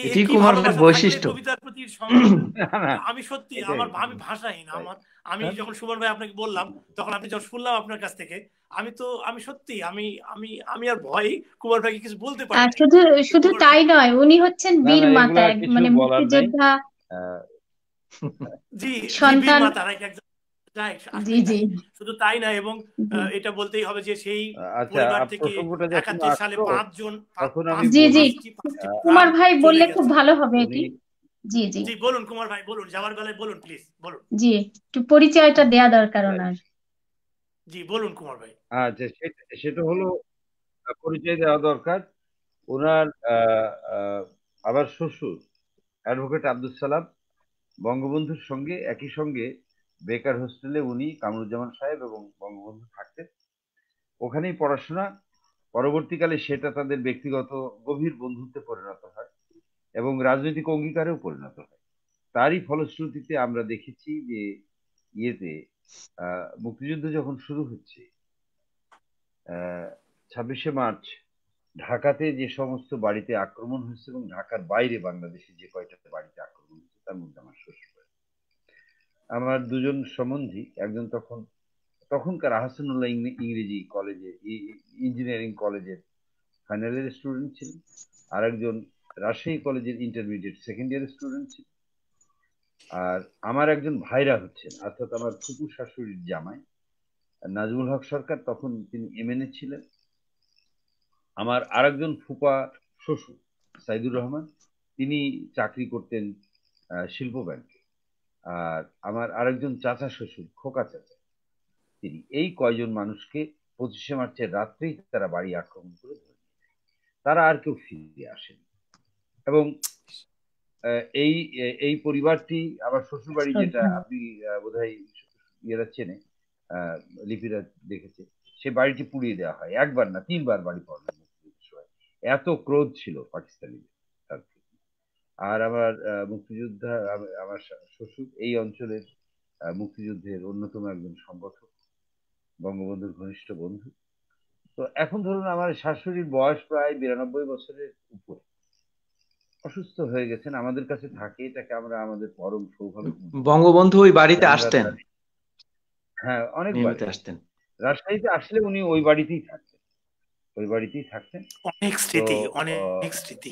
এটি কি কুমার ভাইয়ের ভালোবাসা থাকলে বৈশিষ্ট্য। কবিতার প্রতি আমি সত্যি এটাই আমি এটাই। ভাষাহীন। আমি হ্যাঁ? যখন সুমন ভাই আপনাকে বললাম, তখন আপনি যখন শুনলাম আপনার কাছ থেকে, আমি সত্যি আমি আর ভয় কুমার ভাইকে কিছু বলতে পারি আর নাই। শুধু শুধু কুমার তাই নয়, উনি হচ্ছেন না বীর না, মাতা, এগুলা কিছু মানে বলার নাই। মুক্তিযোদ্ধা আহ, জি জি, বীর সন্তান। মাতা রাইট, রাইট, জি আসলেই জি তাই। শুধু তাই না, এবং জি এটা বলতেই হবে যে সেই আচ্ছা, পরিবার থেকে প্রসঙ্গটা যখন 71 সালে আসলো 5 তখন আমি জি জি, বলি, পাঁচটি কুমার প্রাণ ভাই চলে বললে খুব গেছে। ভালো হবে উনি এটি। জি জি জি বলুন কুমার ভাই, বলুন, যাওয়ার বেলায় বলুন, প্লিজ বলুন। জি, একটু পরিচয়টা দেয়া দরকার ওনার। জি বলুন কুমার ভাই। আচ্ছা, সেটা হলো পরিচয় দেওয়া দরকার। ওনার আহ, আহ, আবার শ্বশুর অ্যাডভোকেট আব্দুল সালাম বঙ্গবন্ধুর সঙ্গে একই সঙ্গে বেকার হোস্টেলে উনি কামরুজ্জামান সাহেব এবং বঙ্গবন্ধু থাকতেন, ওখানেই পড়াশোনা। পরবর্তীকালে সেটা তাদের ব্যক্তিগত গভীর বন্ধুত্বে পরিণত হয় এবং রাজনৈতিক অঙ্গীকারেও পরিণত হয়। তারই ফলশ্রুতিতে আমরা দেখেছি যে ইয়েতে মুক্তিযুদ্ধ যখন শুরু হচ্ছে 26শে মার্চ ঢাকাতে যে সমস্ত বাড়িতে আক্রমণ হয়েছে এবং ঢাকার বাইরে বাংলাদেশে যে কয়টা বাড়িতে আক্রমণ হয়েছে তার মধ্যে আমার শ্বশুর বাড়ি। আমার দুজন সম্বন্ধী, একজন তখনকার আহসানুল্লাহ ইংরেজি কলেজে ইঞ্জিনিয়ারিং কলেজের ফাইনাল ইয়ার স্টুডেন্ট ছিলেন, আর একজন রাজশাহী কলেজের ইন্টারমিডিয়েট সেকেন্ড ইয়ার স্টুডেন্ট ছিলেন। আর আমার একজন ভাইরা হচ্ছেন, অর্থাৎ আমার ফুপু শাশুড়ির জামাই নাজমুল হক সরকার, তখন তিনি এমএনএ ছিলেন। আমার আরেকজন ফুপা শ্বশুর সাইদুর রহমান, তিনি চাকরি করতেন শিল্প ব্যাংকে। আর আমার আরেকজন চাচা শ্বশুর খোকা চাচা, তিনি এই কয়জন মানুষকে 25শে মার্চের রাত্রেই তারা বাড়ি আক্রমণ করে ধরে নিয়ে যায়। তারা আর কেউ ফিরে আসেন। এবং এই এই পরিবারটি আবার শ্বশুর বাড়ি, যেটা শ্রদ্ধা। আপনি বোধহয় ইয়েরা চেনে, লিপিরা দেখেছে, সে বাড়িটি পুড়িয়ে দেওয়া হয়। একবার না, 3বার বাড়ি পড়লো মুক্তিযুদ্ধের সময়। এত ক্রোধ ছিল পাকিস্তানিদের তার প্রতি। আর আমার মুক্তিযোদ্ধা, আমার শ্বশুর এই অঞ্চলের মুক্তিযুদ্ধের অন্যতম একজন সংগঠক, বঙ্গবন্ধুর ঘনিষ্ঠ বন্ধু। তো এখন ধরুন আমার শাশুড়ির বয়স প্রায় 92 বছরের উপরে, অসুস্থ হয়ে গেছেন, আমাদের কাছে থাকে, এটাকে আমরা আমাদের পরম সৌভাগ্য মনে করি। বঙ্গবন্ধু ওই বাড়িতে আমরা আসতেন, হ্যাঁ, অনেকবার নিয়মিত আসতেন। রাজশাহীতে আসলে উনি ওই বাড়িতেই থাকতেন। অনেক তো স্মৃতি, অনেক স্মৃতি।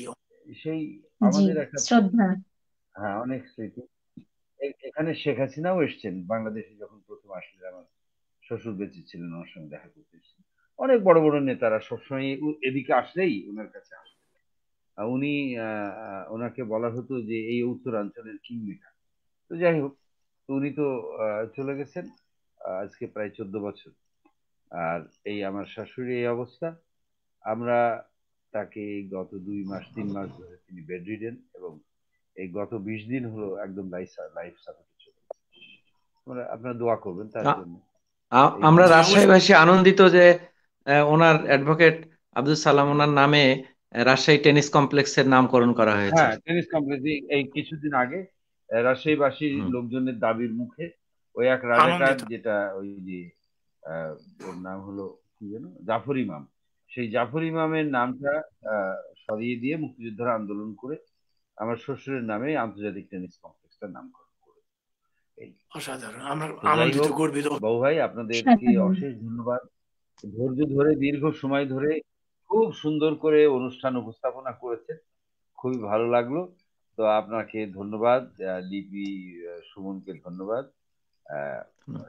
সেই জি, আমাদের একটা, শ্রদ্ধা। হ্যাঁ, অনেক স্মৃতি। এখানে শেখ হাসিনাও এসছেন বাংলাদেশে, যখন প্রথম আসলে আমার শ্বশুর বেঁচে ছিলেন, ওনার সঙ্গে দেখা করতে এসেছেন। অনেক বড় বড় নেতারা সবসময় এদিকে আসলেই ওনার কাছে আসতেন। উনি ওনাকে বলা হতো যে এই উত্তরাঞ্চলের কিং মেকার। তো যাই হোক, তো উনি তো চলে গেছেন আজকে প্রায় 14 বছর। আর এই আমার শাশুড়ি এই অবস্থা। আমরা তাকে গত 2 মাস 3 মাস ধরে তিনি বেড রিডেন, এবং এই গত 20 দিন হলো একদম লাইফ সাপোর্টে চলে গেছে। আপনারা দোয়া করবেন তার আ- জন্য। আমরা জি, রাজশাহীবাসী আনন্দিত যে ওনার অ্যাডভোকেট আব্দুল সালাম ওনার নামে রাজশাহী টেনিস কমপ্লেক্সের নামকরণ করা হয়েছে। হ্যাঁ, টেনিস কমপ্লেক্স এই কিছুদিন আগে রাজশাহীবাসী হুম। লোকজনের দাবির মুখে ওই এক রাজাকার, আনন্দিত। যেটা ওই যে ওর নাম হলো কি যেন, জাফর ইমাম, সেই জাফর ইমামের নামটা সরিয়ে দিয়ে মুক্তিযোদ্ধারা আন্দোলন করে আমার শ্বশুরের নামে আন্তর্জাতিক টেনিস কমপ্লেক্সটার নামকরণ করে। এই অসাধারণ, আমরা তো যাই আনন্দিত, হোক, গর্বিত। বাবু ভাই, আপনাদেরকে সাধারণ। অশেষ ধন্যবাদ। ধৈর্য ধরে দীর্ঘ সময় ধরে খুব সুন্দর করে অনুষ্ঠান উপস্থাপনা করেছেন, খুবই ভালো লাগলো। তো আপনাকে ধন্যবাদ, লিপি, সুমনকে ধন্যবাদ।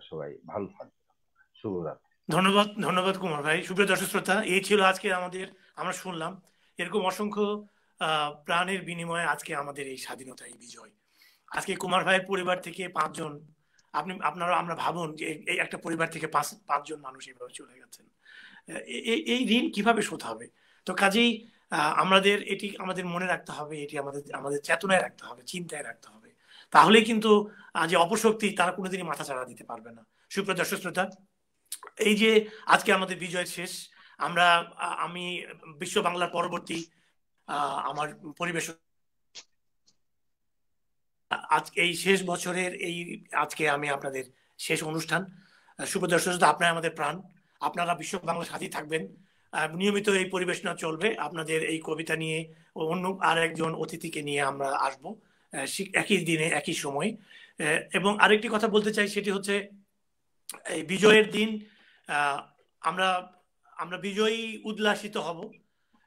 সবাই ভালো থাকবেন। শুভরাত্রি। ধন্যবাদ, ধন্যবাদ কুমার ভাই। সুপ্রিয় দর্শক শ্রোতা, এই ছিল আজকে আমরা শুনলাম এরকম অসংখ্য প্রাণের বিনিময়ে আজকে আমাদের এই স্বাধীনতা, এই বিজয়। আজকে কুমার ভাইয়ের পরিবার থেকে 5 জন, আমরা ভাবুন যে এই একটা পরিবার থেকে 5 জন মানুষ এভাবে চলে গেছেন। এই ঋণ কিভাবে শোধ হবে? তো কাজেই আমাদের এটি আমাদের মনে রাখতে হবে, এটি আমাদের চেতনায় রাখতে হবে, চিন্তায় রাখতে হবে। তাহলেই কিন্তু যে অপশক্তি, তারা কোনোদিনই মাথা চাড়া দিতে পারবে না। সুপ্রিয় দর্শক শ্রোতা, এই যে আজকে আমাদের বিজয় শেষ, আমি বিশ্ব বাংলার পরবর্তী আমার পরিবেশ আজকে এই শেষ বছরের আজকে আমি আপনাদের শেষ অনুষ্ঠান। সুপ্রিয় দর্শক শ্রোতা, আপনারা আমাদের প্রাণ, আপনারা বিশ্ব বাংলার সাথেই থাকবেন। নিয়মিত এই পরিবেশনা চলবে। আপনাদের এই কবিতা নিয়ে অন্য আর একজন অতিথিকে নিয়ে আমরা আসবো একই দিনে একই সময়। এবং আরেকটি কথা বলতে চাই, সেটি হচ্ছে এই বিজয়ের দিন আমরা আমরা বিজয়ী উল্লাসিত হব।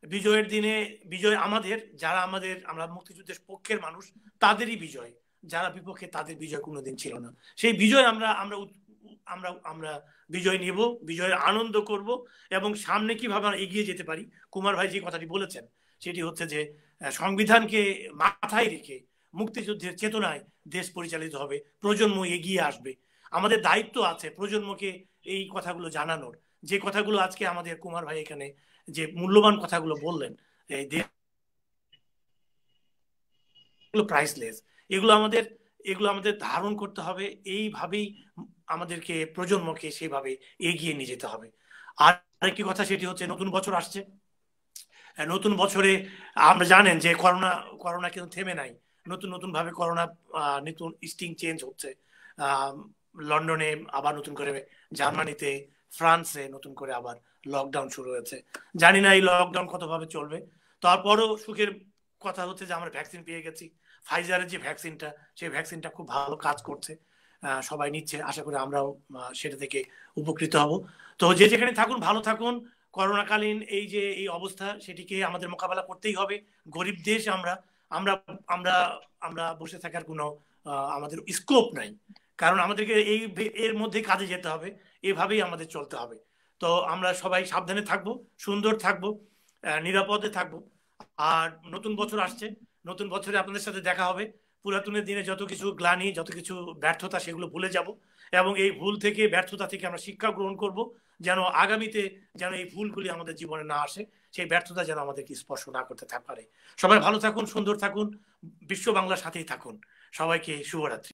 বিজয়ের দিনে বিজয় আমাদের, যারা আমরা মুক্তিযুদ্ধের পক্ষের মানুষ তাদেরই বিজয়, যারা বিপক্ষে তাদের বিজয় কোনোদিন ছিল না। সেই বিজয় আমরা আমরা আমরা আমরা বিজয় নিব, বিজয়ের আনন্দ করব এবং সামনে কিভাবে আমরা এগিয়ে যেতে পারি। কুমার ভাই যে কথাটি বলেছেন সেটি হচ্ছে যে সংবিধানকে মাথায় রেখে মুক্তিযুদ্ধের চেতনায় দেশ পরিচালিত হবে, প্রজন্ম এগিয়ে আসবে। আমাদের দায়িত্ব আছে প্রজন্মকে এই কথাগুলো জানানোর, যে কথাগুলো আজকে আমাদের কুমার ভাই এখানে যে মূল্যবান কথাগুলো বললেন, এই প্রাইসলেস, এগুলো আমাদের ধারণ করতে হবে। এইভাবেই আমাদেরকে প্রজন্মকে সেইভাবে এগিয়ে নিয়ে যেতে হবে। আর আরেকটি কথা, সেটি হচ্ছে নতুন বছর আসছে। নতুন বছরে আমরা জানেন যে করোনা কিন্তু থেমে নাই, নতুন ভাবে করোনা নতুন স্টিং চেঞ্জ হচ্ছে। লন্ডনে আবার নতুন করে, জার্মানিতে, ফ্রান্সে নতুন করে আবার লকডাউন শুরু হয়েছে। জানি না এই লকডাউন কতভাবে চলবে। তারপরও সুখের কথা হচ্ছে যে আমরা ভ্যাকসিন পেয়ে গেছি। ফাইজারের যে ভ্যাকসিনটা, সেই ভ্যাকসিনটা খুব ভালো কাজ করছে, সবাই নিচ্ছে। আশা করি আমরাও সেটা থেকে উপকৃত হব। তো যে যেখানে থাকুন ভালো থাকুন। করোনাকালীন এই যে এই অবস্থা, সেটিকে আমাদের মোকাবেলা করতেই হবে। গরিব দেশ আমরা আমরা আমরা আমরা বসে থাকার কোনো আমাদের স্কোপ নাই, কারণ আমাদেরকে এর মধ্যে কাজে যেতে হবে, এভাবেই আমাদের চলতে হবে। তো আমরা সবাই সাবধানে থাকবো, সুন্দর থাকবো, নিরাপদে থাকবো। আর নতুন বছর আসছে, নতুন বছরে আপনাদের সাথে দেখা হবে। পুরাতনের দিনে যত কিছু গ্লানি, যত কিছু ব্যর্থতা, সেগুলো ভুলে যাব এবং এই ভুল থেকে, ব্যর্থতা থেকে আমরা শিক্ষা গ্রহণ করব, যেন আগামীতে যেন এই ভুলগুলি আমাদের জীবনে না আসে, সেই ব্যর্থতা যেন আমাদেরকে স্পর্শ না করতে পারে। সবাই ভালো থাকুন, সুন্দর থাকুন, বিশ্ব বাংলার সাথেই থাকুন। সবাইকে শুভরাত্রি।